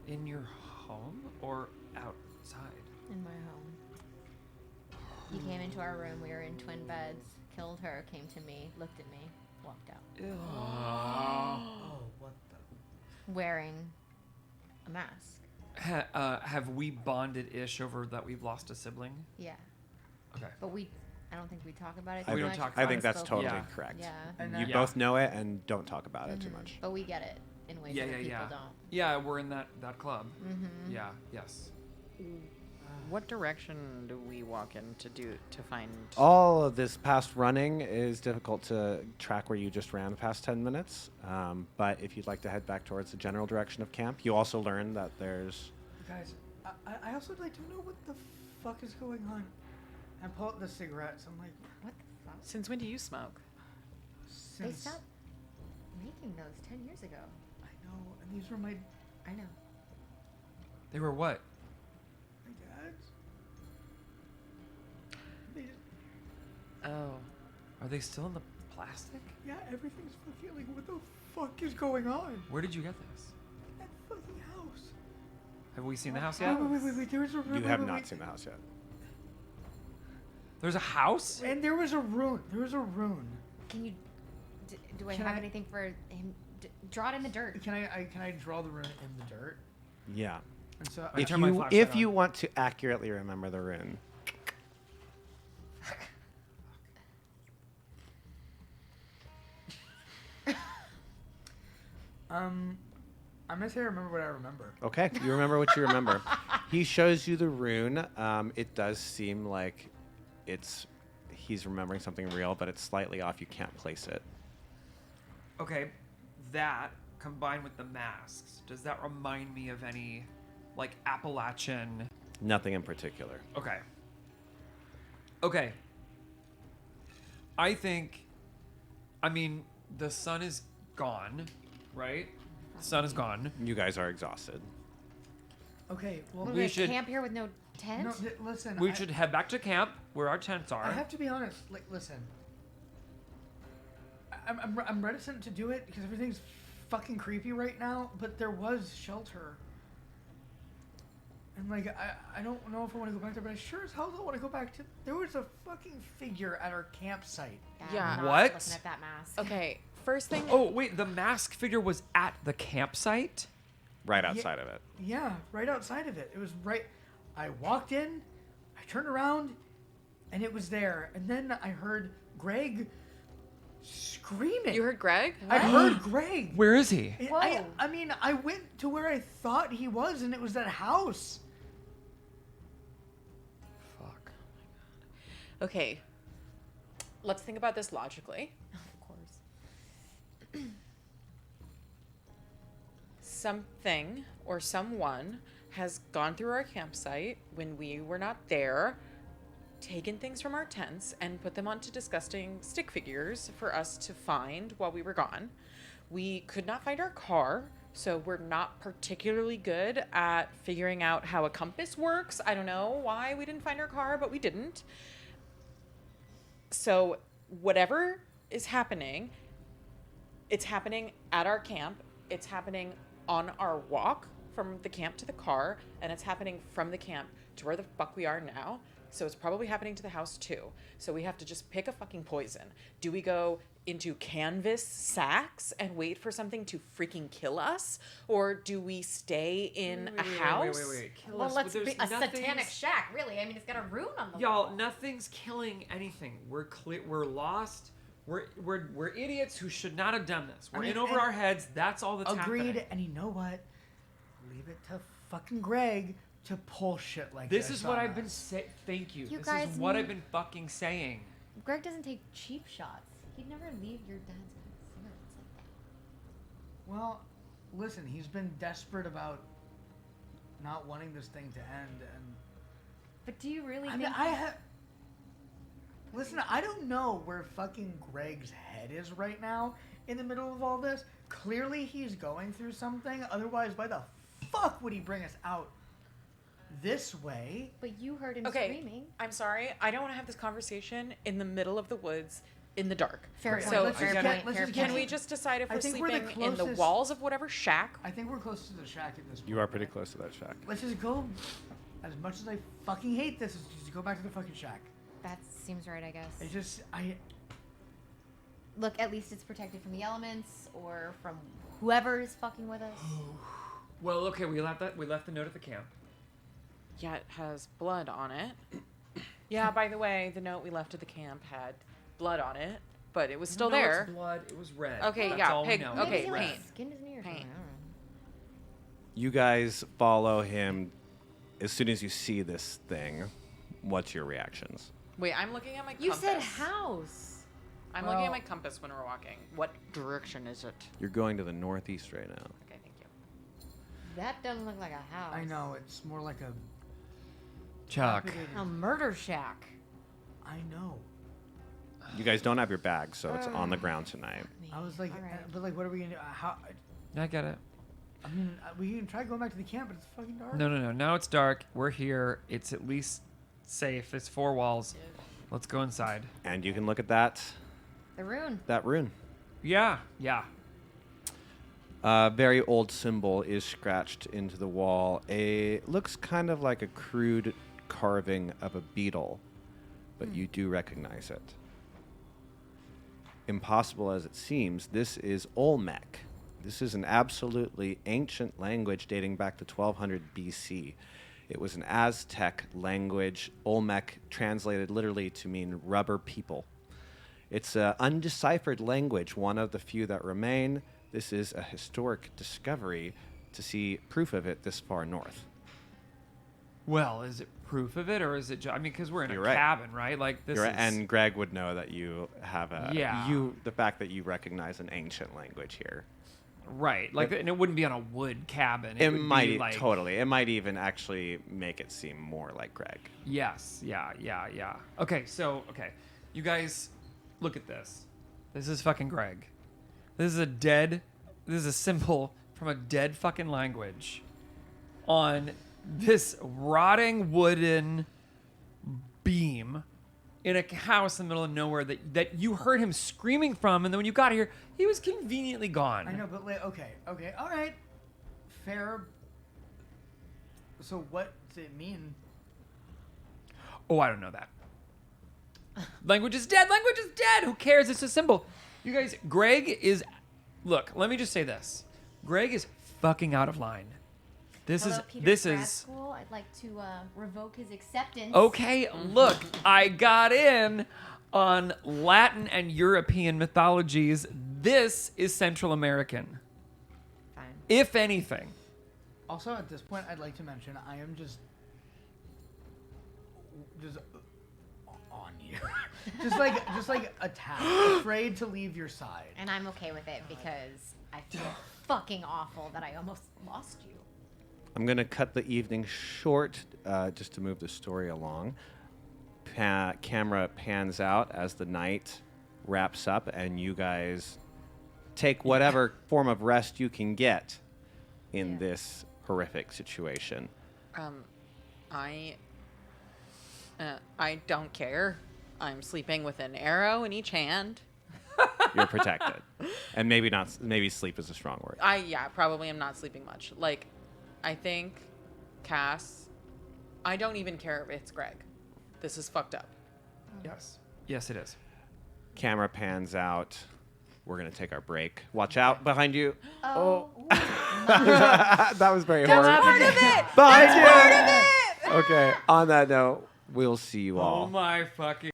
In your home or outside? In my home. He came into our room. We were in twin beds. Killed her. Came to me. Looked at me. Walked out. oh, what the? Wearing a mask. Have we bonded ish over that we've lost a sibling? Yeah. Okay. But I don't think we talk about it We too don't much. talk It's I think that's unspoken. totally Yeah. correct. Yeah. And You Yeah. both know it and don't talk about it too much. But we get it in ways Yeah, that yeah, people yeah. don't. Yeah, we're in that club. Mm-hmm. Yeah, yes. What direction do we walk in to find? All of this past running is difficult to track where you just ran the past 10 minutes. But if you'd like to head back towards the general direction of camp, you also learn that there's... Guys, I also like to know what the fuck is going on. I pull out the cigarettes. I'm like, What the fuck? Since when do you smoke? They since stopped making those 10 years ago. I know, and these were my I know. They were what? dad's. They just, Oh. Are they still in the plastic? yeah, everything's fucking like, what the fuck is going on? Where did you get this? That fucking house. Have we seen the house yet? Wait. There was a room. You have not seen the house yet. There's a house? And there was a rune. Can you? Do I Can have I- anything for him? Draw it in the dirt. Can I draw the rune in the dirt? Yeah. And so I If turn my you, flashlight if you on. want to accurately remember the rune. I'm gonna say I remember what I remember. Okay, you remember what you remember. He shows you the rune. It does seem like he's remembering something real, but it's slightly off. You can't place it. Okay, that combined with the masks, does that remind me of any, like, Appalachian? Nothing in particular. Okay. Okay. I mean, the sun is gone, right? The sun is gone. You guys are exhausted. Okay, well, We're We gonna should- camp here with no tent. no, listen. We should head back to camp where our tents are. I have to be honest. Like, listen. I'm reticent to do it because everything's fucking creepy right now. But there was shelter. And like, I don't know if I want to go back there, but I sure as hell don't want to go back to. There was a fucking figure at our campsite. Yeah. I'm not What? Looking at that mask. Okay. First thing. Oh, wait, the mask figure was at the campsite? Right outside of it. Yeah, right outside of it. It was right. I walked in, I turned around, and it was there. And then I heard Greg screaming. You heard Greg? I heard Greg. Where is he? And Whoa. I mean, I went to where I thought he was, and it was that house. Fuck. Okay. Let's think about this logically. Of course. Something or someone has gone through our campsite when we were not there, taken things from our tents, and put them onto disgusting stick figures for us to find while we were gone. We could not find our car, so we're not particularly good at figuring out how a compass works. I don't know why we didn't find our car, but we didn't. So, whatever is happening, it's happening at our camp. It's happening on our walk from the camp to the car, and it's happening from the camp to where the fuck we are now. So it's probably happening to the house too. So we have to just pick a fucking poison. Do we go into canvas sacks and wait for something to freaking kill us? Or do we stay in a house? Wait. Kill Well, us. let's There's be a satanic nothing's- shack. Really, I mean, it's got a rune on the Y'all, wall. nothing's killing anything. We're clear. We're lost. We're idiots who should not have done this. We're I mean, in over and- our heads. That's all that's Agreed. happening. And you know what? Leave it to fucking Greg to pull shit like This this. is what on I've been us. saying. Thank you. You This guys is what need- I've been fucking saying. Greg doesn't take cheap shots. He'd never leave your dad's cigarettes like that. Well, listen, he's been desperate about not wanting this thing to end, and But do you really I think? mean, I have. Listen, I don't know where fucking Greg's head is right now in the middle of all this. Clearly, he's going through something. Otherwise, why the fuck would he bring us out this way? But you heard him Okay, screaming. I'm sorry. I don't want to have this conversation in the middle of the woods in the dark. Fair Right, point. So let's fair just point. get- let's fair just Can get- we just decide if I we're think we're the sleeping in the closest- walls of whatever shack? I think we're close to the shack at this point. You are pretty right? close to that shack. Let's just go. As much as I fucking hate this, let's just go back to the fucking shack. That seems right, I guess. It's just Look, at least it's protected from the elements or from whoever is fucking with us. Well, okay, we left the note at the camp. Yeah, it has blood on it. Yeah, by the way, the note we left at the camp had blood on it, but it was still No, it's there. blood. It was red. Okay, That's yeah, all pig- we know. okay, It was Maybe red. like skinned his knee or Paint. something. I don't know. You guys follow him as soon as you see this thing, what's your reactions? Wait, I'm looking at my compass. You said house. I'm looking at my compass when we're walking. What direction is it? You're going to the northeast right now. Okay, thank you. That doesn't look like a house. I know, it's more like a Chuck. A murder shack. I know. You guys don't have your bag, so it's on the ground tonight. I was like, All right. but like, what are we gonna do? How? I get it. I mean, we can try going back to the camp, but it's fucking dark. No. Now it's dark. We're here. It's at least safe. It's 4 walls. Let's go inside. And you can look at that The rune. rune. Yeah. A very old symbol is scratched into the wall. Looks kind of like a crude carving of a beetle, but you do recognize it. Impossible as it seems, this is Olmec. This is an absolutely ancient language dating back to 1200 BC. It was an Aztec language. Olmec translated literally to mean rubber people. It's an undeciphered language, one of the few that remain. This is a historic discovery to see proof of it this far north. Well, is it proof of it, or is it? I mean, because we're in You're a right. cabin, right? Like this. You're is, right, and Greg would know that you have a the fact that you recognize an ancient language here. right. Like, and it wouldn't be on a wood cabin. It would might be like, totally. It might even actually make it seem more like Greg. Yes. Yeah. Okay. You guys, look at this. This is fucking Greg. This is a symbol from a dead fucking language on this rotting wooden beam in a house in the middle of nowhere that you heard him screaming from, and then when you got here, he was conveniently gone. I know, but okay, all right, fair. So what does it mean? Oh, I don't know that. Language is dead. Language is dead. Who cares? It's a symbol. You guys, Greg is... Look, let me just say this. Greg is fucking out of line. Hello, Peter's This grad is... school. I'd like to revoke his acceptance. Okay, look, I got in on Latin and European mythologies. This is Central American, Fine. if anything. Also, at this point, I'd like to mention I am just on you, just like attacked, afraid to leave your side. And I'm okay with it because I feel fucking awful that I almost lost you. I'm going to cut the evening short just to move the story along. Camera pans out as the night wraps up and you guys take whatever form of rest you can get in this horrific situation. I don't care. I'm sleeping with an arrow in each hand. You're protected. And maybe sleep is a strong word. Probably am not sleeping much. Like, I think, Cass, I don't even care if it's Greg. This is fucked up. Yes, it is. Camera pans out. We're going to take our break. Watch out behind you. Oh. That was very horrible. Part of it. Behind you. Part of it. Okay, on that note, we'll see you all. Oh my fucking...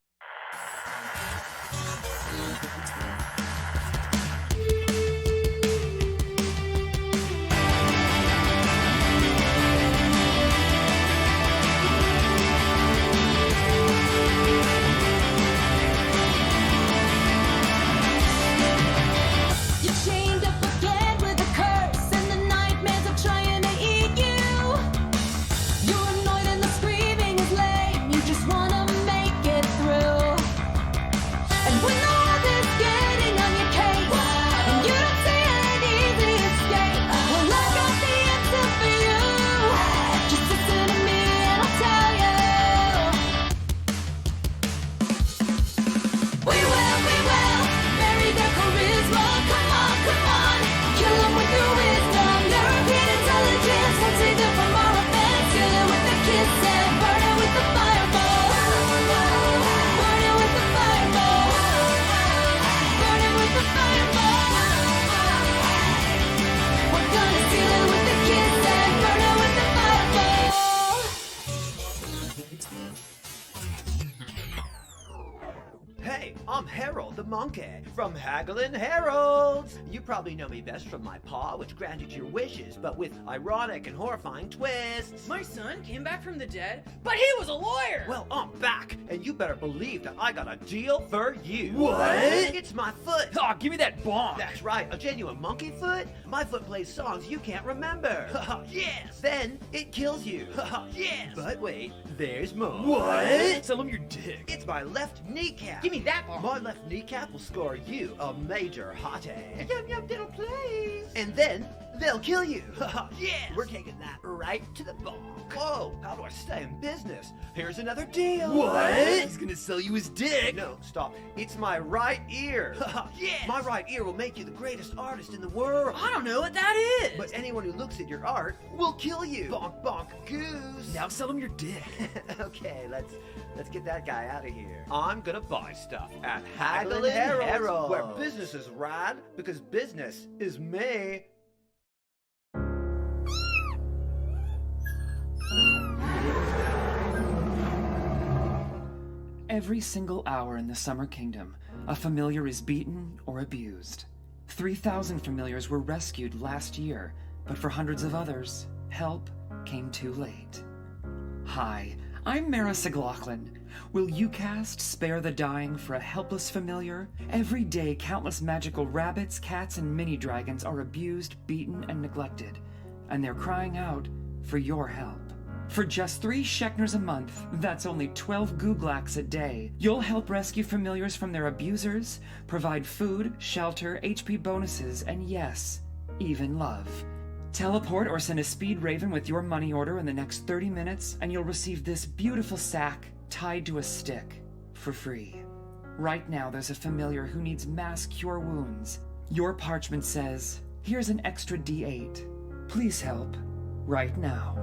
You're chained up again with a curse, and the nightmares of trying to eat you. You're annoyed and the screaming is lame. You just wanna make it through. And when all this getting on your case, and you don't see an easy escape, well, I got the answer for you. Just listen to me and I'll tell you. We will bury their charisma. Come on, kill them with your wisdom. European intelligence won't save them from our offense. Kill it with a kiss and burn it with the fireball. Burn it with the fireball. I'm Harold the monkey from Haggling Harold's. You probably know me best from my paw, which granted your wishes, but with ironic and horrifying twists. My son came back from the dead, but he was a lawyer. Well, I'm back, and you better believe that I got a deal for you. What? It's my foot. Aw, give me that bonk. That's right, a genuine monkey foot. My foot plays songs you can't remember. Yes. Then it kills you. Yes. But wait, there's more. What? Sell him your dick. It's my left kneecap. Give me that bonk. My left kneecap will score you a major hottie. Yum yum diddle please. And then they'll kill you. Yes. We're taking that right to the bonk. Whoa, how do I stay in business? Here's another deal. What? He's gonna sell you his dick. No, stop. It's my right ear. Yes. My right ear will make you the greatest artist in the world. I don't know what that is. But anyone who looks at your art will kill you. Bonk bonk goose. Now sell him your dick. Okay, let's get that guy out of here. I'm gonna buy stuff at Haggling Harold's, Harold's. where business is rad because business is me. Every single hour in the Summer Kingdom, a familiar is beaten or abused. 3,000 familiars were rescued last year, but for hundreds of others, help came too late. Hi, I'm Mara Siglaughlin. Will you cast Spare the Dying for a helpless familiar? Every day, countless magical rabbits, cats, and mini-dragons are abused, beaten, and neglected, and they're crying out for your help. For just 3 Shekners a month, that's only 12 Googlaks a day, you'll help rescue familiars from their abusers, provide food, shelter, HP bonuses, and yes, even love. Teleport or send a speed raven with your money order in the next 30 minutes, and you'll receive this beautiful sack tied to a stick for free. Right now, there's a familiar who needs mass cure wounds. Your parchment says, here's an extra D8. Please help right now.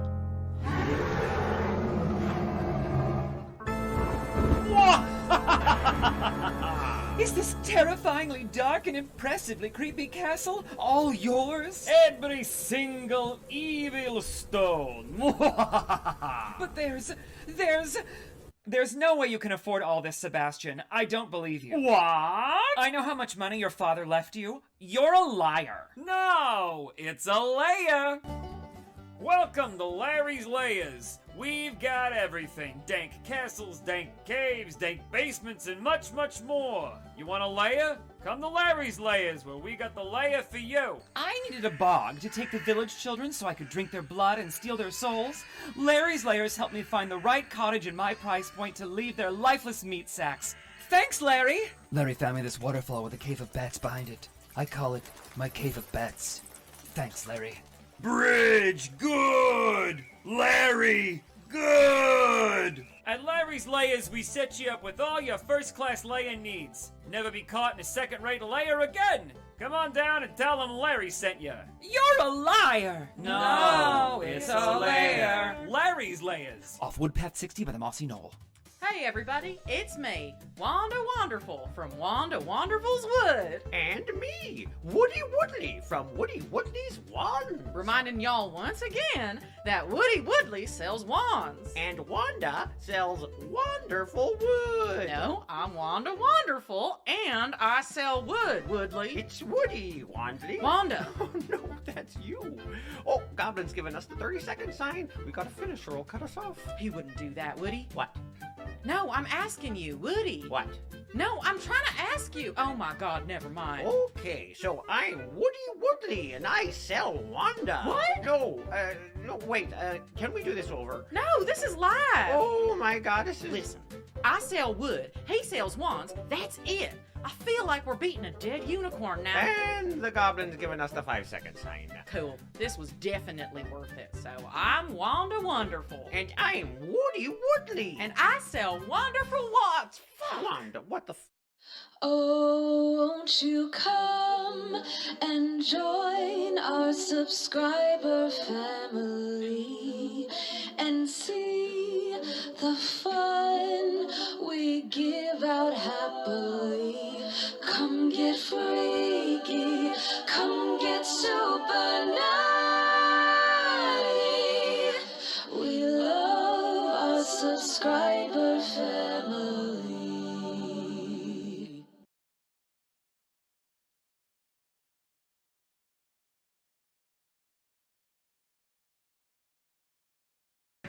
Is this terrifyingly dark and impressively creepy castle all yours? Every single evil stone. But there's no way you can afford all this, Sebastian. I don't believe you. What? I know how much money your father left you. You're a liar. No, it's a layer. Welcome to Larry's Layers. We've got everything. Dank castles, dank caves, dank basements, and much, much more. You want a layer? Come to Larry's Layers, where we got the layer for you. I needed a bog to take the village children so I could drink their blood and steal their souls. Larry's Layers helped me find the right cottage in my price point to leave their lifeless meat sacks. Thanks, Larry! Larry found me this waterfall with a cave of bats behind it. I call it my cave of bats. Thanks, Larry. Bridge, good! Larry, good! At Larry's Layers, we set you up with all your first-class layer needs. Never be caught in a second-rate layer again. Come on down and tell them Larry sent you. You're a liar! No, it's a layer. Larry's Layers. Off Woodpath 60 by the Mossy Knoll. Hey everybody, it's me, Wanda Wonderful from Wanda Wonderful's Wood. And me, Woody Woodley from Woody Woodley's Wands. Reminding y'all once again that Woody Woodley sells wands. And Wanda sells wonderful wood. No, I'm Wanda Wonderful and I sell wood, Woodley. It's Woody, Wandley. Wanda. Oh no, that's you. Oh, Goblin's giving us the 30-second sign. We gotta finish or he'll cut us off. He wouldn't do that, would he? What? No, I'm asking you, Woody. What? No, I'm trying to ask you. Oh my God, never mind. Okay, so I'm Woody Woodley and I sell Wanda. What? No, wait, can we do this over? No, this is live. Oh my God, this is... Listen, I sell wood, he sells wands, that's it. I feel like we're beating a dead unicorn now. And the Goblin's giving us the 5-second sign. Cool. This was definitely worth it. So I'm Wanda Wonderful. And I'm Woody Woodley. And I sell wonderful wands. Wanda, what the Oh, won't you come and join our subscriber family and see the fun we give out happily. Come get freaky, come get super naughty. We love our subscriber family.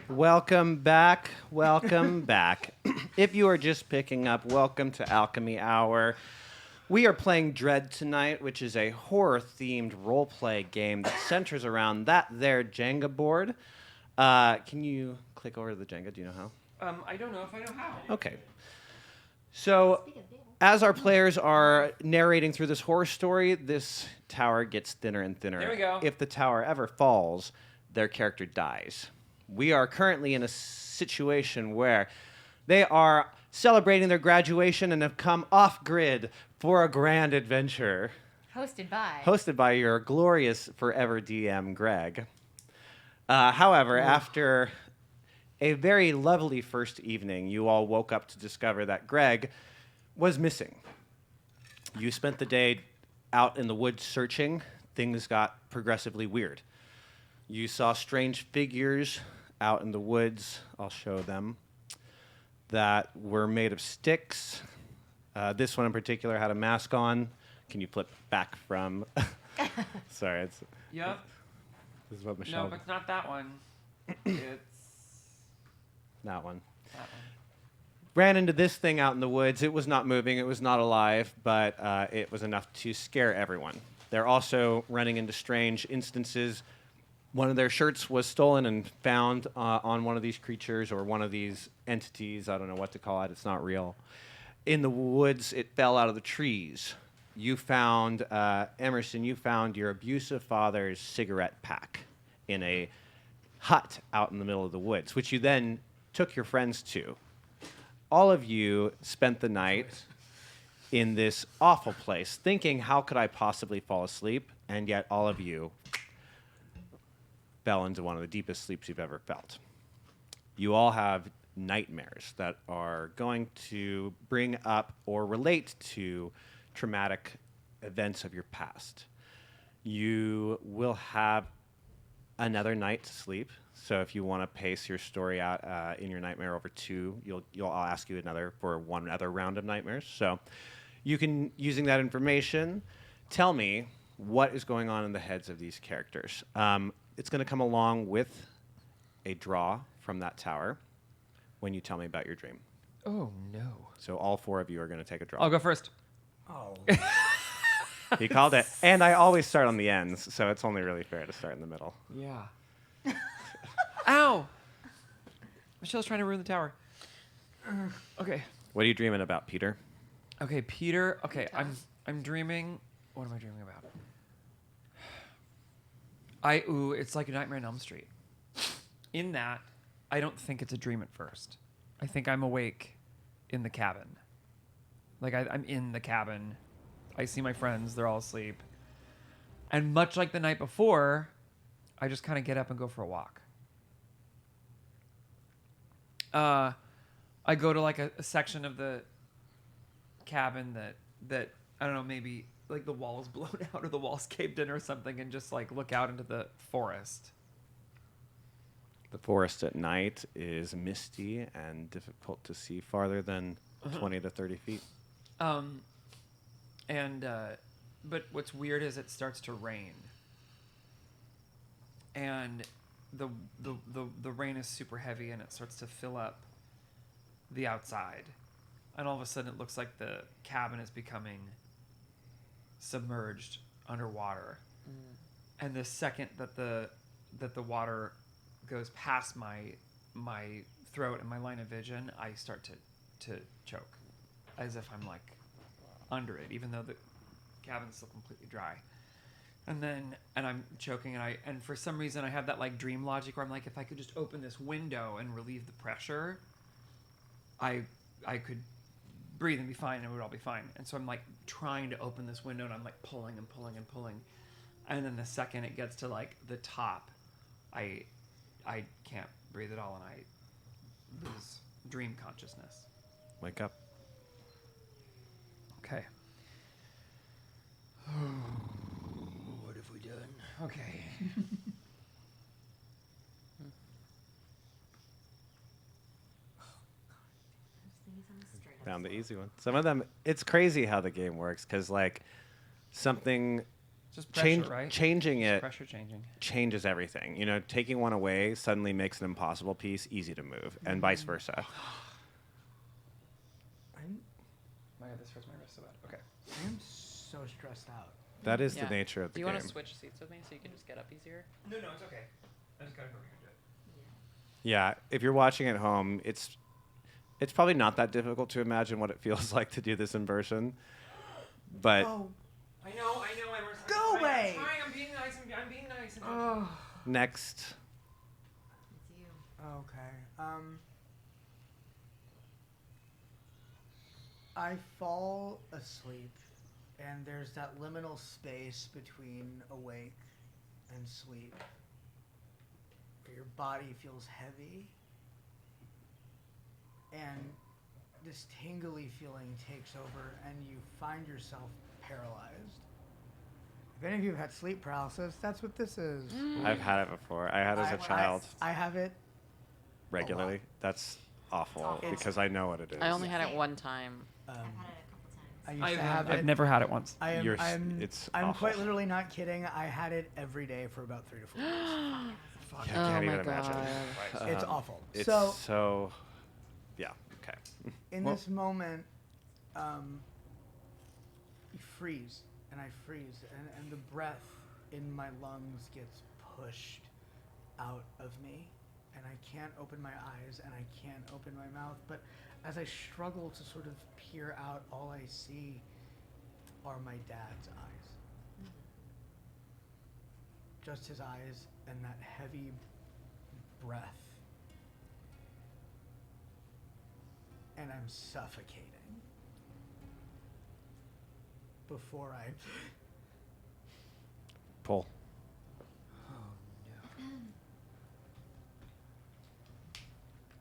Welcome back. Welcome back. If you are just picking up, welcome to Alchemy Hour. We are playing Dread tonight, which is a horror-themed role-play game that centers around that there Jenga board. Can you click over to the Jenga? Do you know how? I don't know if I know how. Okay. So, as our players are narrating through this horror story, this tower gets thinner and thinner. There we go. If the tower ever falls, their character dies. We are currently in a situation where they are celebrating their graduation and have come off-grid for a grand adventure. Hosted by your glorious forever DM, Greg. However, after a very lovely first evening, you all woke up to discover that Greg was missing. You spent the day out in the woods searching. Things got progressively weird. You saw strange figures out in the woods. I'll show them. That were made of sticks. This one in particular had a mask on. Can you flip back from? Sorry, it's. Yep. This is what Michelle. No, but it's not that one. It's that one. that one. Ran into this thing out in the woods. It was not moving. It was not alive, but it was enough to scare everyone. They're also running into strange instances. One of their shirts was stolen and found on one of these creatures or one of these entities. I don't know what to call it. It's not real. In the woods, it fell out of the trees. You found, Emerson, you found your abusive father's cigarette pack in a hut out in the middle of the woods, which you then took your friends to. All of you spent the night in this awful place, thinking, how could I possibly fall asleep? And yet all of you fell into one of the deepest sleeps you've ever felt. You all have nightmares that are going to bring up or relate to traumatic events of your past. You will have another night to sleep. So if you want to pace your story out in your nightmare over 2, I'll ask you for one other round of nightmares. So you can, using that information, tell me what is going on in the heads of these characters. It's going to come along with a draw from that tower when you tell me about your dream. Oh, no. So all 4 of you are going to take a draw. I'll go first. Oh. He called it. And I always start on the ends, so it's only really fair to start in the middle. Yeah. Ow! Michelle's trying to ruin the tower. Okay. What are you dreaming about, Peter? Okay, Peter. Okay, I'm dreaming. What am I dreaming about? It's like a Nightmare on Elm Street. In that, I don't think it's a dream at first. I think I'm awake in the cabin. Like I'm in the cabin. I see my friends, they're all asleep. And much like the night before, I just kind of get up and go for a walk. I go to like a section of the cabin that I don't know, maybe like the wall's blown out or the wall's caved in or something, and just like look out into the forest. The forest at night is misty and difficult to see farther than 20 to 30 feet. But what's weird is it starts to rain. And the rain is super heavy and it starts to fill up the outside. And all of a sudden it looks like the cabin is becoming submerged underwater. And the second that the water goes past my throat and my line of vision, I start to choke, as if I'm like under it, even though the cabin's still completely dry. And I'm choking, and for some reason I have that like dream logic where I'm like, if I could just open this window and relieve the pressure, I could breathe and be fine, and it would all be fine. And so I'm like trying to open this window, and I'm like pulling and pulling and pulling, and then the second it gets to like the top, I can't breathe at all, and I lose dream consciousness. Wake up. Okay. What have we done? Okay. Found the easy one. Some of them, it's crazy how the game works, because like something Just pressure, right? Changing Just it pressure changing. changes everything. You know, taking one away suddenly makes an impossible piece easy to move, and vice versa. My God, this hurts my wrist so bad. Okay. I am so stressed out. That is Yeah. the nature of the Do you game. want to switch seats with me so you can just get up easier? No, it's okay. I just gotta go read it. Yeah, if you're watching at home, it's probably not that difficult to imagine what it feels like to do this in person. But Oh, I know. Go away! I'm trying. I'm being nice. I'm being nice. next, It's you. okay. I fall asleep, and there's that liminal space between awake and sleep, where your body feels heavy, and this tingly feeling takes over, and you find yourself paralyzed. If any of you have had sleep paralysis, that's what this is. I've had it before. I had it as a child I have it. regularly. That's awful awful. because I know what it is. I only had it Same. one time. I've had it a couple times. I used to have I've it. never had it once. It's I'm awful. quite literally not kidding. I had it every day for about 3 to 4 days. I Oh can't my even imagine. God. It's awful. It's So yeah. Okay. in this moment, you freeze, and I freeze, and the breath in my lungs gets pushed out of me, and I can't open my eyes, and I can't open my mouth. But as I struggle to sort of peer out, all I see are my dad's eyes. Just his eyes and that heavy breath. And I'm suffocating. Before I... Pull.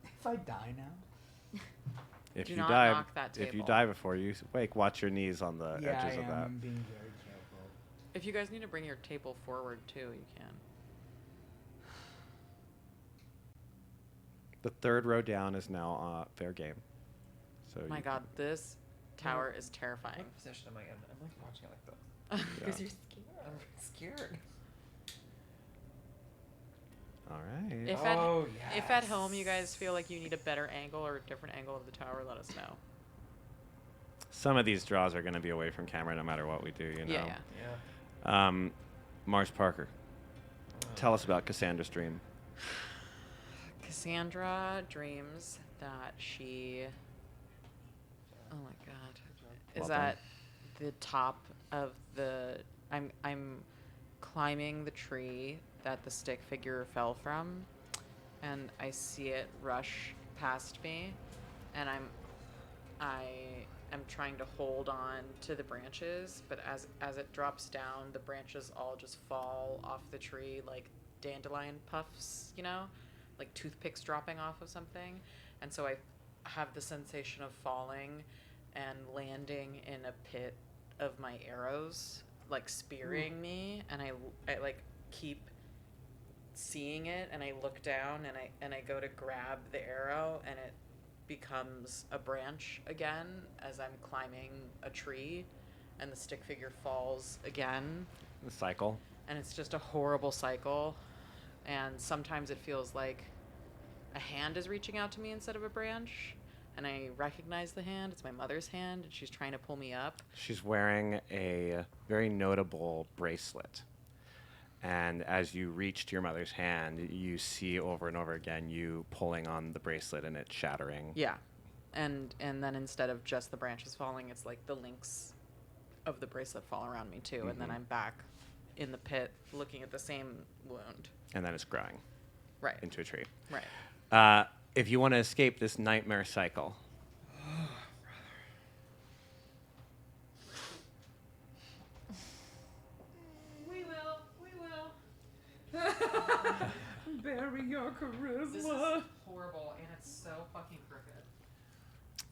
If I die now? If Do you not die, knock that if you table. die before you wake, watch your knees on the Yeah, I edges of am. that. I'm being very careful. If you guys need to bring your table forward too, you can. The third row down is now fair game. So My you God, this tower is terrifying. What position am I in? I'm like watching it like this. Because Yeah. you're scared. I'm scared. All right. If at home you guys feel like you need a better angle or a different angle of the tower, let us know. Some of these draws are going to be away from camera no matter what we do, you know. Yeah, Yeah. Mars Parker, tell us about Cassandra's dream. Cassandra dreams that she. Oh my God. Is Well done. at the top of the. I'm climbing the tree that the stick figure fell from, and I see it rush past me, and I am trying to hold on to the branches, but as it drops down, the branches all just fall off the tree like dandelion puffs, you know, like toothpicks dropping off of something. And so I have the sensation of falling and landing in a pit of my arrows, like spearing me, and I like keep seeing it, and I look down, and I go to grab the arrow, and it becomes a branch again as I'm climbing a tree, and the stick figure falls again, The cycle. and it's just a horrible cycle. And sometimes it feels like a hand is reaching out to me instead of a branch, and I recognize the hand. It's my mother's hand, and she's trying to pull me up. She's wearing a very notable bracelet. And as you reach to your mother's hand, you see over and over again you pulling on the bracelet and it shattering. Yeah. And then instead of just the branches falling, it's like the links of the bracelet fall around me too. And then I'm back in the pit looking at the same wound. And then it's growing Right. into a tree. Right. If you want to escape this nightmare cycle, We will. Bury your charisma. This is horrible, and it's so fucking crooked.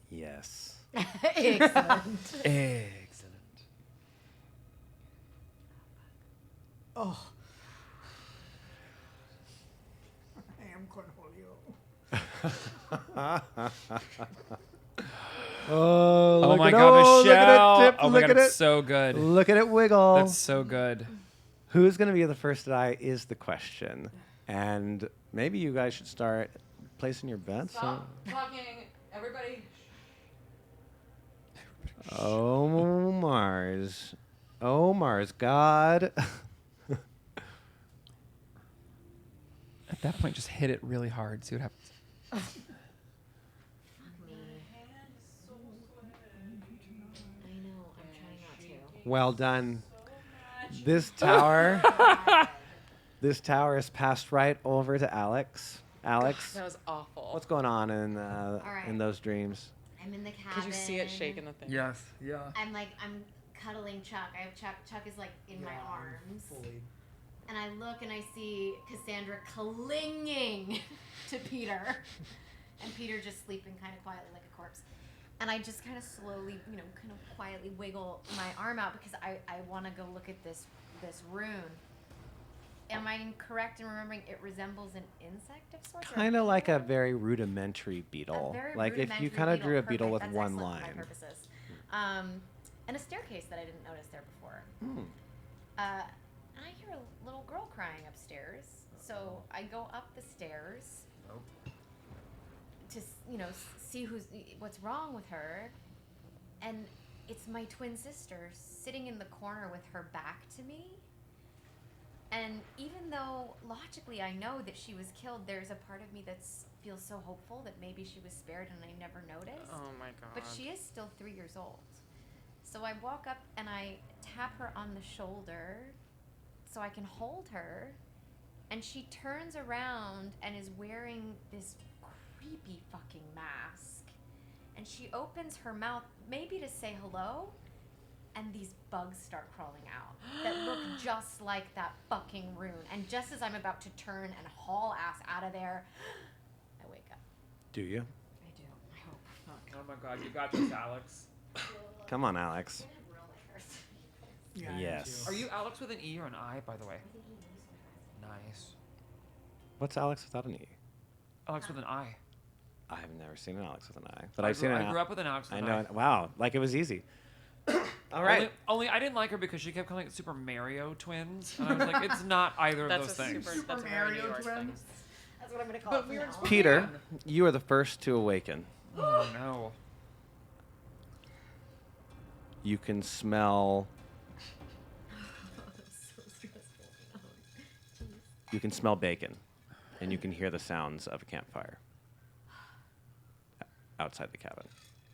yes. Excellent. Excellent. Oh. I am Cornholio. Oh, Oh look my at, God, look at Michelle. it dip. Oh my Look God, at it's it. so good. Look at it wiggle. That's so good. Who's going to be the first to die is the question. And maybe you guys should start placing your bets. Stop talking, everybody. Oh, Mars. Oh, Mars. God. At that point, just hit it really hard. See what happens. I know. I'm trying not to. Well done. This tower. This tower is passed right over to Alex. Alex, That was awful. what's going on in right. those dreams? I'm in the cabin. Could you see it shaking the thing? Yes. Yeah. I'm cuddling Chuck. I have Chuck. Chuck is like in my arms. And I look and I see Cassandra clinging to Peter. And Peter just sleeping kind of quietly like a corpse. And I just kind of slowly, kind of quietly wiggle my arm out because I want to go look at this rune. Am I correct in remembering it resembles an insect of sorts? or Kind of like a beetle? very rudimentary beetle. very like if you rudimentary kind of drew a beetle Perfect. with That's one excellent for line. my purposes. And a staircase that I didn't notice there before. Hmm. And I hear a little girl crying upstairs, so I go up the stairs to see what's wrong with her, and it's my twin sister sitting in the corner with her back to me. And even though logically I know that she was killed, there's a part of me that feels so hopeful that maybe she was spared and I never noticed. Oh my God. But she is still 3 years old. So I walk up and I tap her on the shoulder so I can hold her. And she turns around and is wearing this creepy fucking mask. And she opens her mouth maybe to say hello. And these bugs start crawling out that look just like that fucking rune. And just as I'm about to turn and haul ass out of there, I wake up. Do you? I do. I hope. Fuck. Oh my God, you got this, Alex. Come on, Alex. Yeah, I do Yes. too. Are you Alex with an E or an I, by the way? Nice. What's Alex without an E? Alex with an I. I've never seen an Alex with an I, but I've seen I grew up with an Alex with I an know. I. It. Wow, like it was easy. All right. Only I didn't like her because she kept calling it Super Mario Twins, and I was like, it's not either of That's those a things. Super Mario twins. That's what I'm going to call But it. we from were now on. Peter, you are the first to awaken. Oh no. You can smell. You can smell bacon, and you can hear the sounds of a campfire outside the cabin.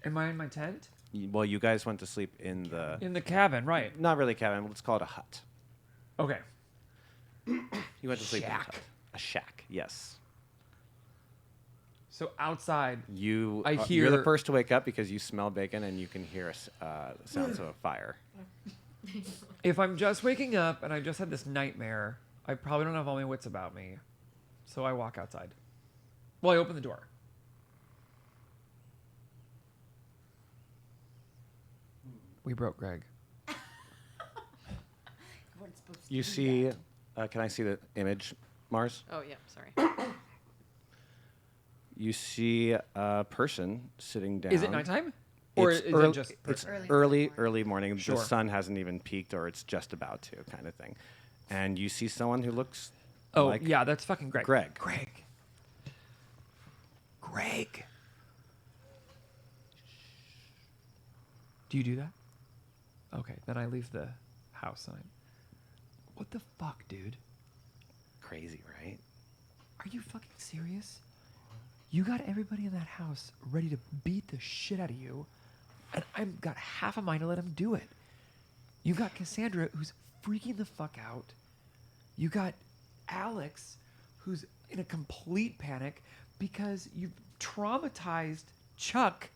Am I in my tent? Well, you guys went to sleep in the In the cabin, right? not really cabin. Let's call it a hut. Okay. You went to sleep in a Shack. hut. A shack. Yes. So outside, You. I You're the hear- first to wake up because you smell bacon and you can hear sounds of a fire. if I'm just waking up and I just had this nightmare, I probably don't have all my wits about me. So I walk outside. Well, I open the door. We broke Greg. You see. Can I see the image, Mars? Oh yeah, sorry. You see a person sitting down. Is it nighttime? Or It's is early, it just it's Early early morning. Sure. The sun hasn't even peaked, or it's just about to, kind of thing. And you see someone who looks Oh, like yeah, that's fucking Greg. Greg. Greg. Do you do that? Okay, then I leave the house sign. What the fuck, dude? Crazy, right? Are you fucking serious? You got everybody in that house ready to beat the shit out of you, and I've got half a mind to let him do it. You got Cassandra, who's freaking the fuck out. You got Alex, who's in a complete panic because you've traumatized Chuck.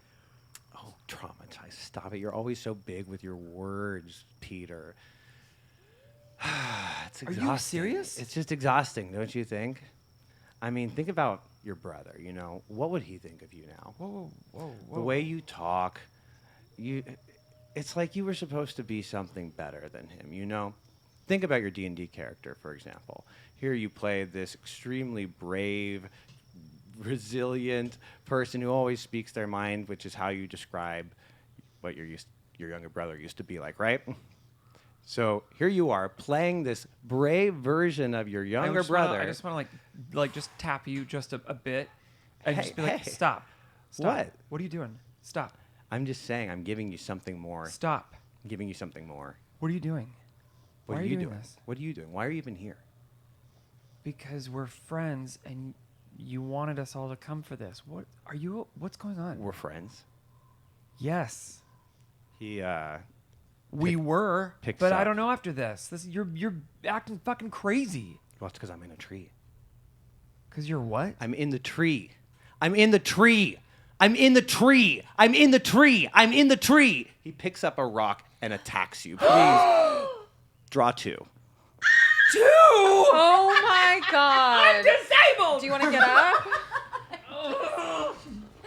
Oh, traumatized. Stop it. You're always so big with your words, Peter. It's Are you exhausting. serious? It's just exhausting, don't you think? I mean, think about your brother, you know. What would he think of you now? Whoa, whoa, whoa. The way you talk, it's like you were supposed to be something better than him, you know? Think about your D&D character, for example. Here you play this extremely brave, resilient person who always speaks their mind, which is how you describe what your younger brother used to be like, right? So here you are playing this brave version of your younger brother. I just want to like just tap you just a bit and just be like, Hey. stop. What? What are you doing? Stop. I'm just saying, I'm giving you something more. Stop. I'm giving you something more. What are you doing? What Why are are you you doing doing? this? What are you doing? Why are you even here? Because we're friends and you wanted us all to come for this. What's going on? We're friends. Yes. He We were, picks but I up. don't know after this. You're acting fucking crazy. Well, it's because I'm in a tree. Cause you're what? I'm in the tree. I'm in the tree. I'm in the tree. I'm in the tree. I'm in the tree. He picks up a rock and attacks you. Please draw 2. 2. Oh my god. Disabled. Do you want to get up?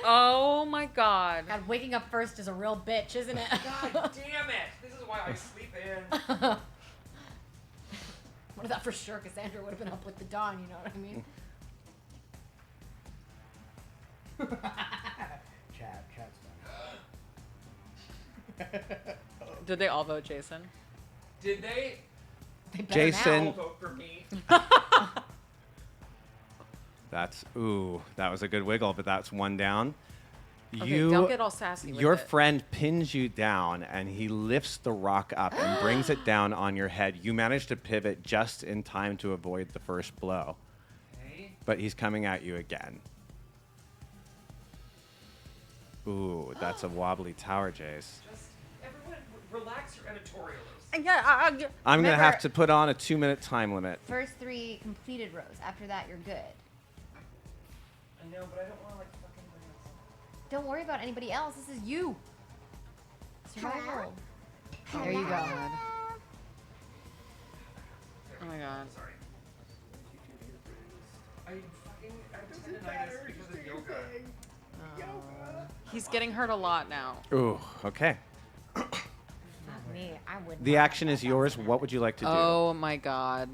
Oh my god. God, waking up first is a real bitch, isn't it? God damn it! This is why I sleep in. What if that for sure Cassandra would have been up with the dawn, you know what I mean? Chat's Did they all vote Jason? Did they? They better Jason. now. Vote for me. That was a good wiggle, but that's 1 down. Okay, don't get all sassy with Your it. friend pins you down, and he lifts the rock up and brings it down on your head. You manage to pivot just in time to avoid the first blow. Okay. But he's coming at you again. Ooh, that's a wobbly tower, Jace. Just everyone, relax your editorialism. Yeah, I'm going to Remember- have to put on a 2-minute time limit. First 3 completed rows. After that, you're good. I know, but I don't want to like fucking bring this. Don't worry about anybody else. This is you. Survival. There you go. Oh my god. Sorry. I have tendinitis because of yoga. He's getting hurt a lot now. Ooh, okay. Not me. I would. The action is yours. What would you like to do? Oh my god.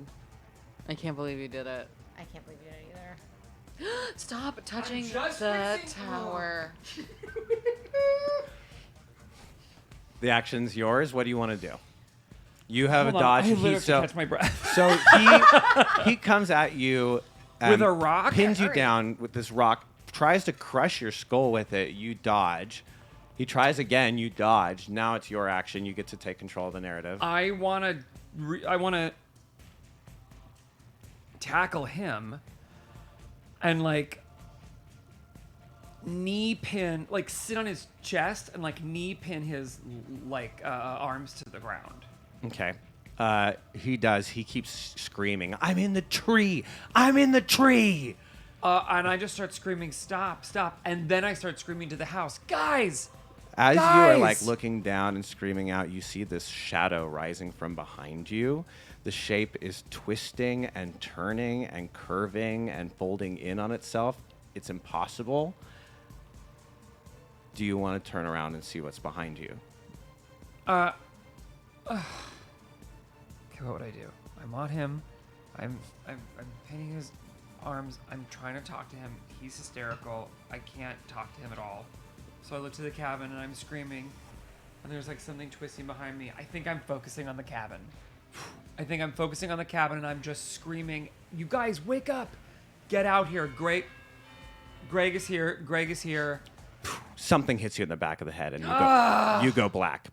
I can't believe you did it. I can't believe you did it either. Stop touching just the fixing- tower. The action's yours. What do you want to do? You have Hold a on, dodge. I literally so, catch my breath. so he comes at you and With a rock? pins you Hurry. down with this rock, tries to crush your skull with it. You dodge. He tries again. You dodge. Now it's your action. You get to take control of the narrative. I want to tackle him and like knee pin, like sit on his chest and like knee pin his like arms to the ground. Okay. He does. He keeps screaming, "I'm in the tree! I'm in the tree!" And I just start screaming, "Stop, stop." And then I start screaming to the house, "Guys, As you are like guys!" looking down and screaming out, you see this shadow rising from behind you. The shape is twisting and turning and curving and folding in on itself. It's impossible. Do you want to turn around and see what's behind you? Okay, what would I do? I'm on him. I'm pinning his arms. I'm trying to talk to him. He's hysterical. I can't talk to him at all. So I look to the cabin and I'm screaming. And there's like something twisting behind me. I think I'm focusing on the cabin. And I'm just screaming, "You guys, wake up! Get out here! Greg is here. Greg is here." Something hits you in the back of the head and you go black.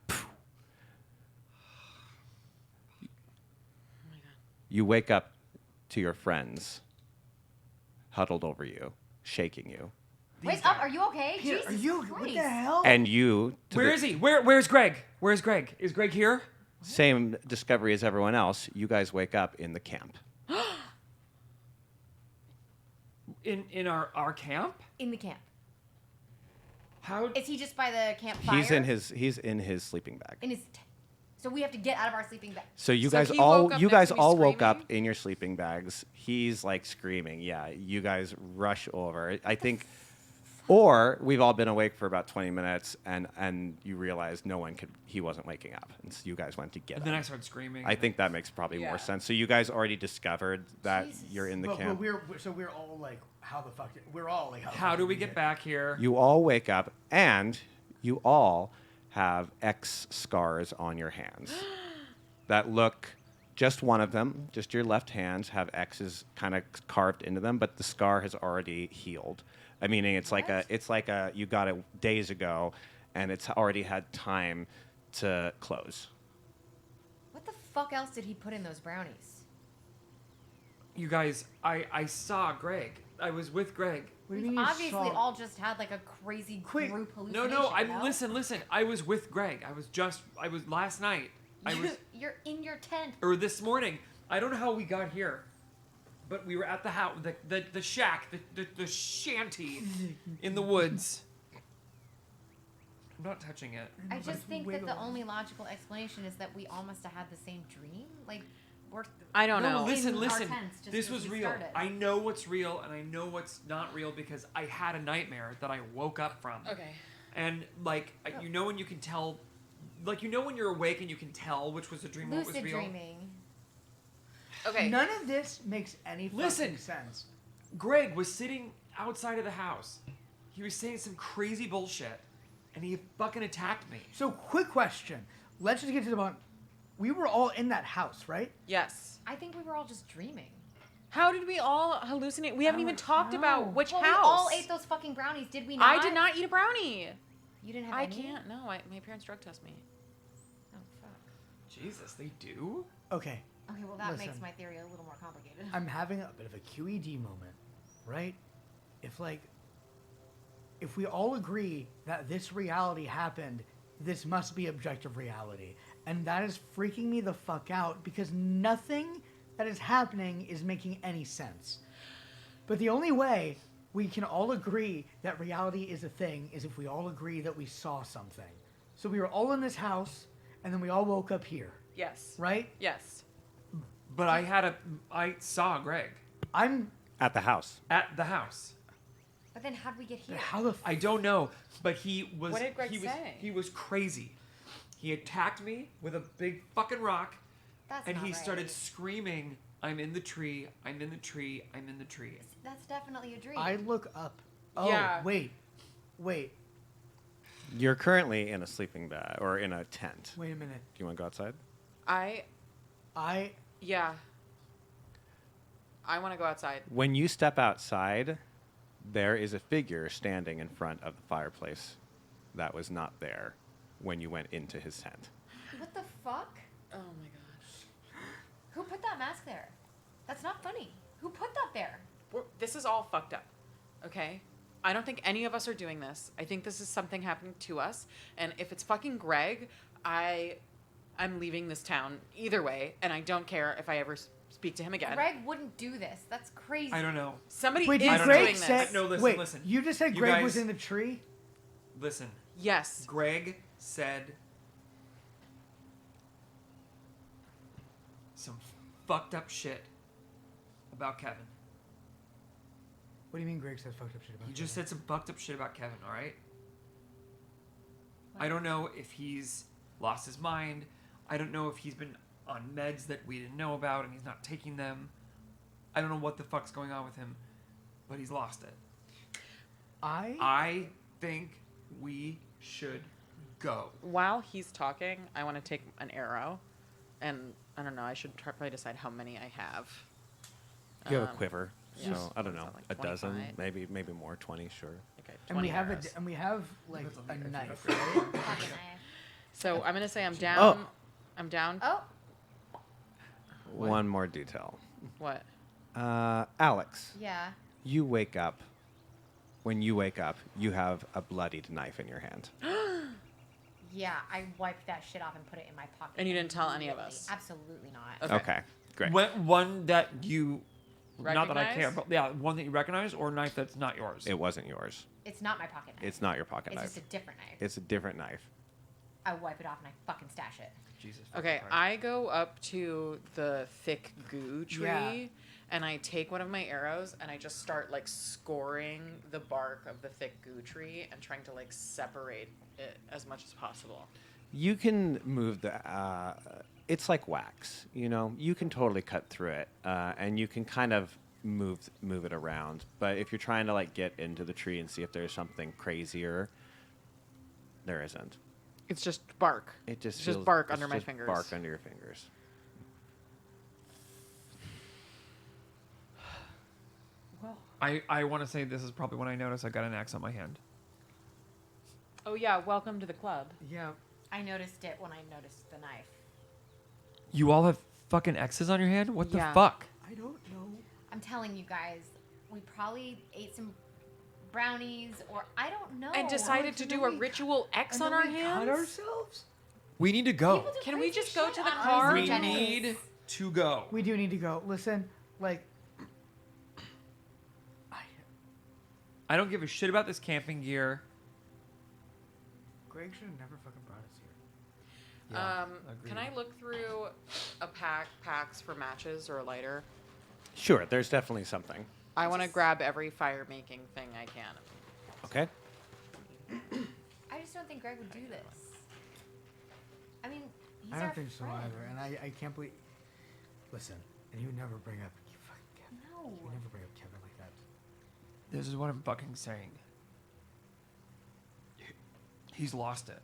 You wake up to your friends huddled over you, shaking you. Wake up! Are you okay? Peter, Jesus are you? Christ. What the hell? And you, to Where the is he? Where's Greg? Where's Greg? Is Greg here? same discovery as everyone else, you guys wake up in the camp. In our camp? In the camp. How? Is he just by the campfire? He's in his sleeping bag. In his. So we have to get out of our sleeping bag. So you So guys he all woke up you next guys to me all woke up screaming? in your sleeping bags. He's like screaming. Yeah, you guys rush over. I think Or we've all been awake for about 20 minutes, and you realize he wasn't waking up, and so you guys went to get And him. then I started screaming. I think that makes probably more sense. So you guys already discovered that you're in the camp. But we're all like, how the fuck? We're all like, How do we get back here? You all wake up, and you all have X scars on your hands that look. Just one of them, just your left hands, have X's kind of carved into them, but the scar has already healed. I mean, it's like you got it days ago, and it's already had time to close. What the fuck else did he put in those brownies? You guys, I saw Greg. I was with Greg. We've obviously all just had like a crazy group hallucination. No, listen. I was with Greg. I was last night. You're in your tent. Or this morning. I don't know how we got here, but we were at the house, the shack, the shanty in the woods. I'm not touching it. I just think that the only logical explanation is that we all must have had the same dream. Like, I don't know. Listen. in our tents just This as was we real. started. I know what's real and I know what's not real because I had a nightmare that I woke up from. Okay. And like, you know when you can tell, like you know when you're awake and you can tell which was a dream, what was Lucid real. dreaming. Okay. None of this makes any fucking sense. Greg was sitting outside of the house. He was saying some crazy bullshit, and he fucking attacked me. So, quick question. Let's just get to the bottom. We were all in that house, right? Yes. I think we were all just dreaming. How did we all hallucinate? We haven't even talked about which well, house. We all ate those fucking brownies, did we not? I did not eat a brownie. You didn't have I any? can't. No, my parents drug test me. Oh, fuck. Jesus, they do? Okay. Okay, well, that makes Listen. my theory a little more complicated. I'm having a bit of a QED moment, right? If we all agree that this reality happened, this must be objective reality. And that is freaking me the fuck out because nothing that is happening is making any sense. But the only way we can all agree that reality is a thing is if we all agree that we saw something. So we were all in this house, and then we all woke up here. Yes. Right? Yes. But I saw Greg. I'm at the house. At the house. But then how'd we get here? I don't know, but he was. What did Greg say? He was crazy. He attacked me with a big fucking rock, That's and not he right. started screaming, "I'm in the tree! I'm in the tree! I'm in the tree!" That's definitely a dream. I look up. Oh, Yeah. wait. You're currently in a sleeping bag or in a tent. Wait a minute. Do you want to go outside? Yeah. I want to go outside. When you step outside, there is a figure standing in front of the fireplace that was not there when you went into his tent. What the fuck? Oh my gosh. Who put that mask there? That's not funny. Who put that there? This is all fucked up. Okay? I don't think any of us are doing this. I think this is something happening to us. And if it's fucking Greg, I'm leaving this town either way, and I don't care if I ever speak to him again. Greg wouldn't do this. That's crazy. I don't know. Somebody Wait, is did Greg doing say? this. No, listen, wait, listen. you just said You Greg guys- was in the tree. Listen. Yes. Greg said some fucked up shit about Kevin. What do you mean Greg says fucked up shit about He just said some fucked up shit about Kevin, all right? I don't know if he's lost his mind. I don't know if he's been on meds that we didn't know about and he's not taking them. I don't know what the fuck's going on with him, but he's lost it. I think we should go. While he's talking, I want to take an arrow, and I don't know. I should probably decide how many I have. You have a quiver, yeah. so I don't know, Like a dozen, 25? maybe more, 20, sure. Okay, And we 20 have arrows. and we have like a knife. So I'm gonna say I'm down. Oh. I'm down. Oh. One more detail. What? Alex, Yeah. you wake up. When you wake up, you have a bloodied knife in your hand. Yeah, I wiped that shit off and put it in my pocket. And you didn't tell any of immediately. us? Absolutely not. Okay, great. One that you, not that I care, Recognize? but yeah, one that you recognize or a knife that's not yours. It wasn't yours. It's not my pocket knife. It's not your pocket It's knife. just a different knife. It's a different knife. I wipe it off and I fucking stash it. Jesus. Okay, I go up to the thick goo tree, Yeah. and I take one of my arrows and I just start like scoring the bark of the thick goo tree and trying to like separate it as much as possible. You can move the. It's like wax, you know. You can totally cut through it, and you can kind of move it around. But if you're trying to like get into the tree and see if there's something crazier, there isn't. It's just bark. It just It's feels, just bark it's under my just fingers. Bark under your fingers. I want to say this is probably when I notice I got an axe on my hand. Oh yeah, welcome to the club. Yeah. I noticed it when I noticed the knife. You all have fucking X's on your hand? What the Yeah. fuck? I don't know. I'm telling you guys, we probably ate some brownies, or I don't know. And decided to do a ritual X on our hands. Cut ourselves? We need to go. People do Can we crazy just go shit to the on car? We hallucinogens. need to go. We do need to go. Listen, like, I don't give a shit about this camping gear. Greg should have never fucking brought us here. agreed. Can I look through a packs for matches or a lighter? Sure, there's definitely something. I want to grab every fire making thing I can. Okay. I just don't think Greg would do this. I mean, he's I don't our think so friend. either. And I can't believe. Listen, and you never bring up. You fucking Kevin. No. You never bring up Kevin like that. This is what I'm fucking saying. He's lost it.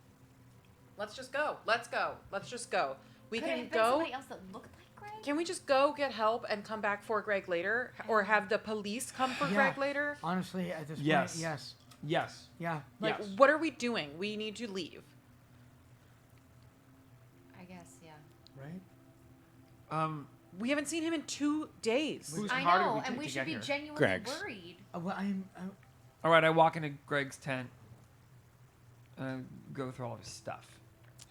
Let's just go. Let's go. Let's just go. We Could it can have been go. somebody else that looked like Greg? Can we just go get help and come back for Greg later? Or have the police come for Yeah. Greg later? Honestly, at this Yes. point, yes. Yes. Yeah. Like, Yes. what are we doing? We need to leave. I guess, yeah. Right? We haven't seen him in 2 days. Whose I car did know, we and take we to should get be here? genuinely Greg's. worried. Well, All right, I walk into Greg's tent and go through all of his stuff.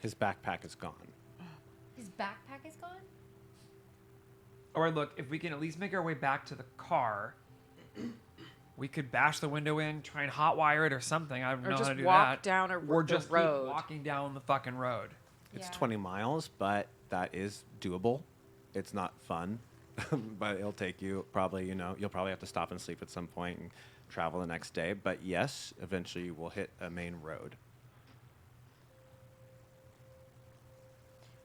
His backpack is gone. His backpack is gone? All right, look, if we can at least make our way back to the car, we could bash the window in, try and hotwire it or something. I don't Or know just how to do walk that. down or the just road. keep walking down the fucking road. It's Yeah. 20 miles, but that is doable. It's not fun, but it'll take you probably, you'll probably have to stop and sleep at some point and travel the next day. But yes, eventually you will hit a main road.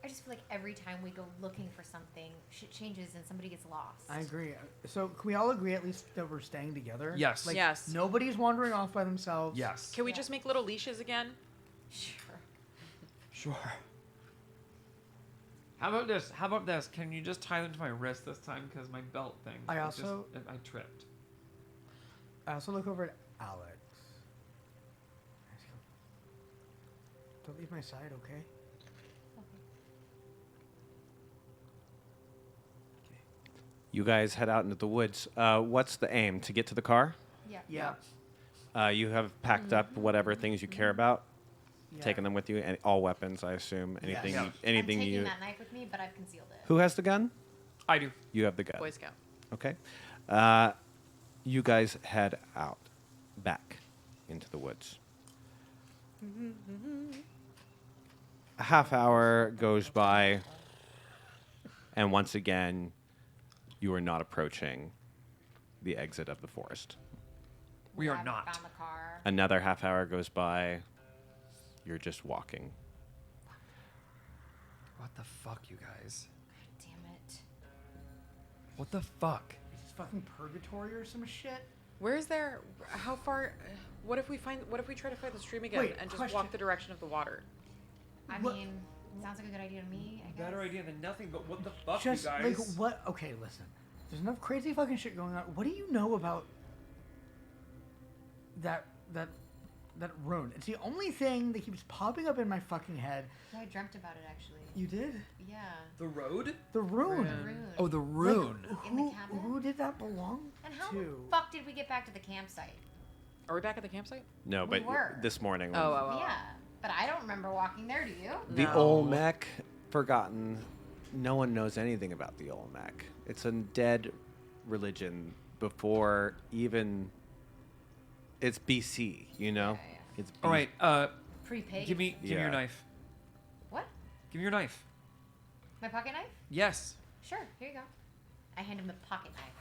I just feel like every time we go looking for something, shit changes and somebody gets lost. I agree. So can we all agree at least that we're staying together? Yes. Like, Yes. Nobody's wandering off by themselves. Yes. Can we just make little leashes again? Sure. Sure. How about this? How about this? Can you just tie them to my wrist this time? Because my belt thing. I it just- also- I tripped. I also look over at Alex. Don't leave my side, okay? You guys head out into the woods. What's the aim? To get to the car? Yeah. Yeah. You have packed up whatever things you care about, Yeah. taking them with you, and all weapons, I assume. Anything, Yeah. you, anything I'm taking you. that knife with me, but I've concealed it. Who has the gun? I do. You have the gun. Boy Scout. Okay. You guys head out, back into the woods. A half hour goes by, and once again, you are not approaching the exit of the forest. We are haven't not. Found the car. Another half hour goes by, you're just walking. What the fuck, you guys? Damn it. What the fuck? Is this fucking purgatory or some shit? Where's there? How far? What if we try to find the stream again Wait, and just question. walk the direction of the water? I What- mean, sounds like a good idea to me. I guess. Better idea than nothing, but what the fuck, Just you like guys? what? Okay, listen. There's enough crazy fucking shit going on. What do you know about that rune? It's the only thing that keeps popping up in my fucking head. Yeah, I dreamt about it actually. You did? Yeah. The road? The rune. The rune. Oh, the rune. In the Who, cabinet? who did that belong And how to? the fuck did we get back to the campsite? Are we back at the campsite? No, We but were. this morning. Yeah, but I don't remember walking there. Do you? The No. Olmec, forgotten. No one knows anything about the Olmec. It's a dead religion before even. It's BC, you know? Yeah. It's All right, Pre-pagan. give me your Yeah. knife. What? Give me your knife. My pocket knife? Yes. Sure. Here you go. I hand him the pocket knife,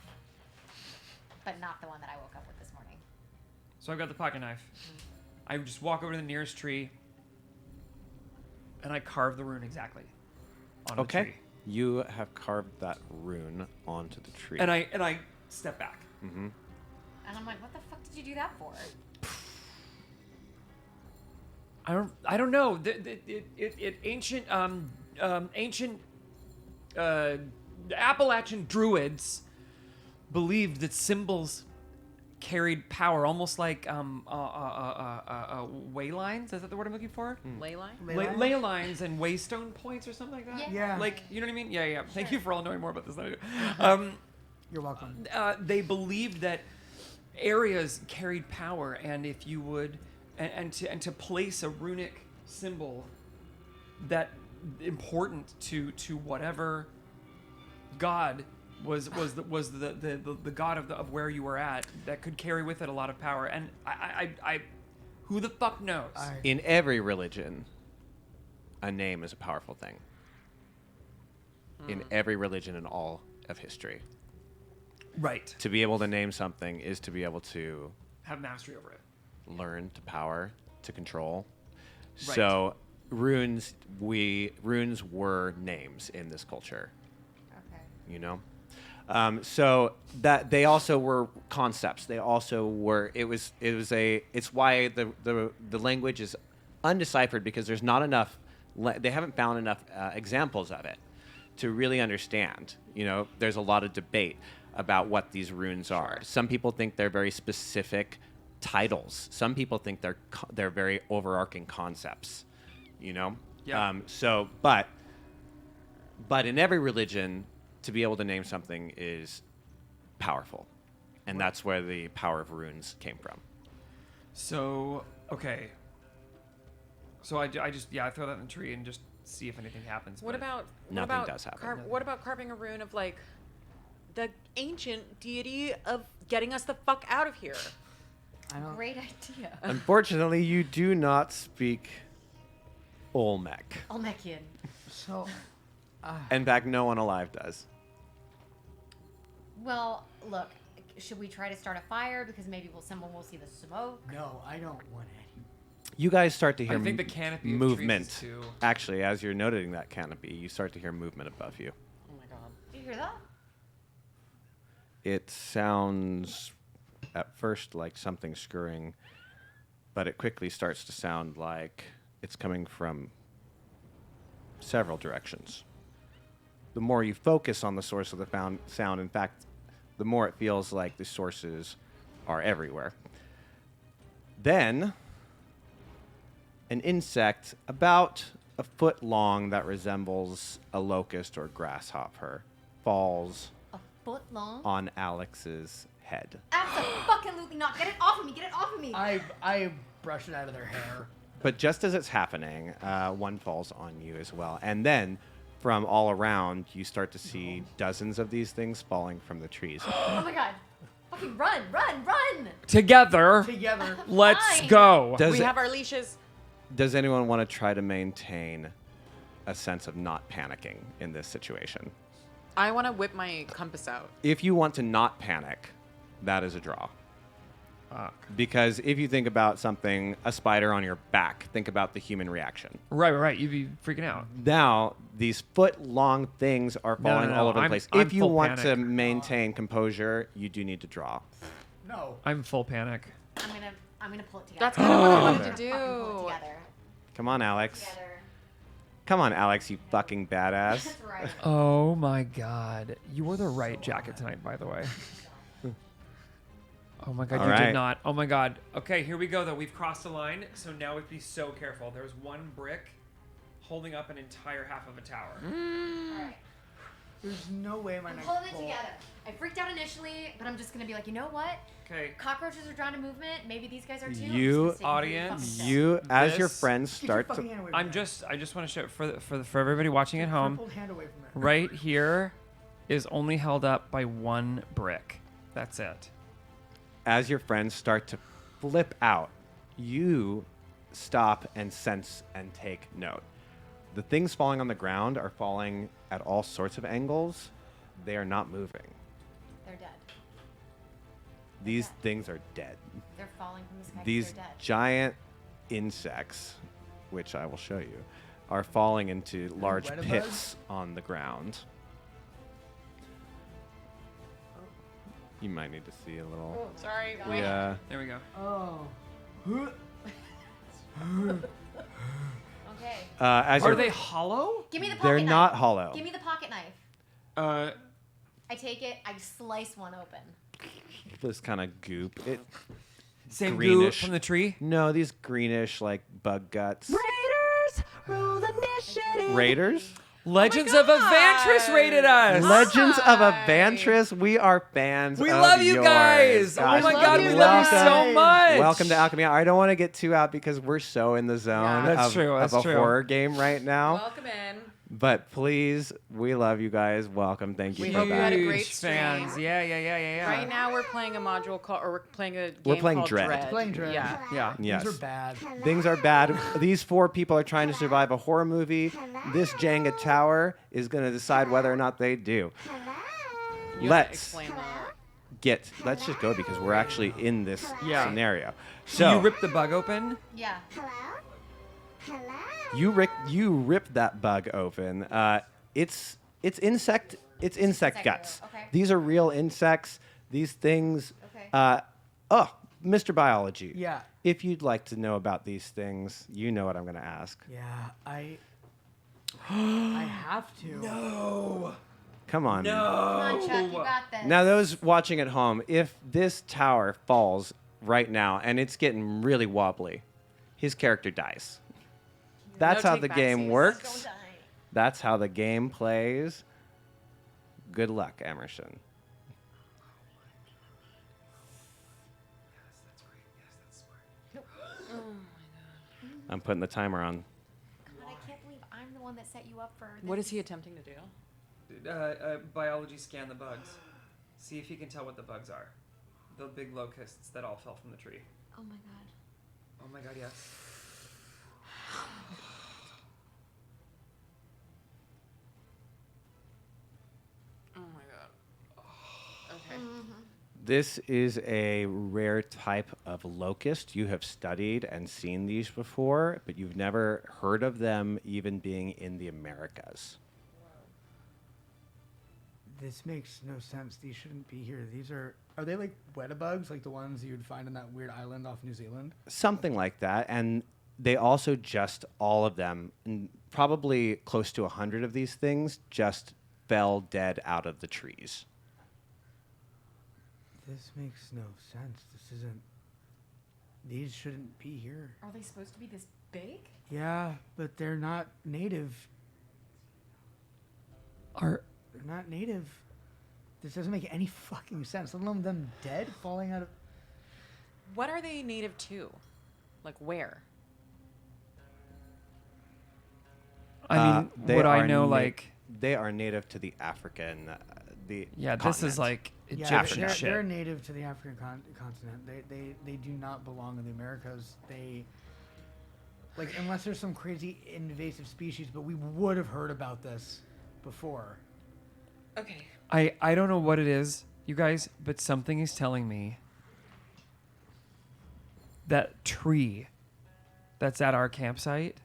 but not the one that I woke up with this morning. So I've got the pocket knife. I just walk over to the nearest tree, and I carve the rune exactly on the tree. You have carved that rune onto the tree. And I step back. Mm-hmm. And I'm like, what the fuck did you do that for? I don't know. Ancient Appalachian druids believed that symbols carried power, almost like way lines. Is that the word I'm looking for? Ley line? Ley lines and waystone points or something like that. Yeah. Like, you know what I mean? Yeah. Thank you for all knowing more about this than I do. You're welcome. They believed that areas carried power, and if you would, and to place a runic symbol that important to whatever god was the god of where you were at, that could carry with it a lot of power. And I who the fuck knows? In every religion, a name is a powerful thing. In every religion in all of history. Right. To be able to name something is to be able to Have mastery over it. learn, to power, to control. Right. So runes were names in this culture. Okay. You know? So that they also were concepts. They also were. It's why the language is undeciphered, because there's not enough. They haven't found enough examples of it to really understand. You know, there's a lot of debate about what these runes are. Some people think they're very specific titles. Some people think they're very overarching concepts. You know. Yeah. But in every religion, to be able to name something is powerful. And that's where the power of runes came from. So, okay. So I just I throw that in the tree and just see if anything happens. What but- about Nothing does happen. What about carving a rune of like the ancient deity of getting us the fuck out of here? Great idea. Unfortunately, you do not speak Olmec. Olmecian. So, In fact, no one alive does. Well, look, should we try to start a fire because maybe someone will see the smoke? no, I don't want any. You guys start to hear I think the canopy of movement. trees is too. Actually, as you're noting that canopy, you start to hear movement above you. Oh my god. You hear that? It sounds at first like something scurrying, but it quickly starts to sound like it's coming from several directions. The more you focus on the source of the sound, in fact, the more it feels like the sources are everywhere. Then, an insect about a foot long that resembles a locust or grasshopper falls A foot long? on Alex's head. Absolutely not. Get it off of me. Get it off of me. I brush it out of their hair. But just as it's happening, one falls on you as well. And then, from all around, you start to see dozens of these things falling from the trees. Oh my god. Fucking run. Together. Let's Fine. go. We have our leashes. Does anyone want to try to maintain a sense of not panicking in this situation? I want to whip my compass out. If you want to not panic, that is a draw. Because if you think about something, a spider on your back, think about the human reaction. Right. You'd be freaking out. Now, these foot-long things are falling all over the place. I'm If you full want to panic. maintain composure, you do need to draw. No. I'm full panic. I'm gonna pull it together. That's kind of what I wanted to Fucking pull it do. together. Come on, Alex. Together. Come on, Alex, you fucking badass. That's right. Oh my god. You wore the right jacket tonight, by the way. Oh my god, All you right. did not. Oh my god. Okay, here we go though. We've crossed a line, so now we have to be so careful. There's one brick holding up an entire half of a tower. Alright. There's no way my I'm next holding it pull- together. I freaked out initially, but I'm just gonna be like, you know what? Okay. Cockroaches are drawn to movement. Maybe these guys are too. I'm You- just gonna stay completely Audience, fucking still. You, as your This- friends Get your start fucking to... hand away from I that. just want to show for everybody watching at home. Crippled hand away from it. Right here is only held up by one brick. That's it. As your friends start to flip out, you stop and sense and take note. The things falling on the ground are falling at all sorts of angles, They are not moving. They're dead. These things are dead. They're falling from the sky. 'Cause These they're dead. giant insects, which I will show you, are falling into large weta pits on the ground. You might need to see a little. Sorry. Yeah. There we go. Oh. Okay. As Are you're- they hollow? Give me the pocket They're knife. not hollow. Give me the pocket knife. I take it. I slice one open. This kind of goop. It Same greenish goo from the tree? No, these greenish like bug guts. Raiders, roll initiative. Raiders? Legends of Evantris rated us. Legends of Evantris. We are fans. We of love you yours. guys. Oh Gosh, my God, we love you so much. Welcome to Alchemy Hour. I don't want to get too out because we're so in the zone That's of, true, of that's a true. horror game right now. Welcome in. But please, we love you guys. Welcome. Thank you We for hope you had that. a great Huge stream. fans. Yeah. Right now we're playing a module called, or we're playing a game We're playing called Dread. Playing Dread. Yeah. Yeah. Yes. These are bad. Things are bad. These 4 people are trying to survive a horror movie. This Jenga tower is going to decide whether or not they do. You have to Let's explain let's just go because we're actually in this Yeah. scenario. So So you rip the bug open? Yeah. you rip that bug open. It's insect Insect guts. goo, okay. These are real insects. These things. Okay. Mr. Biology. Yeah. If you'd like to know about these things, you know what I'm going to ask. Yeah, I have to. No. Come on. Come on, Chuck. You got this. Now, those watching at home, if this tower falls right now and it's getting really wobbly, his character dies. That's No how take the backsies. game Don't works. die. That's how the game plays. Good luck, Emerson. I'm putting the timer on. God, I can't believe I'm the one that set you up for this. What is he attempting to do? Biology scan the bugs. See if he can tell what the bugs are. The big locusts that all fell from the tree. Oh my god. Oh my God, yes. Oh my god. Okay. This is a rare type of locust. You have studied and seen these before, but you've never heard of them even being in the Americas. This makes no sense. These shouldn't be here. These are they like weta-bugs, like the ones you'd find on that weird island off New Zealand? Something like that. And they also just, all of them, and probably close to 100 of these things, just fell dead out of the trees. This makes no sense. This isn't. These shouldn't be here. Are they supposed to be this big? Yeah, but they're not native. Are They're not native. This doesn't make any fucking sense. Let alone them dead, falling out of. What are they native to? Like where? I mean, They what I are know, like, they are native to the African, the yeah, this continent. is like Yeah, Egyptian they're, shit. they're native to the African continent. They do not belong in the Americas. They. Like, unless there's some crazy invasive species, but we would have heard about this before. Okay. I don't know what it is, you guys, but something is telling me that tree that's at our campsite.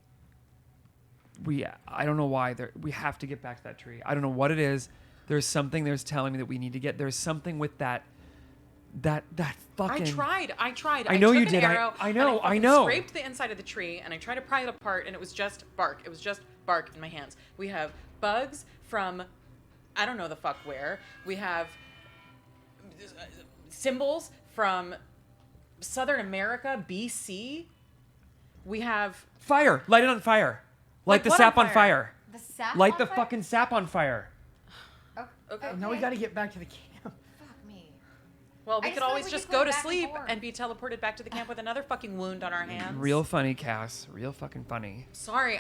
I don't know why we have to get back to that tree. I don't know what it is. There's something that's telling me that we need to get. There's something with that fucking. I tried. I know took you an did. Arrow I and know. I fucking know. Scraped the inside of the tree and I tried to pry it apart and it was just bark. It was just bark in my hands. We have bugs from, I don't know the fuck where. We have symbols from Southern America, BC. We have Fire. Light it on fire. Light Like the what sap on on fire? fire. The sap Light on the fire? fucking sap on fire. okay. Now we got to get back to the camp. Fuck me. Well, we I could just feel always like we just keep going go to back and sleep forth. and be teleported back to the camp with another fucking wound on our hands. Real funny, Cass. Real fucking funny. Sorry,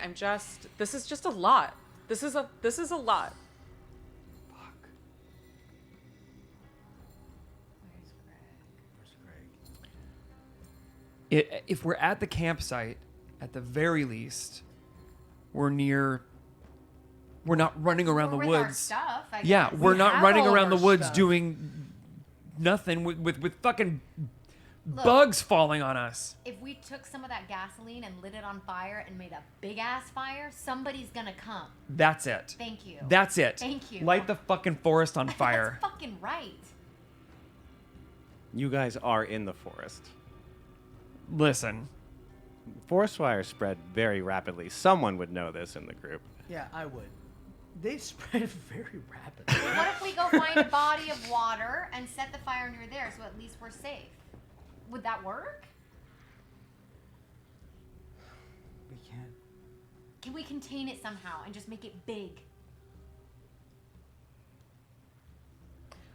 this is just a lot. This is a lot. If we're at the campsite, at the very least, we're near We're not running around the With our woods. stuff, I Yeah, guess. we're We not have running all around the of our woods stuff. doing nothing with fucking Look. bugs falling on us. If we took some of that gasoline and lit it on fire and made a big ass fire, somebody's gonna come. That's it. Thank you. That's it. Thank you. Light the fucking forest on fire. That's fucking right. You guys are in the forest. Listen. Forest fires spread very rapidly. Someone would know this in the group. Yeah, I would. They spread very rapidly. What if we go find a body of water and set the fire near there so at least we're safe? Would that work? We can't. Can we contain it somehow and just make it big?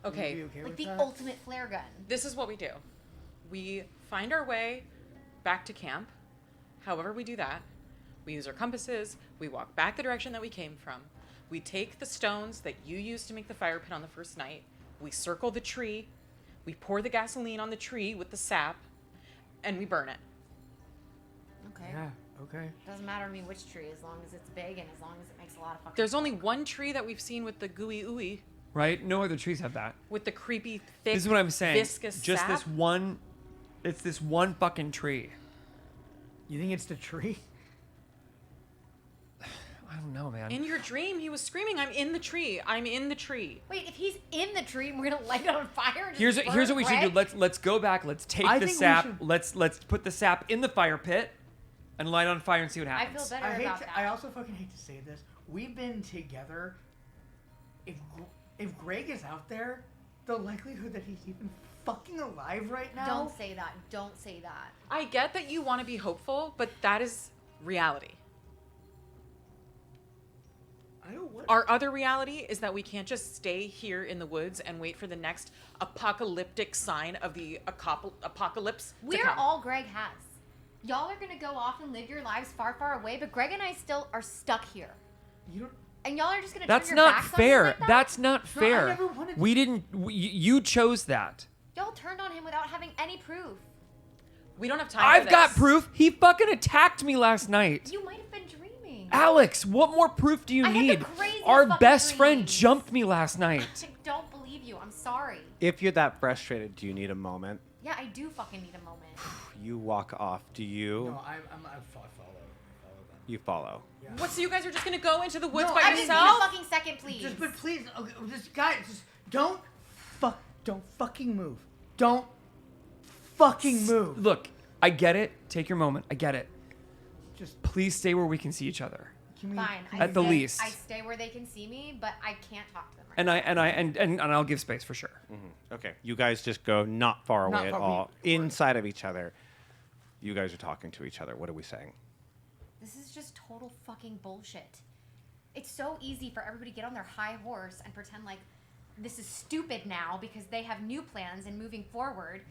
Okay. Would you be okay Like with the that? ultimate flare gun. This is what we do. We find our way back to camp. However we do that, we use our compasses. We walk back the direction that we came from. We take the stones that you used to make the fire pit on the first night. We circle the tree. We pour the gasoline on the tree with the sap, and we burn it. Okay. Yeah. Okay. Doesn't matter to me which tree, as long as it's big and as long as it makes a lot of fucking. There's only one tree that we've seen with the gooey ooey, Right? No other trees have that. with the creepy, thick, This is what I'm saying. viscous Just sap. this one. It's this one fucking tree. You think it's the tree? I don't know, man. In your dream, he was screaming, "I'm in the tree! I'm in the tree!" Wait, if he's in the tree and we're gonna light it on fire, and Here's just what we should do. Greg? Let's go back. Let's take I the think we sap. should- Let's put the sap in the fire pit, and light on fire and see what I happens. feel better about that. I also fucking hate to say this. We've been together. If Greg is out there, the likelihood that he's even fucking alive right now. Don't say that. Don't say that. I get that you want to be hopeful, but that is reality. I don't want. Our other reality is that we can't just stay here in the woods and wait for the next apocalyptic sign of the apocalypse. to We're come. all Greg has. Y'all are gonna go off and live your lives far, far away, but Greg and I still are stuck here. You don't. And y'all are just gonna That's turn your not backs on fair. him like that? That's not No, I fair. never wanted to- We didn't. You chose that. Y'all turned on him without having any proof. We don't have time. I've for got this. proof. He fucking attacked me last night. You might have been dreaming. Alex, what more proof do you I had the need? craziest Our fucking best friend dreams. jumped me last night. I don't believe you. I'm sorry. If you're that frustrated, do you need a moment? Yeah, I do fucking need a moment. You walk off. Do you? No, I follow them. You follow. Yeah. What? So you guys are just gonna go into the woods No, by I just need a yourself? fucking second, please. Just, but please, okay, just guys, just don't fucking move. Don't fucking move. Look, I get it. Take your moment. I get it. Just Please stay where we can see each other. can we? Fine. At the stay- least. I stay where they can see me, but I can't talk to them right And I'll give space for sure. Okay. You guys just go not far away Not at far- all, we- inside of each other. You guys are talking to each other. What are we saying? This is just total fucking bullshit. It's so easy for everybody to get on their high horse and pretend like this is stupid now because they have new plans and moving forward.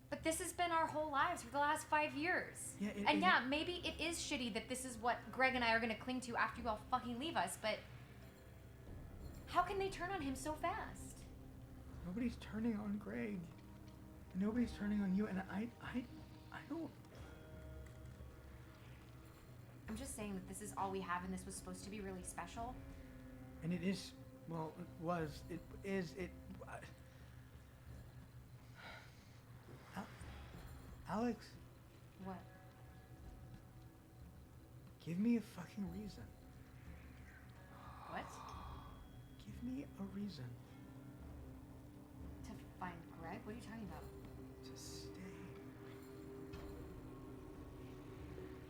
But this has been our whole lives for the last 5 years. Yeah, it- and it- yeah, maybe it is shitty that this is what Greg and I are going to cling to after you all fucking leave us, but how can they turn on him so fast? Nobody's turning on Greg. Nobody's turning on you, and I don't. I'm just saying that this is all we have and this was supposed to be really special. And it is. Well, it was. It is. It. Alex, What? give me a fucking reason. What? Give me a reason To find Greg? What are you talking about? to stay.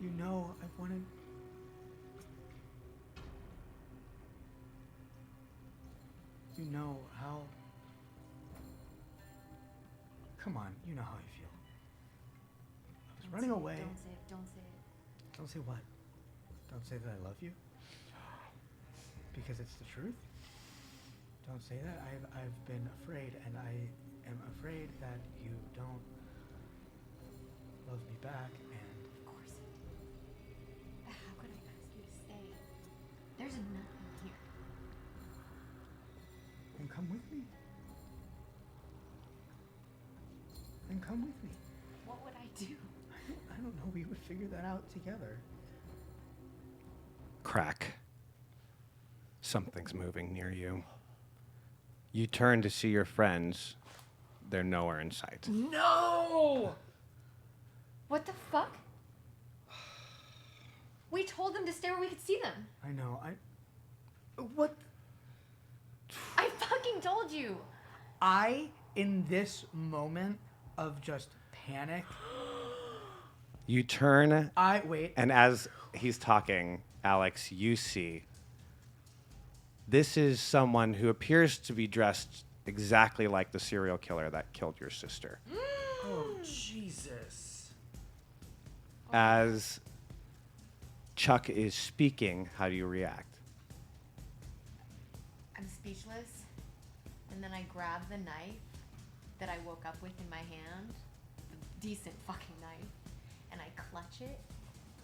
You know, I've wanted. You know how. Come on, you know how I feel. I was running Don't say it, away. Don't say it. Don't say it. Don't say what? Don't say that I love you? Because it's the truth? Don't say that. I've been afraid, and I am afraid that you don't love me back, and Of course. How could I ask you to stay? There's nothing here. then come with me. Then come with me. What would I do? I don't know. We would figure that out together. Crack. Something's moving near you. You turn to see your friends. They're nowhere in sight. No! What the fuck? We told them to stay where we could see them. I know. What? I fucking told you. In this moment of just panic. You turn. Wait. And as he's talking, Alex, you see. This is someone who appears to be dressed exactly like the serial killer that killed your sister. Oh, Jesus. As Chuck is speaking, how do you react? I'm speechless. And then I grab the knife that I woke up with in my hand, the decent fucking knife, and I clutch it,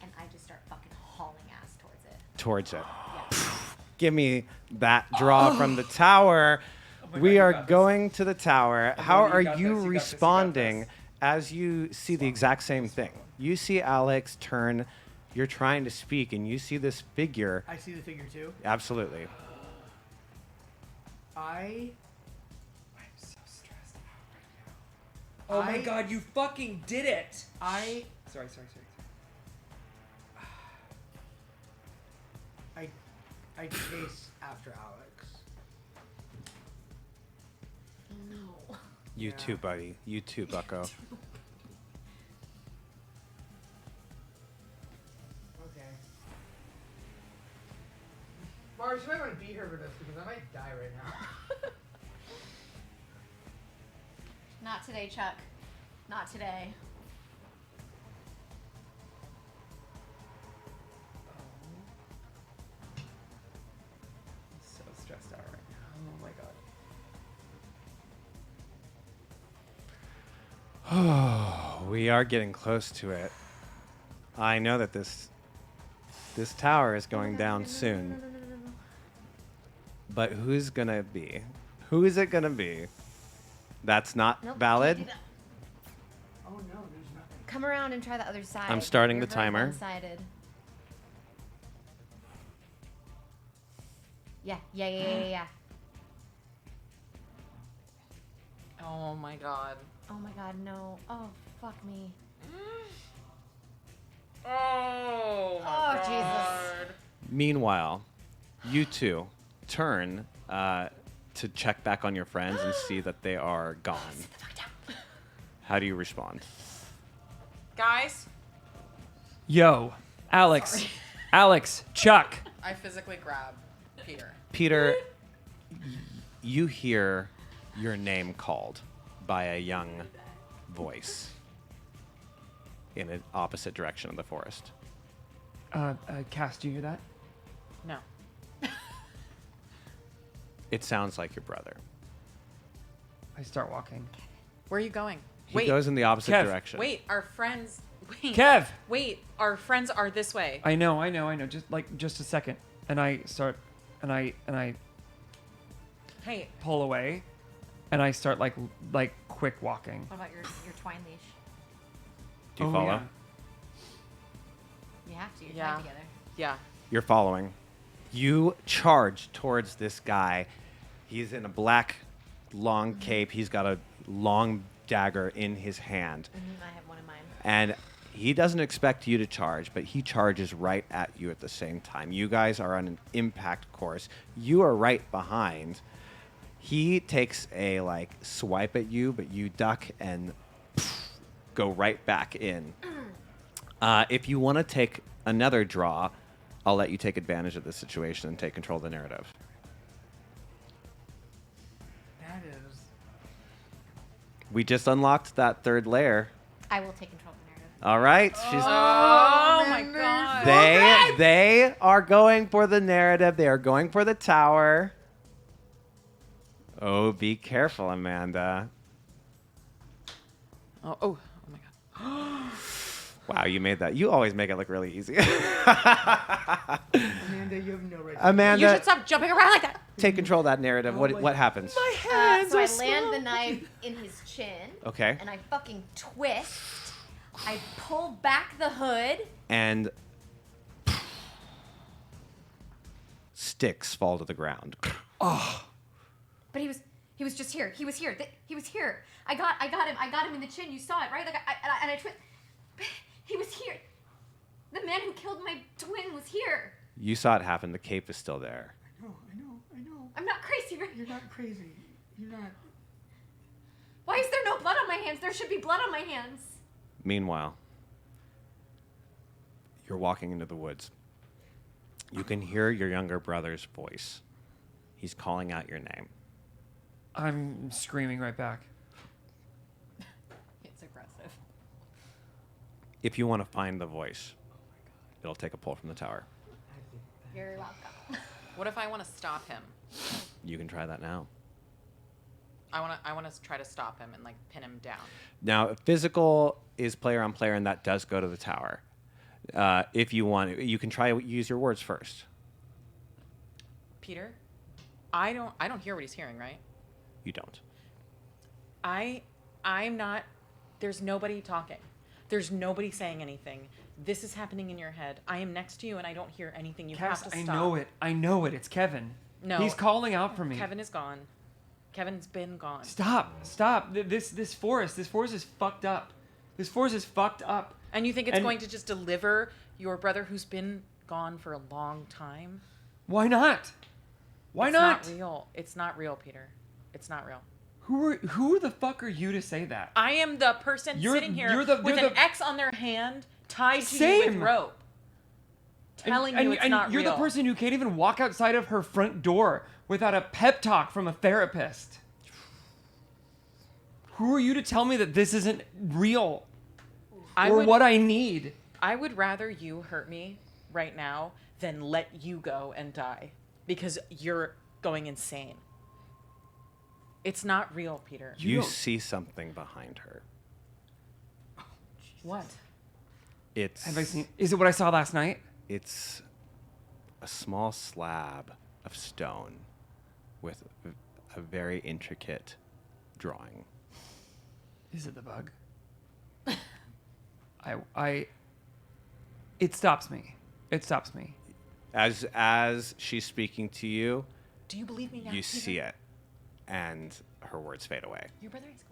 and I just start fucking hauling ass towards it. Yeah. Give me that draw from the tower. We are going to the tower. How are you responding as you see the exact same thing? You see Alex turn. You're trying to speak, and you see this figure. I see the figure too. Absolutely. I'm so stressed out right now. Oh my god, you fucking did it! Sorry. I chase after Alex. No. You too, buddy. You too, bucko. Okay. Mars, you might want to be here for this because I might die right now. Not today, Chuck. Not today. I'm so stressed out right now. Oh my god. Oh, we are getting close to it. I know that this tower is going down soon. But who's gonna be? Who is it gonna be? That's not Nope, valid. can't do that. Oh no, there's nothing. Come around and try the other side. I'm starting You're the very timer. one-sided. Yeah. Oh my god. Oh my god, no. Oh, fuck me. Oh my Jesus. Meanwhile, you two turn to check back on your friends and see that they are gone. How do you respond? Guys, Yo, Alex. Alex, Chuck. I physically grab Peter. Peter, you hear your name called by a young voice in an opposite direction of the forest. Cass, do you hear that? No. It sounds like your brother. I start walking. Where are you going? He goes in the opposite Kev. direction. Wait, our friends. Wait. Kev! Wait, our friends are this way. I know. Just a second. And I start, and I Hey. pull away, and I start like quick walking. What about your twine leash? Do you follow? Yeah. You have to. You're Yeah. tied together. Yeah. You're following. You charge towards this guy. He's in a black, long cape. He's got a long dagger in his hand. I have one in mine. And he doesn't expect you to charge, but he charges right at you at the same time. You guys are on an impact course. You are right behind. He takes a swipe at you, but you duck and go right back in. If you want to take another draw, I'll let you take advantage of the situation and take control of the narrative. That is. We just unlocked that third layer. I will take control of the narrative. All right. She's Oh my god. They are going for the narrative. They are going for the tower. Oh, be careful, Amanda. Oh my god. Wow, you made that. You always make it look really easy. Amanda, you have no right to Amanda, You should stop jumping around like that. take control of that narrative. What happens? So I land the knife in his chin. Okay. And I fucking twist. I pull back the hood. And sticks fall to the ground. But he was just here. He was here. He was here. I got him. I got him in the chin. You saw it, right? Like I he was here. The man who killed my twin was here. You saw it happen. The cape is still there. I know. I'm not crazy, right? You're not crazy. You're not. Why is there no blood on my hands? There should be blood on my hands. Meanwhile, you're walking into the woods. You can hear your younger brother's voice. He's calling out your name. I'm screaming right back. It's aggressive. If you want to find the voice, it'll take a pull from the tower. You're welcome. What if I want to stop him? You can try that now. I want to try to stop him and like pin him down. Now, physical is player on player, and that does go to the tower. If you want, you can try use your words first. Peter, I don't hear what he's hearing, right? You don't. I'm not. There's nobody talking. There's nobody saying anything. This is happening in your head. I am next to you, and I don't hear anything. You Cass, have to stop. I know it. It's Kevin. No. He's calling out for me. Kevin is gone. Kevin's been gone. Stop. This forest is fucked up. This forest is fucked up. And you think it's going to just deliver your brother who's been gone for a long time? Why not? Why not? It's not real. It's not real, Peter. It's not real. Who the fuck are you to say that? I am the person sitting here with an X on their hand tied to you with rope. Telling you it's not real. You're the person who can't even walk outside of her front door without a pep talk from a therapist. Who are you to tell me that this isn't real? What I need? I would rather you hurt me right now than let you go and die because you're going insane. It's not real, Peter. You see something behind her. What? Have I seen? Is it what I saw last night? It's a small slab of stone with a very intricate drawing. Is it the bug? It stops me. It stops me. As she's speaking to you, do you believe me now? You Peter? see it, and her words fade away. Your brother is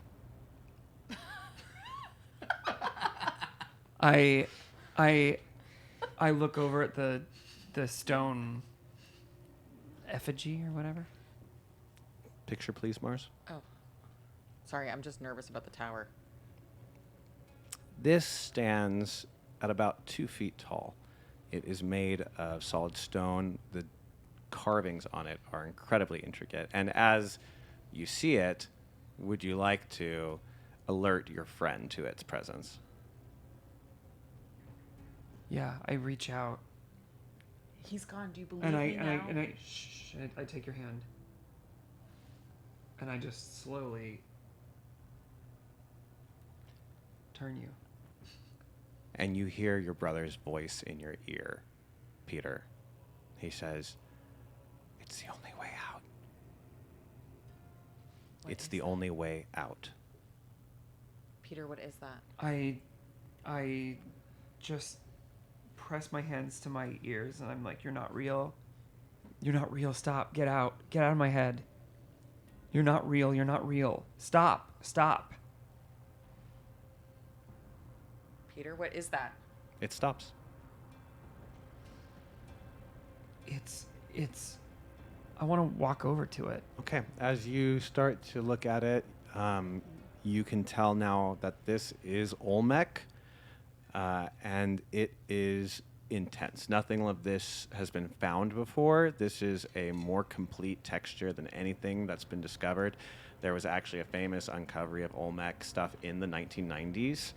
I look over at the stone effigy or whatever. Picture, please, Mars. Oh, sorry. I'm just nervous about the tower. This stands at about 2 feet tall. It is made of solid stone. The carvings on it are incredibly intricate. And as you see it, would you like to alert your friend to its presence? Yeah, I reach out. He's gone. Do you believe me now? I take your hand. And I just slowly turn you. And you hear your brother's voice in your ear, Peter. He says, "It's the only way out. It's the only way out." Peter, what is that? I just press my hands to my ears and I'm like, "You're not real. You're not real. Stop. Get out. Get out of my head. You're not real. You're not real. Stop. Stop." Peter, what is that? It stops. I want to walk over to it. Okay. As you start to look at it, you can tell now that this is Olmec, and it is intense. Nothing of this has been found before. This is a more complete texture than anything that's been discovered. There was actually a famous uncovering of Olmec stuff in the 1990s.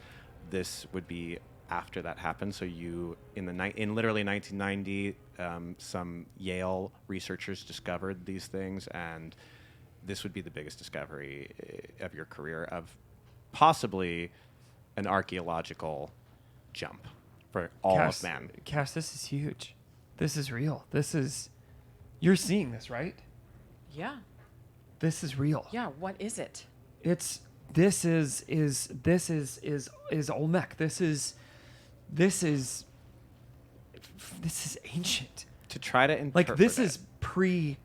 This would be after that happened. So in literally 1990, some Yale researchers discovered these things, and this would be the biggest discovery of your career, of possibly an archaeological jump for all of man. Cass, this is huge. This is real. You're seeing this, right? Yeah. This is real. Yeah. What is it? This is Olmec. This is ancient. to try to interpret Like this it. is pre,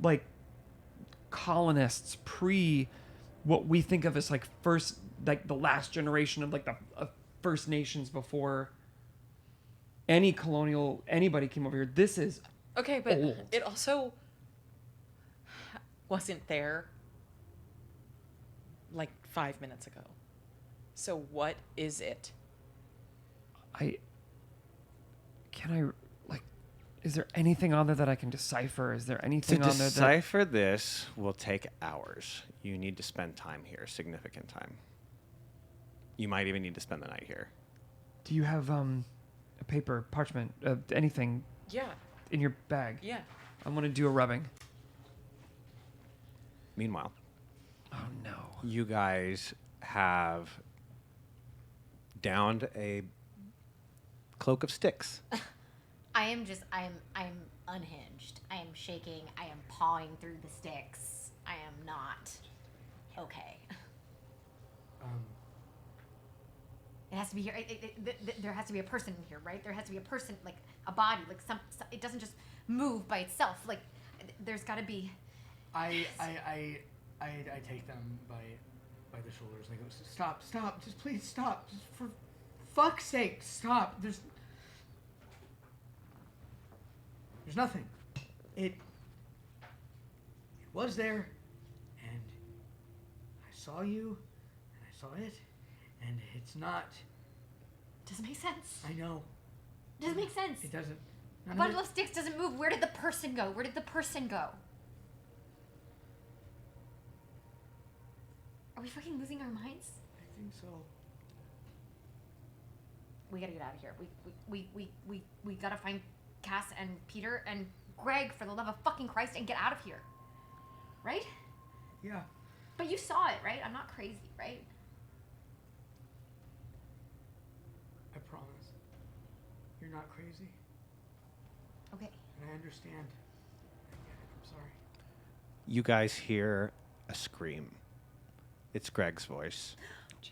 like, colonists, pre, what we think of as like first, like the last generation of like the First Nations before any colonial anybody came over here. This is Okay, but old. it also wasn't there like 5 minutes ago. So what is it? Is there anything on there that I can decipher? Is there To anything on there that... decipher this will take hours. You need to spend time here, significant time. You might even need to spend the night here. Do you have a paper, parchment, anything Yeah. in your bag? Yeah. I'm gonna do a rubbing. Meanwhile, Oh no. you guys have downed a cloak of sticks. I'm unhinged. I am shaking. I am pawing through the sticks. I am not okay. It has to be here. There has to be a person in here, right? There has to be a person, like a body, like some. It doesn't just move by itself. Like there's got to be. I take them by the shoulders and I go, stop, just please stop, just for fuck's sake, stop. There's nothing. It was there, and I saw you, and I saw it, and it's not. Doesn't make sense. I know. Doesn't make sense. It doesn't. A bundle of sticks doesn't move. Where did the person go? Where did the person go? Are we fucking losing our minds? I think so. We gotta get out of here. We gotta find Cass and Peter and Greg, for the love of fucking Christ, and get out of here. Right? Yeah. But you saw it, right? I'm not crazy, right? I promise. You're not crazy. Okay. And I understand. I get it. I'm sorry. You guys hear a scream. It's Greg's voice.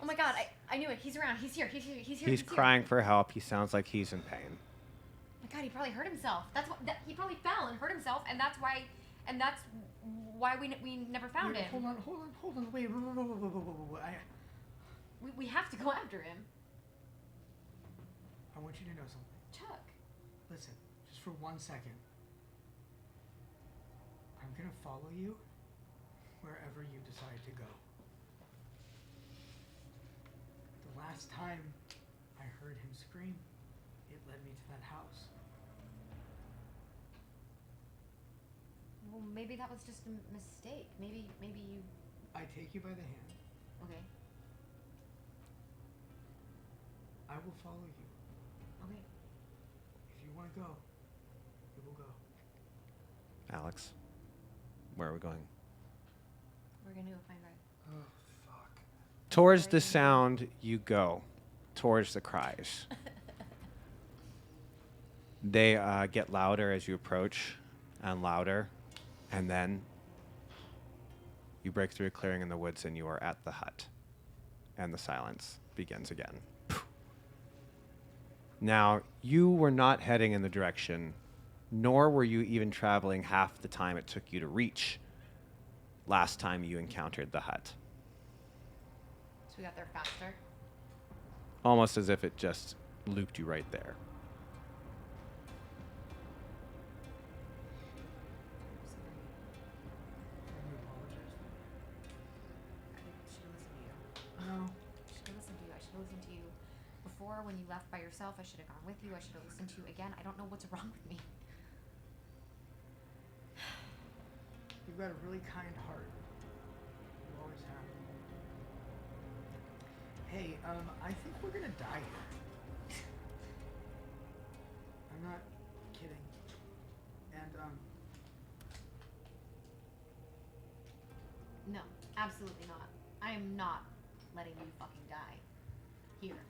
Oh my god, I knew it. He's around. He's here. He's here. He's crying for help. He sounds like he's in pain. Oh my god, he probably hurt himself. He probably fell and hurt himself, and that's why we never found him. Hold on. Wait. We have to go after him. I want you to know something. Chuck. Listen, just for 1 second. I'm gonna follow you wherever you decide to go. The last time I heard him scream, it led me to that house. Well, maybe that was just a mistake. Maybe you. I take you by the hand. Okay. I will follow you. Okay. If you want to go, we will go. Alex, where are we going? We're gonna go find Greg. Oh, fuck. Towards the sound you go, towards the cries. They get louder as you approach, and louder, and then you break through a clearing in the woods and you are at the hut, and the silence begins again. Now, you were not heading in the direction, nor were you even traveling half the time it took you to reach last time you encountered the hut. So we got there faster. Almost as if it just looped you right there. No. I should have listened to you. I should have listened to you before when you left by yourself. I should have gone with you. I should have listened to you again. I don't know what's wrong with me. You've got a really kind heart. You always have. Hey, I think we're gonna die here. I'm not kidding. And, No, absolutely not. I am not letting you fucking die. Here.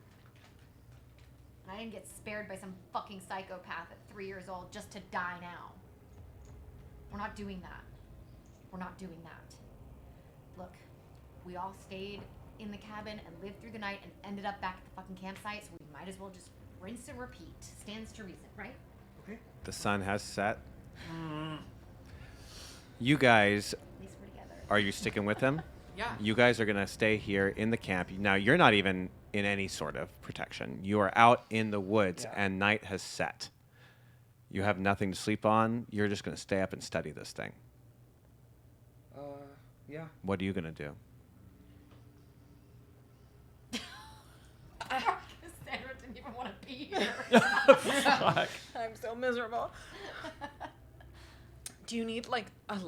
And I didn't get spared by some fucking psychopath at 3 years old just to die now. We're not doing that. We're not doing that. Look, we all stayed in the cabin and lived through the night and ended up back at the fucking campsite, so we might as well just rinse and repeat. Stands to reason, right? okay. The sun has set. You guys, At least we're together. are you sticking with him? Yeah. You guys are going to stay here in the camp. Now, you're not even in any sort of protection. You are out in the woods, and night has set. You have nothing to sleep on. You're just going to stay up and study this thing. Yeah. What are you going to do? Sandra didn't even want to be here. Fuck. I'm so miserable. Do you need like a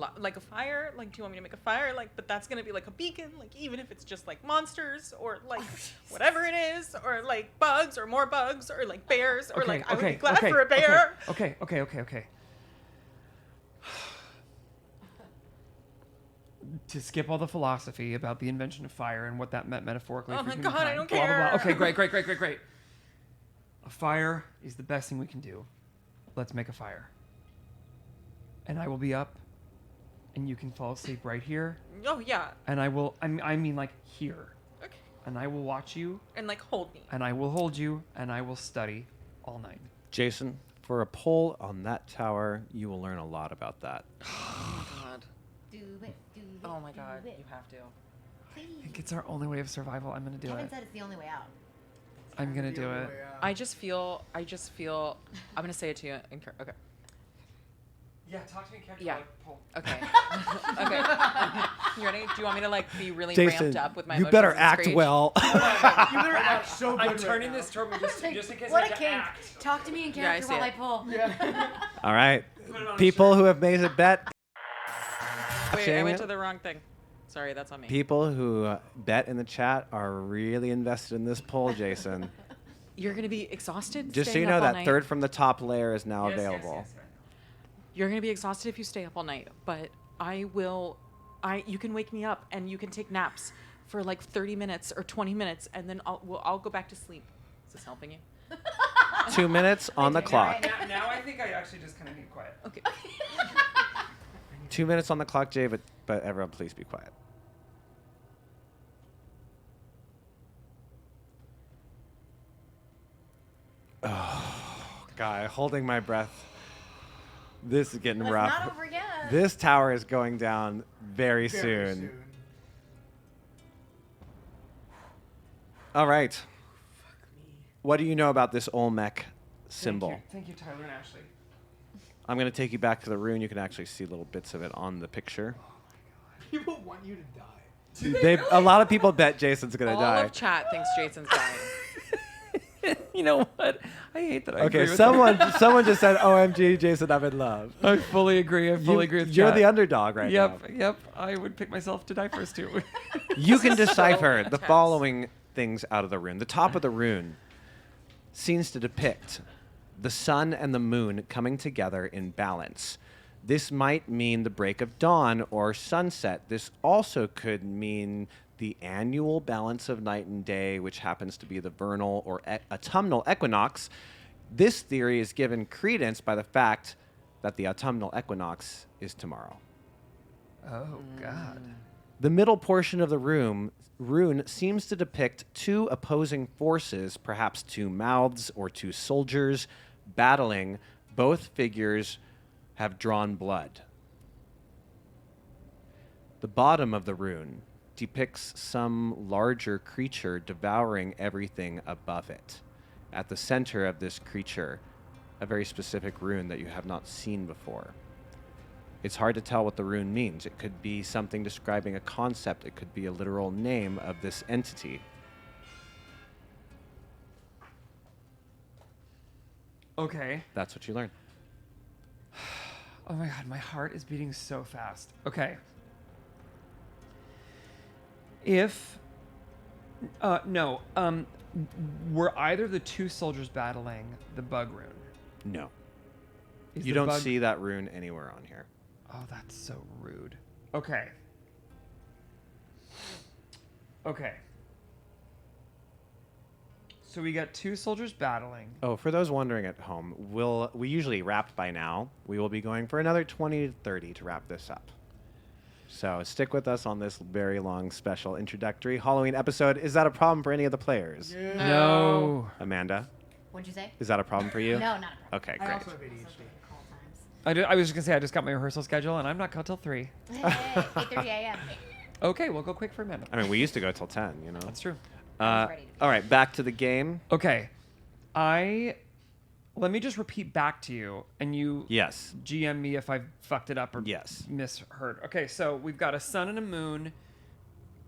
fire? Like, do you want me to make a fire? Like, but that's gonna be like a beacon. Like, even if it's just like monsters or like whatever it is, or like bugs or more bugs or like bears or like I would be glad for a bear. Okay. To skip all the philosophy about the invention of fire and what that meant metaphorically. Oh for my humankind, God, I don't blah, blah, blah. care. Okay, great. A fire is the best thing we can do. Let's make a fire. And I will be up, and you can fall asleep right here. Oh yeah. And I will, I mean like here. Okay. And I will watch you, And like hold me. and I will hold you, and I will study all night. Jason, for a poll on that tower, you will learn a lot about that. Oh my God. Do it. Oh my God. Do it. You have to. I think it's our only way of survival. I'm gonna do Kevin it. said it's the only way out. I'm gonna do it. I just feel. I'm gonna say it to you. Okay. Yeah, talk to me, Kevin. Yeah. Okay. Okay. You ready? Do you want me to like be really Jason, ramped up with my you emotions better and act screech? well. You better act so good. I'm turning this toward me just in case I What have a to kink. act. Talk to me in Yeah, I character see while I it. pull. All right. Put it on a People shirt. who have made a bet. Wait, I Shame went it. to the wrong thing. Sorry, that's on me. People who bet in the chat are really invested in this poll, Jason. You're gonna be exhausted. Just so staying you know, up all that night? third from the top layer is now Yes, yes, available. yes. You're gonna be exhausted if you stay up all night, but I will. You can wake me up and you can take naps for like 30 minutes or 20 minutes, and then I'll go back to sleep. Is this helping you? 2 minutes on the clock. Now I think I actually just kind of need quiet. Okay. 2 minutes on the clock, Jay, but everyone please be quiet. Oh, guy, holding my breath. This is getting It's rough. not over yet. This tower is going down very soon. All right. What do you know about this Olmec symbol? Thank you, Tyler and Ashley. I'm going to take you back to the rune. You can actually see little bits of it on the picture. People want you to die. A lot of people bet Jason's going to All die. of chat thinks Jason's dying. You know what? I hate that I Okay, agree with someone just said, "OMG, Jason, I'm in love." I fully agree. I fully agree with You're chat. the underdog right now. Yep. I would pick myself to die first too. You can decipher the intense. following things out of the rune. The top of the rune seems to depict the sun and the moon coming together in balance. This might mean the break of dawn or sunset. This also could mean the annual balance of night and day, which happens to be the vernal or autumnal equinox. This theory is given credence by the fact that the autumnal equinox is tomorrow. Oh God. The middle portion of the rune seems to depict two opposing forces, perhaps two mouths or two soldiers, battling. Both figures have drawn blood. The bottom of the rune depicts some larger creature devouring everything above it. At the center of this creature, a very specific rune that you have not seen before. It's hard to tell what the rune means. It could be something describing a concept. It could be a literal name of this entity. Okay. That's what you learn. Oh my God, my heart is beating so fast. Okay. Were either of the two soldiers battling the bug rune? No. Is You the don't bug- see that rune anywhere on here. Oh, that's so rude. Okay. Okay. So we got two soldiers battling. Oh, for those wondering at home, we usually wrap by now. We will be going for another 20 to 30 to wrap this up. So stick with us on this very long special introductory Halloween episode. Is that a problem for any of the players? No. Amanda, What'd you say? is that a problem for you? No, not a problem. Okay, I great. also have ADHD. I was just gonna say I just got my rehearsal schedule and I'm not caught till 3. Hey, 8:30 a.m. Okay, we'll go quick for a minute. I mean, we used to go till 10. You know. That's true. I was ready to be. All right, back to the game. Okay, let me just repeat back to you, and you Yes. GM me if I fucked it up or Yes. misheard. Okay, so we've got a sun and a moon.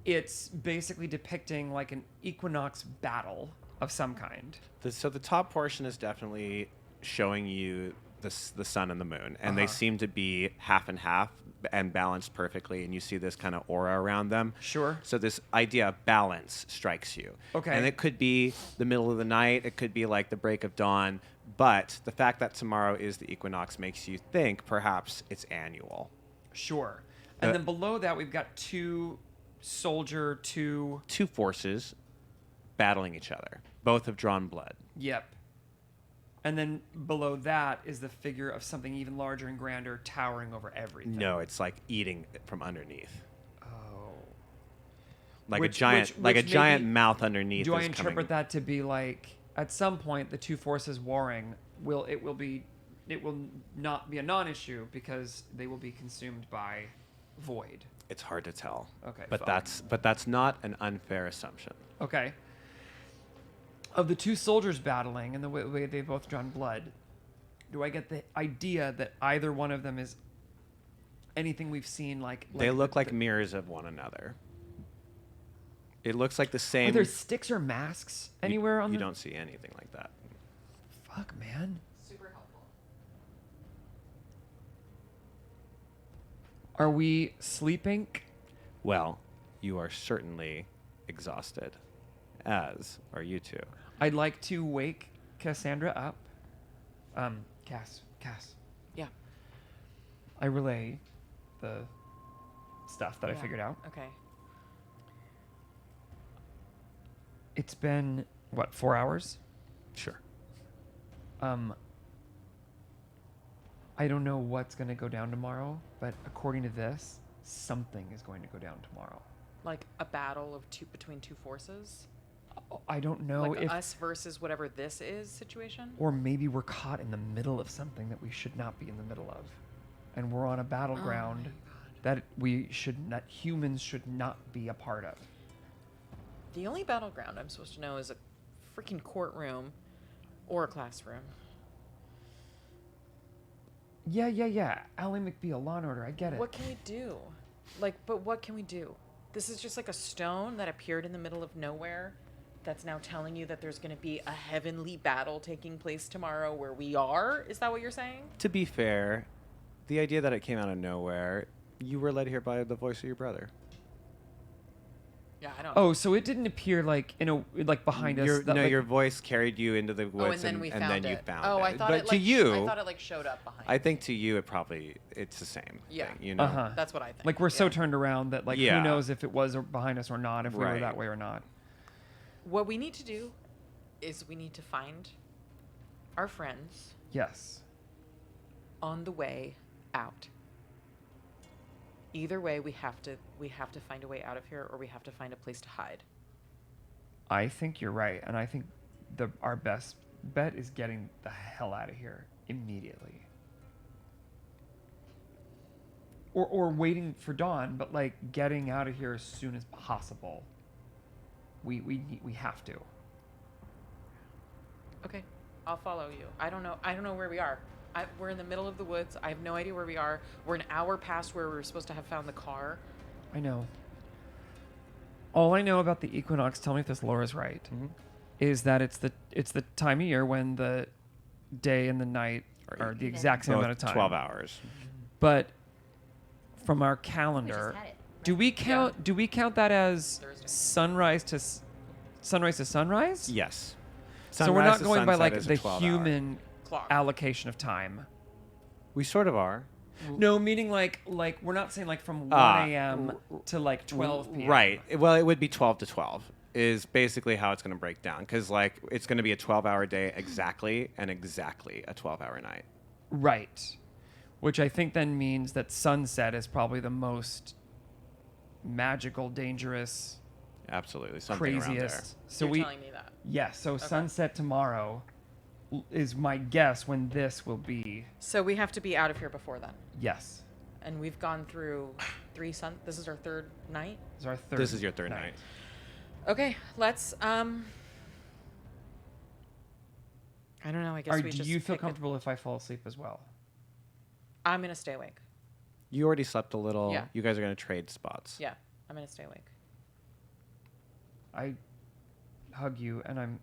It's basically depicting like an equinox battle of some kind. So the top portion is definitely showing you the sun and the moon, and they seem to be half and half and balanced perfectly, and you see this kind of aura around them. Sure. So this idea of balance strikes you. Okay. And it could be the middle of the night, it could be like the break of dawn, but the fact that tomorrow is the equinox makes you think perhaps it's annual. Sure. And then below that, we've got two forces battling each other. Both have drawn blood. Yep. And then below that is the figure of something even larger and grander towering over everything. No, it's like eating it from underneath. Oh. Like Which- a giant which like a giant maybe- mouth underneath. Do I is interpret coming. that to be like at some point the two forces warring will not be a non-issue because they will be consumed by void. It's hard to tell. Okay, But fine. that's not an unfair assumption. Okay. Of the two soldiers battling and the way they've both drawn blood, do I get the idea that either one of them is anything we've seen like They look like mirrors of one another. It looks like the same. Are there sticks or masks anywhere on You the... don't see anything like that. Fuck, man. Super helpful. Are we sleeping? Well, you are certainly exhausted, as are you two. I'd like to wake Cassandra up. Cass. Yeah. I relay the stuff that I figured out. Okay. It's been, 4 hours? Sure. I don't know what's going to go down tomorrow, but according to this, something is going to go down tomorrow. Like a battle of between two forces? I don't know Like if... us versus whatever this is situation? Or maybe we're caught in the middle of something that we should not be in the middle of. And we're on a battleground that humans should not be a part of. The only battleground I'm supposed to know is a freaking courtroom or a classroom. Yeah. Ally McBeal, Law and Order, I get it. What can we do? But what can we do? This is just like a stone that appeared in the middle of nowhere that's now telling you that there's going to be a heavenly battle taking place tomorrow where we are? Is that what you're saying? To be fair, the idea that it came out of nowhere, you were led here by the voice of your brother. Yeah, I don't. Oh, so it didn't appear like behind us. Your voice carried you into the woods, and then we and found then it. you found Oh, it. I thought but it to you, I thought it like showed up behind. I think to you, it's the same. Yeah. thing, you know. That's what I think. Like we're so turned around that who Yeah. knows if it was behind us or not, if we were Right. that way or not. What we need to do is we need to find our friends Yes. on the way out. Either way, we have to find a way out of here, or we have to find a place to hide. I think you're right, and I think our best bet is getting the hell out of here immediately. Or waiting for dawn, but like getting out of here as soon as possible. We have to. Okay, I'll follow you. I don't know where we are. We're in the middle of the woods. I have no idea where we are. We're an hour past where we were supposed to have found the car. I know. All I know about the equinox, tell me if this lore is right, is that it's the time of year when the day and the night are the exact same Both amount of time. 12 hours. But from our calendar, had it, right? do we count that as sunrise to sunrise? Yes. So we're not Sunrise to going by sunset like is a the 12-hour. human Clock. allocation of time. We sort of are. No, meaning like we're not saying like from 1 a.m. to like 12 p.m. Right. Well, it would be 12 to 12 is basically how it's going to break down, because like it's going to be a 12-hour day exactly, and exactly a 12-hour night. Right. Which I think then means that sunset is probably the most magical, dangerous, Absolutely. Something around there. craziest. So You're we telling me that. yes. So sunset tomorrow is my guess when this will be. So we have to be out of here before then. Yes. And we've gone through this is our third night? This is our third. This is your third night. Okay, let's I don't know, I guess we do just you feel pick comfortable if I fall asleep as well? I'm going to stay awake. You already slept a little. Yeah. You guys are going to trade spots. Yeah, I'm going to stay awake. I hug you and I'm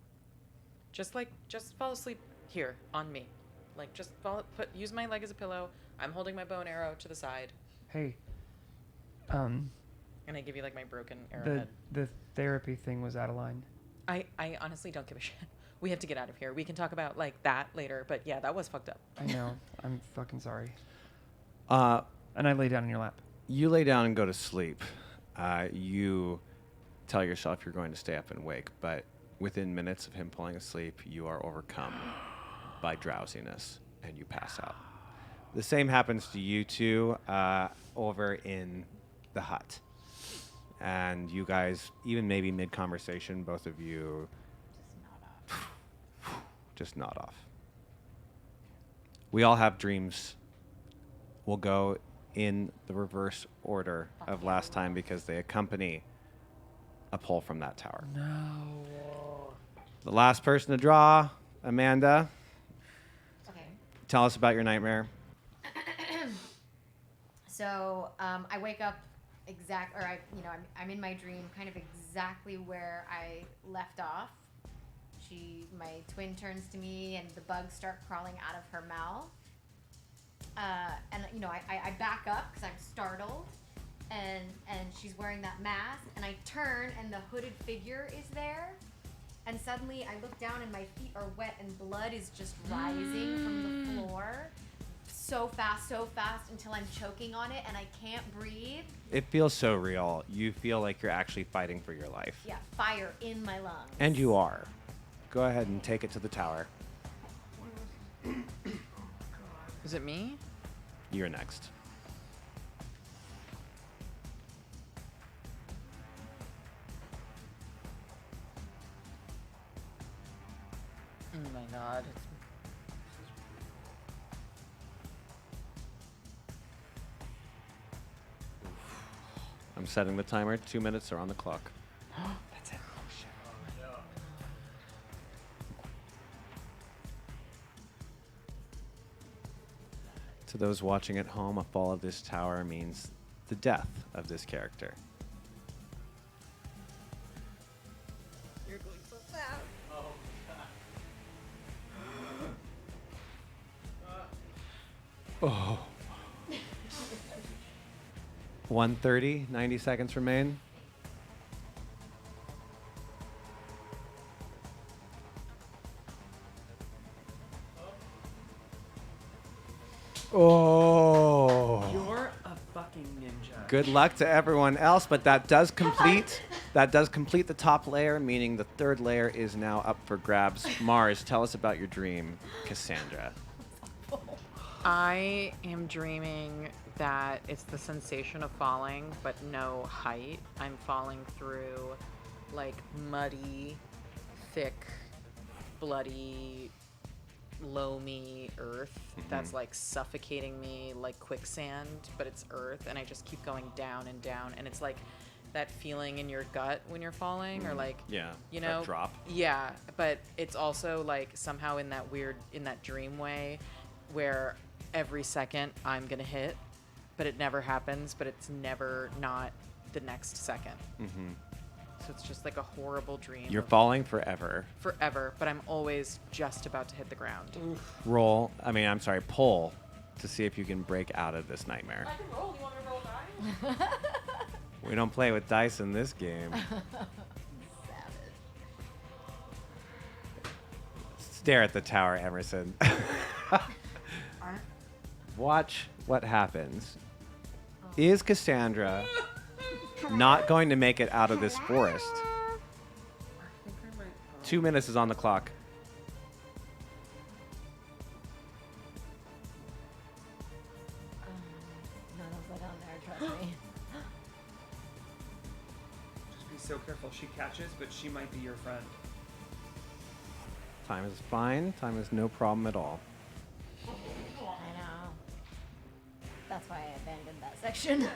Just fall asleep here on me. Like just use my leg as a pillow. I'm holding my bow and arrow to the side. hey. And I give you like my broken arrowhead. The therapy thing was out of line. I honestly don't give a shit. We have to get out of here. We can talk about like that later, but yeah, that was fucked up. I know. I'm fucking sorry. And I lay down in your lap. You lay down and go to sleep. You tell yourself you're going to stay up and wake, but within minutes of him falling asleep, you are overcome by drowsiness and you pass out. The same happens to you two over in the hut. And you guys, even maybe mid-conversation, both of you just nod off. We all have dreams. We'll go in the reverse order of last time because they accompany a pull from that tower. No. The last person to draw, Amanda. Okay. Tell us about your nightmare. So I wake up I'm in my dream, kind of exactly where I left off. My twin turns to me, and the bugs start crawling out of her mouth. And I back up because I'm startled, and she's wearing that mask, and I turn, and the hooded figure is there. And suddenly I look down and my feet are wet and blood is just rising from the floor. So fast until I'm choking on it and I can't breathe. It feels so real. You feel like you're actually fighting for your life. Yeah, fire in my lungs. And you are. Go ahead and take it to the tower. Is it me? You're next. Oh my god. I'm setting the timer. 2 minutes are on the clock. That's it. Oh, shit. To those watching at home, a fall of this tower means the death of this character. You're going so fast. Oh. 1:30, 90 seconds remain. Oh. You're a fucking ninja. Good luck to everyone else, but that does complete the top layer, meaning the third layer is now up for grabs. Mars, tell us about your dream, Cassandra. I am dreaming that it's the sensation of falling, but no height. I'm falling through like muddy, thick, bloody, loamy earth that's like suffocating me like quicksand, but it's earth, and I just keep going down and down, and it's like that feeling in your gut when you're falling, or like, Yeah, you that know, drop. Yeah, but it's also like somehow in that dream way where every second I'm gonna hit, but it never happens, but it's never not the next second. Mm-hmm. So it's just like a horrible dream. You're of falling forever. forever, but I'm always just about to hit the ground. Pull to see if you can break out of this nightmare. I can roll. You want me to roll dice? We don't play with dice in this game. Stare at the tower, Emerson. Watch what happens. Is Cassandra not going to make it out of this forest? 2 minutes is on the clock. None of it on there, trust me. Just be so careful. She catches, but she might be your friend. Time is fine. Time is no problem at all. I know. That's why I abandoned that section.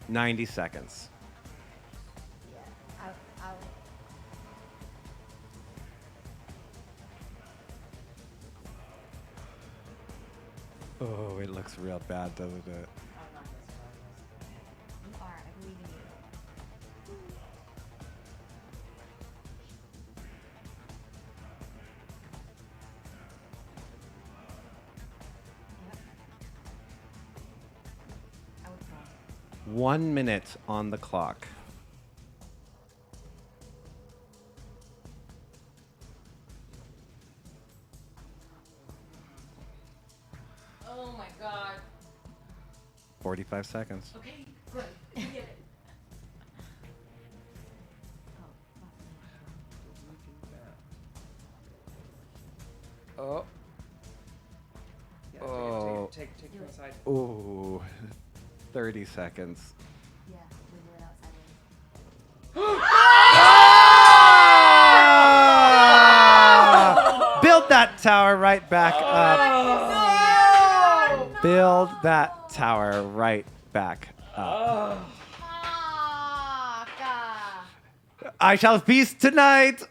90 seconds. Yeah. Oh, it looks real bad, doesn't it? You are. I believe in you. Yep. I would fall. 1 minute on the clock. Oh my god. 45 seconds. Okay, good. You get it. Oh. Yeah, Oh. take it inside. Ooh. 30 seconds. Yeah, wiggle it outside. Build that tower right back up. Build that tower right back up. I shall feast tonight.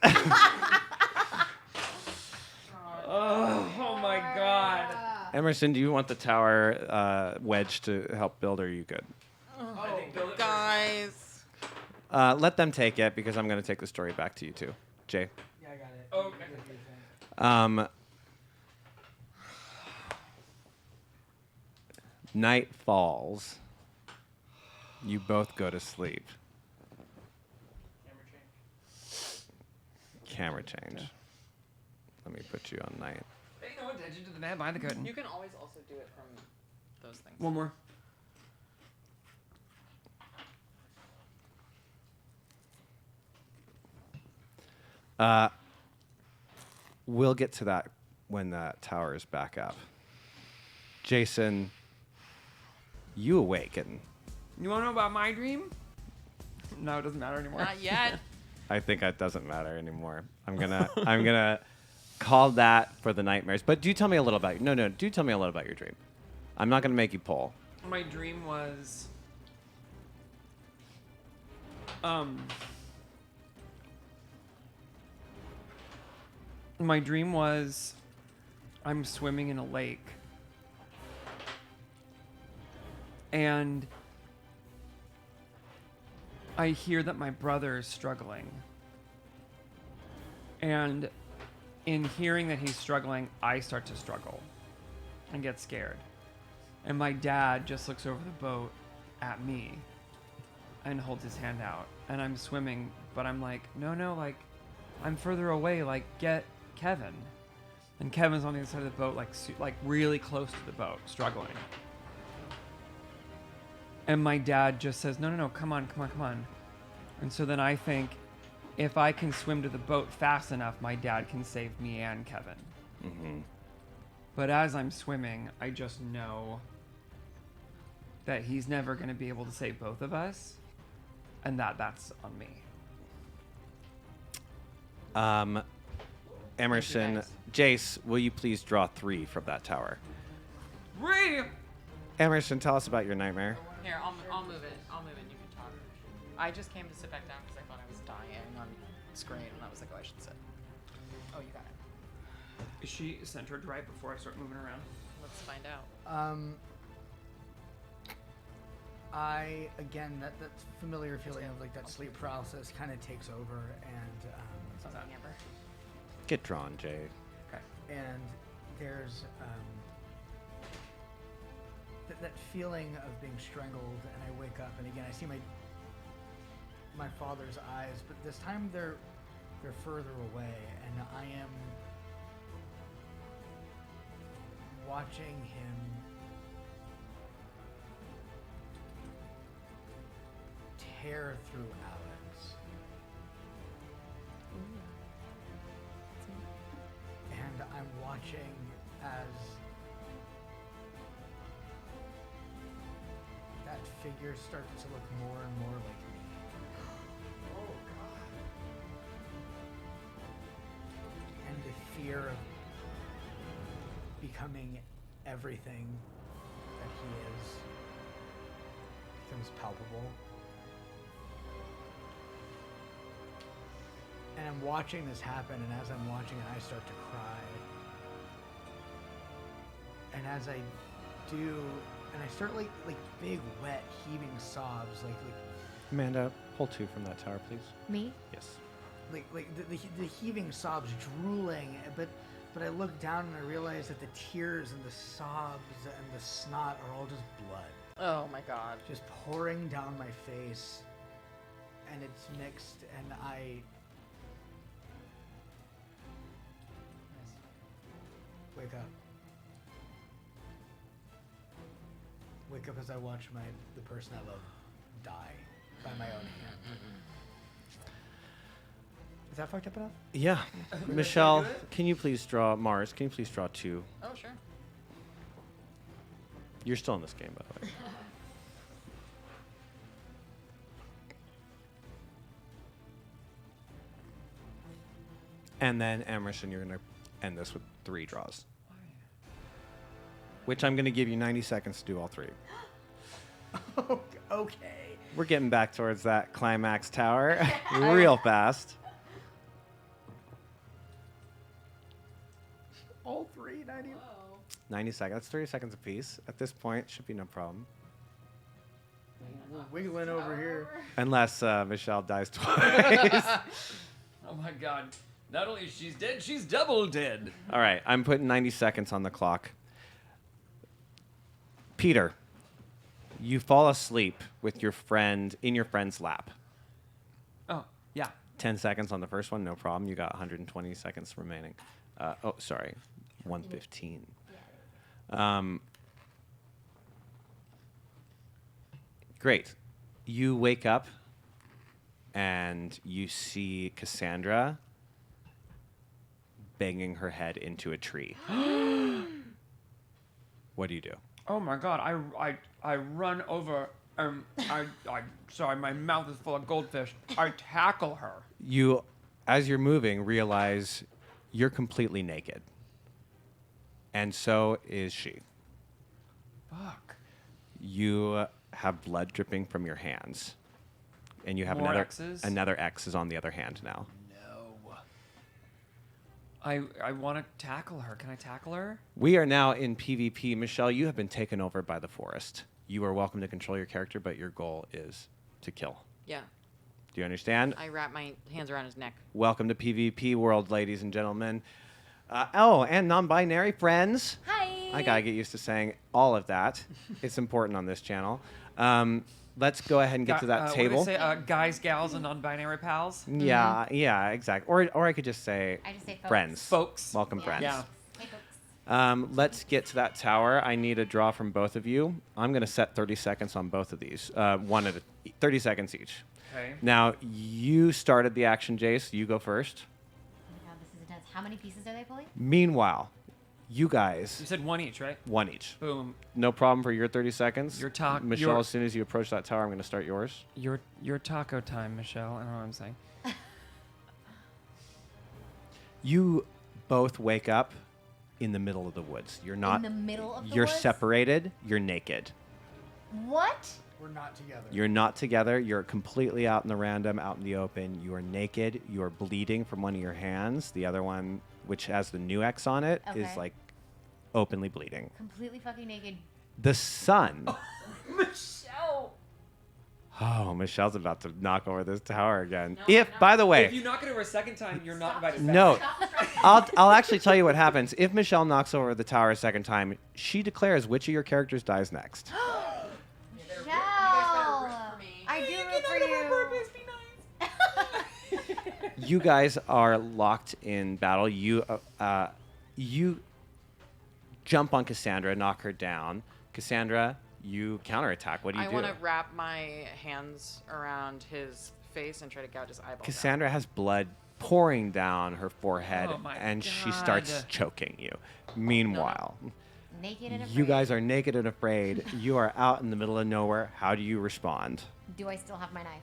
Oh my god. Emerson, do you want the tower wedge to help build, or are you good? Guys. Let them take it because I'm going to take the story back to you too. Jay. Yeah, I got it. Okay. Night falls. You both go to sleep. Camera change. Let me put you on night. Pay no attention to the man behind the curtain. You can always also do it from those things. One more. We'll get to that when that tower is back up. Jason, you awaken. You want to know about my dream? No, it doesn't matter anymore. Not yet. I think that doesn't matter anymore. I'm gonna call that for the nightmares. But do tell me a little about do tell me a little about your dream. I'm not gonna make you pull. My dream was I'm swimming in a lake. And I hear that my brother is struggling. And in hearing that he's struggling, I start to struggle and get scared. And my dad just looks over the boat at me and holds his hand out. And I'm swimming, but I'm like, no, like, I'm further away, like, get Kevin. And Kevin's on the other side of the boat, like really close to the boat, struggling. And my dad just says, no, come on. And so then I think, if I can swim to the boat fast enough, my dad can save me and Kevin. Mm-hmm. But as I'm swimming, I just know that he's never going to be able to save both of us, and that's on me. Emerson, Jace, will you please draw 3 from that tower? 3! Emerson, tell us about your nightmare. Here, I'll move it. You can talk. I just came to sit back down because I thought I was dying on screen, and I was like, oh, I should sit. Oh, you got it. Is she centered right before I start moving around? Let's find out. Again, that familiar feeling of like that sleep paralysis kind of takes over, and Get drawn, Jay. Okay. And there's that feeling of being strangled, and I wake up, and again I see my father's eyes, but this time they're further away, and I am watching him tear through Alex. And I'm watching as that figure starts to look more and more like me. Oh God. And the fear of becoming everything that he is becomes palpable. And I'm watching this happen, and as I'm watching it, I start to cry. And as I do, and I start like big, wet, heaving sobs, like Amanda, pull 2 from that tower, please. Me? Yes. the heaving sobs, drooling. But I look down and I realize that the tears and the sobs and the snot are all just blood. Oh my God. Just pouring down my face, and it's mixed, and I wake up. Wake up as I watch the person I love die by my own hand. Is that fucked up enough? Yeah. Michelle, can you please draw Mars? Can you please draw 2? Oh, sure. You're still in this game, by the way. And then Emerson, you're gonna end this with 3 draws. Which I'm gonna give you 90 seconds to do all 3. Okay. We're getting back towards that climax tower real fast. All 3, 90. 90 seconds. That's 30 seconds apiece. At this point, should be no problem. We're wiggling over here. Unless Michelle dies twice. Oh my God. Not only is she dead, she's double dead. All right, I'm putting 90 seconds on the clock. Peter, you fall asleep with your friend in your friend's lap. Oh, yeah. 10 seconds on the first one, no problem. You got 120 seconds remaining. Sorry, 115. Great. You wake up and you see Cassandra banging her head into a tree. What do you do? Oh my God! I run over. Sorry, my mouth is full of goldfish. I tackle her. You, as you're moving, realize you're completely naked. And so is she. Fuck. You have blood dripping from your hands. And you have More another X's? another X is on the other hand now. I want to tackle her. Can I tackle her? We are now in PvP. Michelle, you have been taken over by the forest. You are welcome to control your character, but your goal is to kill. Yeah. Do you understand? I wrap my hands around his neck. Welcome to PvP world, ladies and gentlemen. And non-binary friends. Hi. I gotta get used to saying all of that. It's important on this channel. Let's go ahead and get to that table. What do they say? Guys, gals, and non-binary pals. Yeah, exactly. Or I could just say, I just say folks. friends. Folks. Welcome, Yeah. friends. Yeah. Hey, folks. Let's get to that tower. I need a draw from both of you. I'm gonna set 30 seconds on both of these. 30 seconds each. Okay. Now you started the action, Jace. You go first. Oh my God, this is intense. How many pieces are they pulling? Meanwhile, you guys, You said 1 each, right? 1 each. Boom. No problem for your 30 seconds. Michelle, as soon as you approach that tower, I'm going to start yours. Your taco time, Michelle. I don't know what I'm saying. You both wake up in the middle of the woods. You're not. In the middle of the You're woods? separated. You're naked. What? We're not together. You're not together. You're completely out in the random, out in the open. You are naked. You are bleeding from one of your hands. The other one, which has the new X on it, is Okay. like openly bleeding. Completely fucking naked. The sun. Michelle. Oh, Michelle's about to knock over this tower again. By the way, If you knock it over a second time, you're not invited back. no, I'll actually tell you what happens. If Michelle knocks over the tower a second time, she declares which of your characters dies next. Michelle. I do root for you. You guys are locked in battle. You jump on Cassandra, knock her down. Cassandra, you counterattack. What do you I do? want to wrap my hands around his face and try to gouge his eyeball. Cassandra has blood pouring down her forehead, Oh my and she God. starts choking you. Meanwhile, naked and afraid. You guys are naked and afraid. You are out in the middle of nowhere. How do you respond? Do I still have my knife?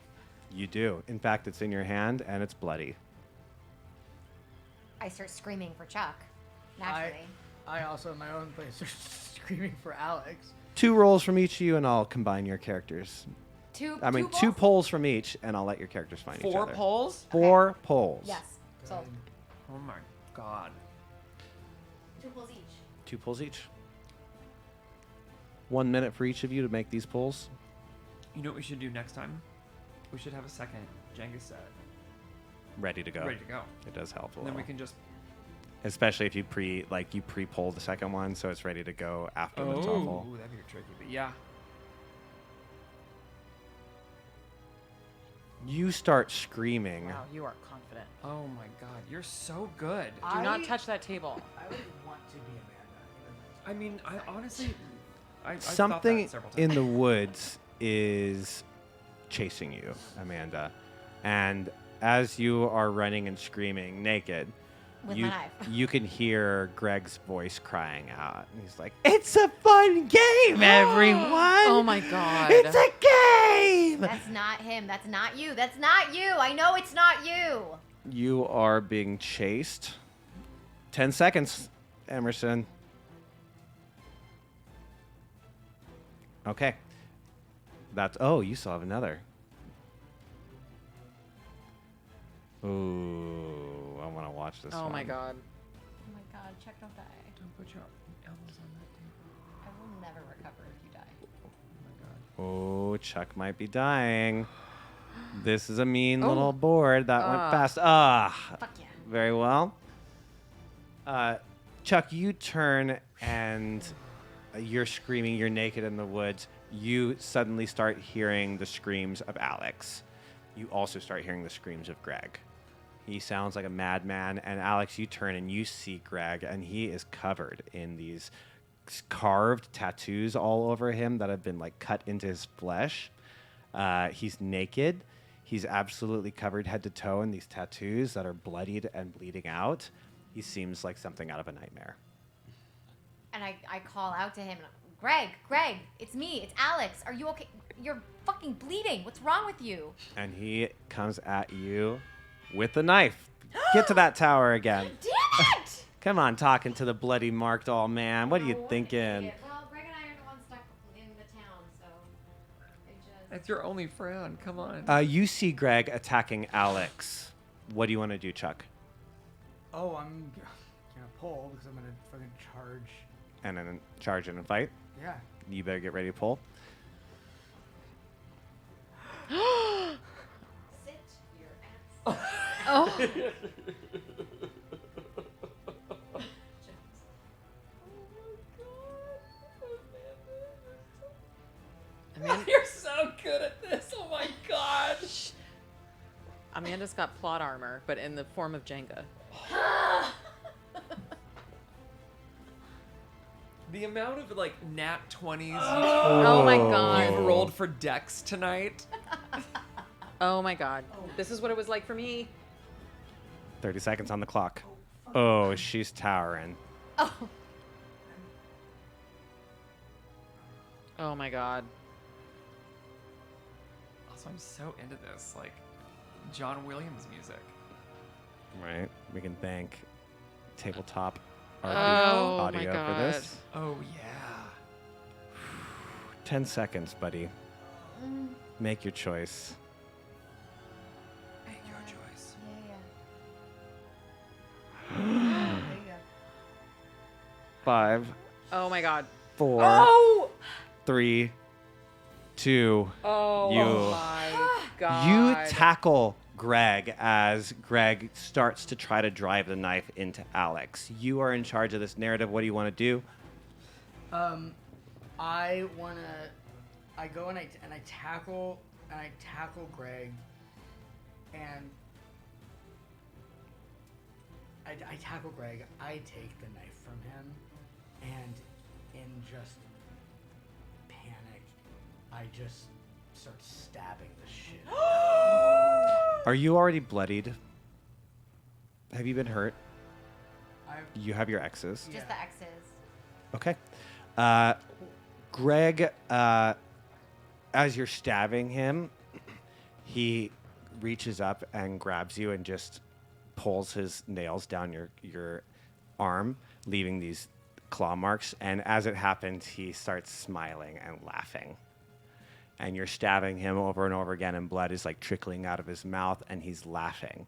You do. In fact, it's in your hand and it's bloody. I start screaming for Chuck. Naturally. I also, in my own place, are screaming for Alex. 2 rolls from each of you, and I'll combine your characters. Two 2 polls from each, and I'll let your characters find each 4 other. polls? 4 polls. Yes. Sold. Oh my god. 2 pulls each. 2 polls each. 1 minute for each of you to make these polls. You know what we should do next time? We should have a second Jenga set. Ready to go. Ready to go. It does help a And then little. we can just... Especially if you pre-poll the second one, so it's ready to go after the TOEFL. Ooh, that'd be tricky, but yeah. You start screaming. Wow, you are confident. Oh my god, you're so good. Do not touch that table. I would want to be Amanda. I mean, I honestly... I thought Something that several in times. the woods is chasing you, Amanda. And as you are running and screaming naked, With you, my knife. you can hear Greg's voice crying out. And he's like, "It's a fun game, everyone! Oh my god. It's a game!" That's not him. That's not you. That's not you. I know it's not you. You are being chased. 10 seconds, Emerson. Okay. Oh, you still have another. Ooh, I want to watch this Oh one. my god. Oh my god, Chuck, don't die. Don't put your elbows on that table. I will never recover if you die. Oh, Chuck might be dying. This is a mean Oh. little board. That went Ah. fast. Fuck yeah. Very well. Chuck, you turn and you're screaming. You're naked in the woods. You suddenly start hearing the screams of Alex. You also start hearing the screams of Greg. He sounds like a madman. And Alex, you turn and you see Greg, and he is covered in these carved tattoos all over him that have been like cut into his flesh. He's naked. He's absolutely covered head to toe in these tattoos that are bloodied and bleeding out. He seems like something out of a nightmare. And I call out to him, Greg, it's me, it's Alex. Are you okay? You're fucking bleeding. What's wrong with you? And he comes at you with a knife. Get to that tower again. Damn it! Come on, talking to the bloody marked all man. What are you thinking? Well, Greg and I are the ones stuck in the town, so I just... That's your only friend. Come on. You see Greg attacking Alex. What do you want to do, Chuck? Oh, I'm gonna pull because I'm gonna fucking charge. And then charge in and fight. Yeah. You better get ready to pull. Sit your ass. Oh. You're so good at this. Oh my gosh. Amanda's got plot armor, but in the form of Jenga. The amount of like nat 20s Oh my god. you've rolled for Dex tonight. Oh my god. This is what it was like for me. 30 seconds on the clock. Oh, she's towering. Oh. Oh my god. Also, I'm so into this, like John Williams music. Right. We can thank Tabletop Oh Audio my for this. Oh yeah. 10 seconds, buddy. Make your choice. Make your choice. Yeah. 5, Oh my god. 4, Oh! 3, 2. Oh You- my god. You tackle Greg as Greg starts to try to drive the knife into Alex. You are in charge of this narrative. What do you want to do? I go and I tackle Greg, and I tackle Greg. I take the knife from him, and in just panic, I just start stabbing the shit. Are you already bloodied? Have you been hurt? I've, You have your X's. Just the X's. Okay. Greg, as you're stabbing him, he reaches up and grabs you and just pulls his nails down your arm, leaving these claw marks. And as it happens, he starts smiling and laughing. And you're stabbing him over and over again, and blood is like trickling out of his mouth, and he's laughing.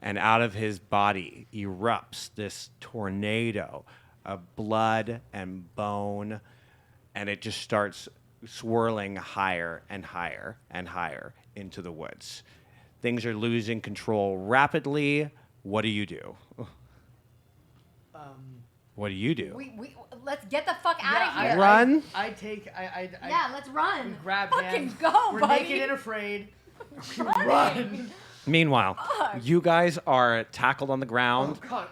And out of his body erupts this tornado of blood and bone, and it just starts swirling higher and higher and higher into the woods. Things are losing control rapidly. What do you do? What do you do? We let's get the fuck out of here. Run? Yeah, let's run. We grab Fucking hands. go, We're buddy. naked and afraid. We Running. run. Meanwhile, Fuck. you guys are tackled on the ground. God.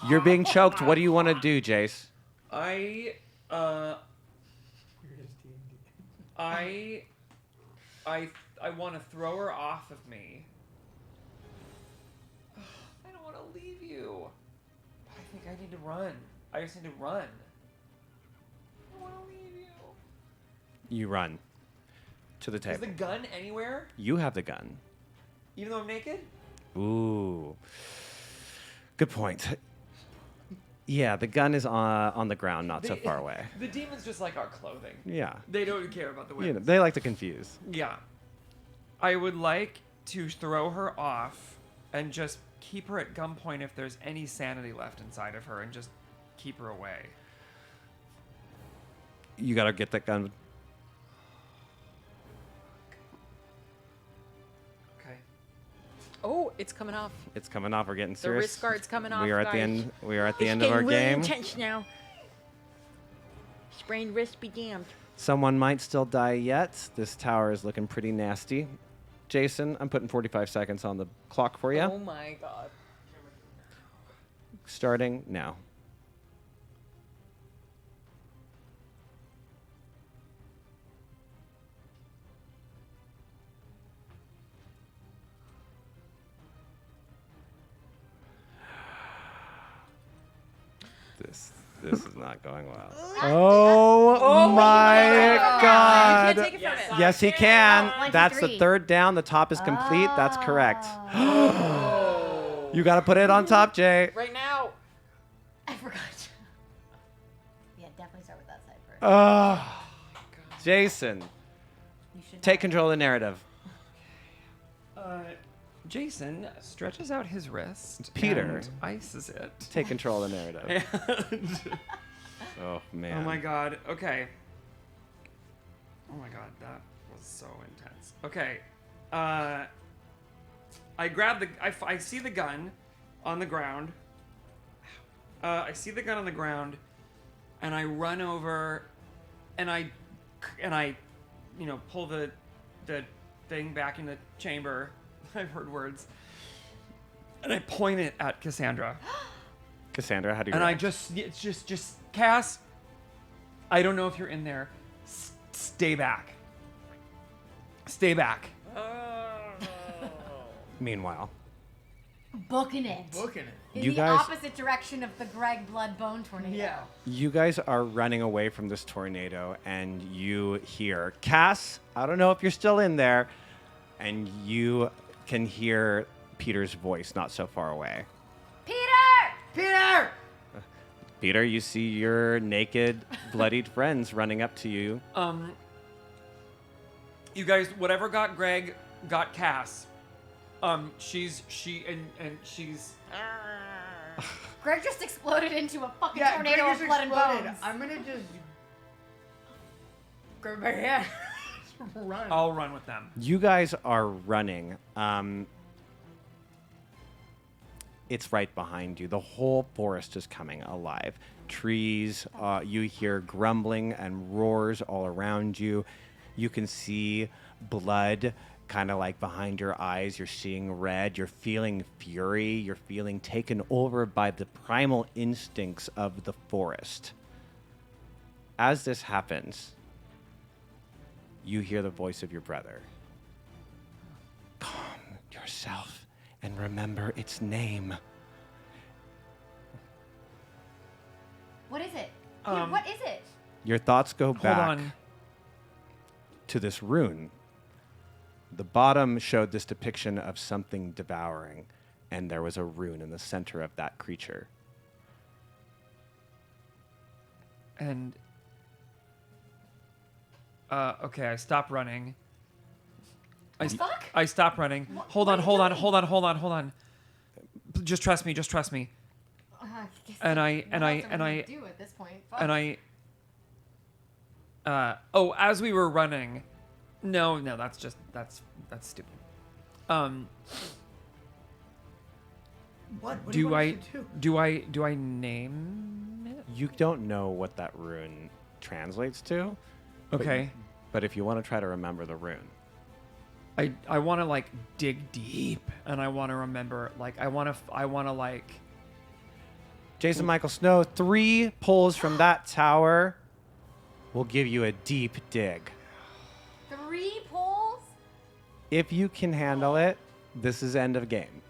You're being choked. What do you want to do, Jace? I want to throw her off of me. I don't want to leave you. I think I need to run. I just need to run. I don't want to leave you. You run to the Is table. the gun anywhere? You have the gun. Even though I'm naked? Ooh. Good point. Yeah, the gun is on the ground, not so far away. The demons just like our clothing. Yeah. They don't care about the You weapons. know, they like to confuse. Yeah. I would like to throw her off and just keep her at gunpoint if there's any sanity left inside of her and just keep her away. You gotta get that gun. Okay. Oh, it's coming off. It's coming off. We're getting The serious. wrist guard's coming off. We are at the guys. end. We are at the It's end of our getting really game. intense now. Sprained wrist be damned. Someone might still die yet. This tower is looking pretty nasty. Jason, I'm putting 45 seconds on the clock for you. Oh my god. Starting now. This is not going well. Oh, my God. You can't take it from him. Yes, he can. 1, 2, That's the 3. third down. The top is complete. That's correct. You got to put it on top, Jay. Right now. I forgot. Yeah, definitely start with that side first. Jason, You should take control of the narrative. Jason stretches out his wrist. Peter. And ices it. Take control of the narrative. Oh, man. Oh my god. Okay. Oh my god, that was so intense. Okay. I grab the. I see the gun on the ground. I see the gun on the ground, and I run over, and I, pull the thing back in the chamber. I've heard words. And I point it at Cassandra. Cassandra, how do you And react? it's just Cass, I don't know if you're in there. Stay back. Stay back. Meanwhile, Booking it. Booking it. In You the guys- opposite direction of the Greg Blood Bone tornado. Yeah. you guys are running away from this tornado, and you hear, Cass, I don't know if you're still in there, and you can hear Peter's voice not so far away. Peter! Peter! Peter, you see your naked, bloodied friends running up to you. You guys, whatever got Greg, got Cass. She's. Greg just exploded into a fucking Yeah, tornado Greg of just blood and exploded. bones. I'm gonna just grab my hand. Run. I'll run with them. You guys are running. It's right behind you. The whole forest is coming alive. Trees, you hear grumbling and roars all around you. You can see blood kind of like behind your eyes. You're seeing red. You're feeling fury. You're feeling taken over by the primal instincts of the forest. As this happens, you hear the voice of your brother. Calm yourself and remember its name. What is it? Um, What is it? Your thoughts go Hold back on. to this rune. The bottom showed this depiction of something devouring, and there was a rune in the center of that creature. And okay, I stop running. I stop running. Hold on. Just trust me. And I do at this point. as we were running. No, that's stupid. What do you want us to do? Do I name it? You don't know what that rune translates to. Okay. But if you want to try to remember the rune. I want to like dig deep, and I want to remember. Like I want to like. Jason Michael Snow, 3 pulls from that tower will give you a deep dig. 3 pulls? If you can handle it, this is end of game.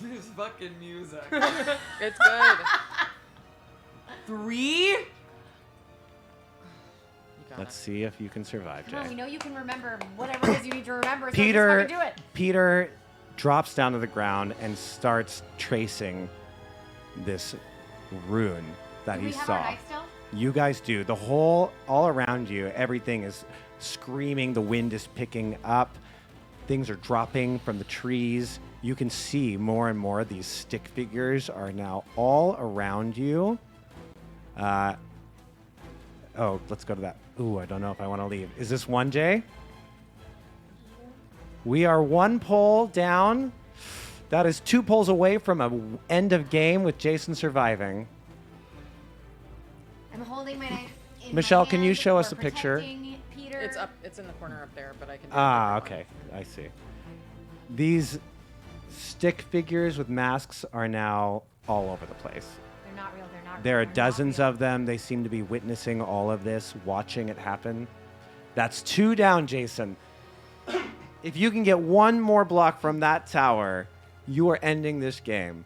This fucking music. It's good. 3? Let's see if you can survive, Come on, Jay. we know you can remember whatever it is you need to remember. So Peter, just fucking do it. Peter drops down to the ground and starts tracing this rune that Do he we have saw. our knife still? You guys do. All around you, everything is screaming. The wind is picking up. Things are dropping from the trees. You can see more and more these stick figures are now all around you. Let's go to that. Ooh, I don't know if I want to leave. Is this one, Jay? We are 1 pull down. That is 2 pulls away from an end of game with Jason surviving. I'm holding my knife in Michelle, my can you hand show us for a picture? protecting Peter. It's up. It's in the corner up there, but I can. Okay. I see. These stick figures with masks are now all over the place. They're not real. They're not real. There are They're not dozens real. of them. They seem to be witnessing all of this, watching it happen. That's 2 down, Jason. If you can get 1 more block from that tower, you are ending this game.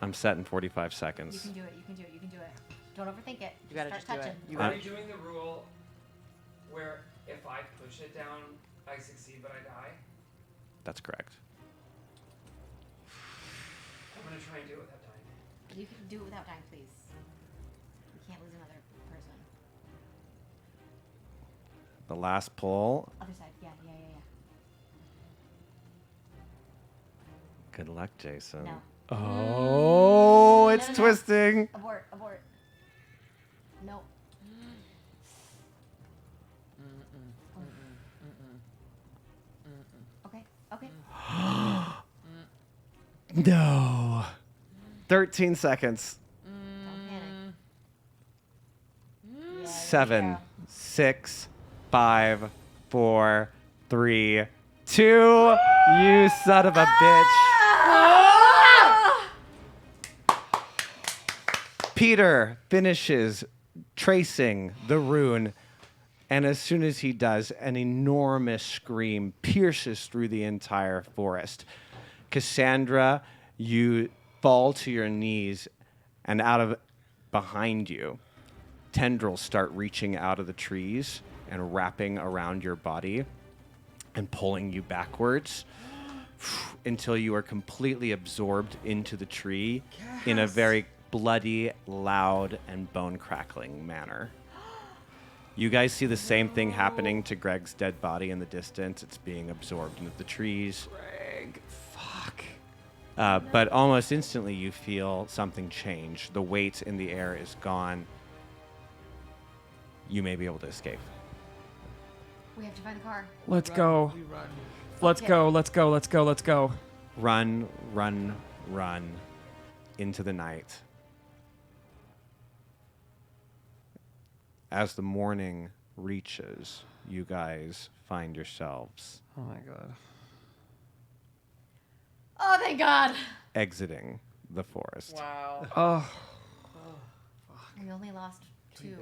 I'm set in 45 You seconds. can do it. You can do it. You can do it. Don't overthink it. You gotta Start just do it. touching. You Are gotta. we doing the rule where if I push it down, I succeed but I die? That's correct. I'm gonna try and do it without dying. You can do it without dying, please. We can't lose another person. The last pull. Other side. Yeah. Good luck, Jason. No. Oh, it's No. twisting. Abort. No. Okay. No. 13 seconds. Don't panic. Yeah, 7, yeah. 6, 5, 4, 3, 2. You son of a bitch. Peter finishes tracing the rune, and as soon as he does, an enormous scream pierces through the entire forest. Cassandra, you fall to your knees, and out of behind you, tendrils start reaching out of the trees and wrapping around your body and pulling you backwards until you are completely absorbed into the tree in a very bloody, loud, and bone-crackling manner. You guys see the same thing happening to Greg's dead body in the distance. It's being absorbed into the trees. Greg, fuck. But almost instantly, you feel something change. The weight in the air is gone. You may be able to escape. We have to find the car. Let's go. Let's go. Run, run, run into the night. As the morning reaches, you guys find yourselves Oh my god. Oh, thank God. exiting the forest. Wow. Oh. We only lost 2.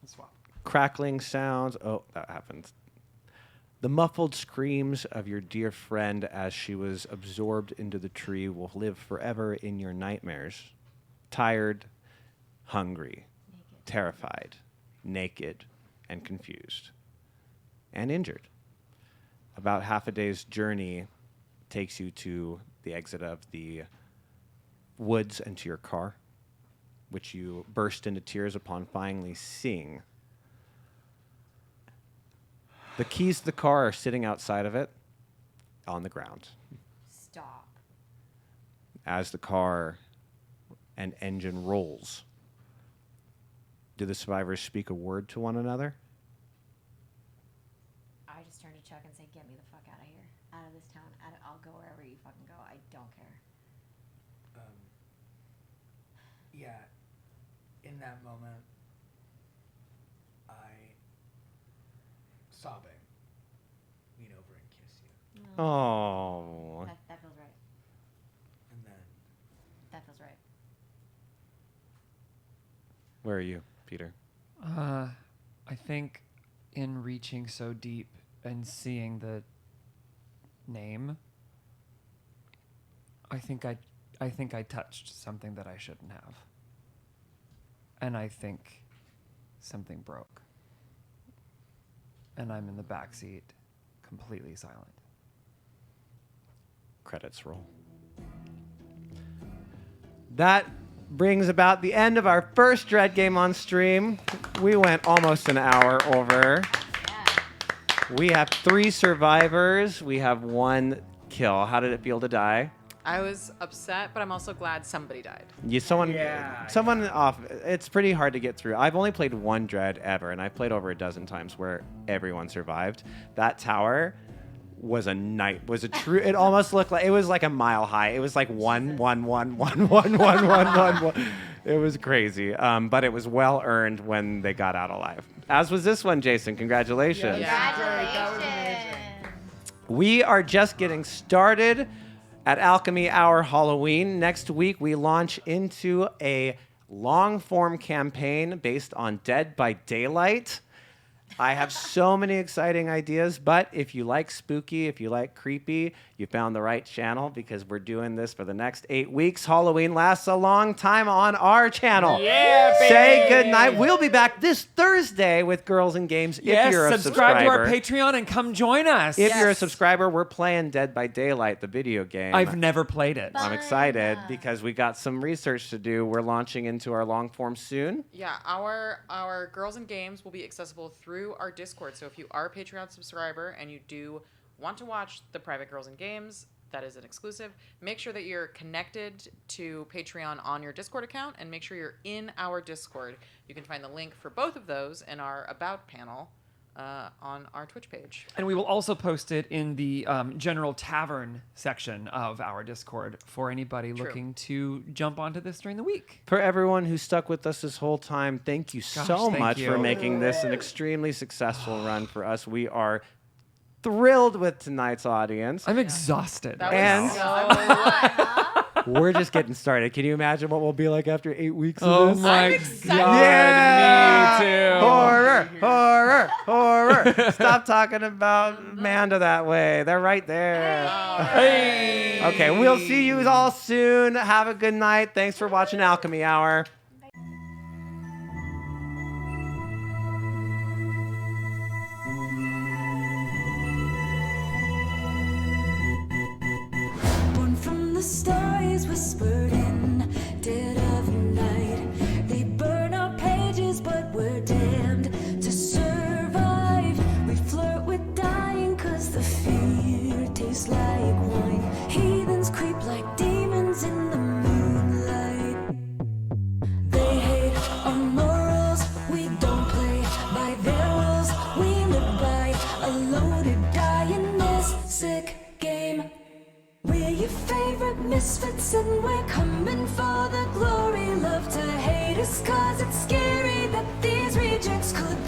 Swap. Crackling sounds. Oh, that happens. The muffled screams of your dear friend as she was absorbed into the tree will live forever in your nightmares. Tired, hungry, terrified, naked, and confused, and injured. About half a day's journey takes you to the exit of the woods and to your car, which you burst into tears upon finally seeing. The keys to the car are sitting outside of it on the ground. Stop. As the car and engine rolls, do the survivors speak a word to one another? I just turn to Chuck and say, "Get me the fuck out of here, out of this town. I'll go wherever you fucking go. I don't care." Yeah. In that moment, sobbing, lean over and kiss you. Oh. That feels right. And then That feels right. Where are you, Peter? I think in reaching so deep and seeing the name, I think I touched something that I shouldn't have. And I think something broke. And I'm in the back seat, completely silent. Credits roll. That brings about the end of our first Dread game on stream. We went almost an hour over. We have 3 survivors. We have 1 kill. How did it feel to die? I was upset, but I'm also glad somebody died. Someone off. It's pretty hard to get through. I've only played 1 Dread ever, and I've played over a dozen times where everyone survived. That tower was a true. It almost looked like it was like a mile high. It was like 1, 1, 1, 1, 1, 1, 1, 1. It was crazy, but it was well earned when they got out alive. As was this one, Jason. Congratulations. Congratulations. We are just getting started at Alchemy Hour Halloween. Next week, we launch into a long-form campaign based on Dead by Daylight. I have so many exciting ideas, but if you like spooky, if you like creepy, you found the right channel because we're doing this for the next 8 weeks. Halloween lasts a long time on our channel. Yeah, baby. Say goodnight. We'll be back this Thursday with Girls and Games if you're a subscribe to our subscriber. Patreon and come join us. If you're a subscriber, we're playing Dead by Daylight, the video game. I've never played it. I'm excited because we got some research to do. We're launching into our long form soon. Yeah, our Girls and Games will be accessible through our Discord. So if you are a Patreon subscriber and you do want to watch the private Girls and Games, that is an exclusive. Make sure that you're connected to Patreon on your Discord account and make sure you're in our Discord. You can find the link for both of those in our About panel on our Twitch page. And we will also post it in the general tavern section of our Discord for anybody looking to jump onto this during the week. For everyone who stuck with us this whole time, thank you so much for making this an extremely successful run for us. We are thrilled with tonight's audience. I'm exhausted. That was so fun. We're just getting started. Can you imagine what we'll be like after 8 weeks Oh of this? my I'm excited. god, Yeah! me too. Horror, horror, horror. Stop talking about Amanda that way. They're right there. Hey. Okay, we'll see you all soon. Have a good night. Thanks for watching Alchemy Hour. Born from the stars, whispered in dead of night. They burn our pages, but we're damned to survive. We flirt with dying, cause the fear tastes like wine. Heathens creep like demons in the moonlight. They hate our morals, we don't play by their rules. We live by a loaded die in this sick game. We're your favorite misfits and we're coming for the glory. Love to hate us cause it's scary that these rejects could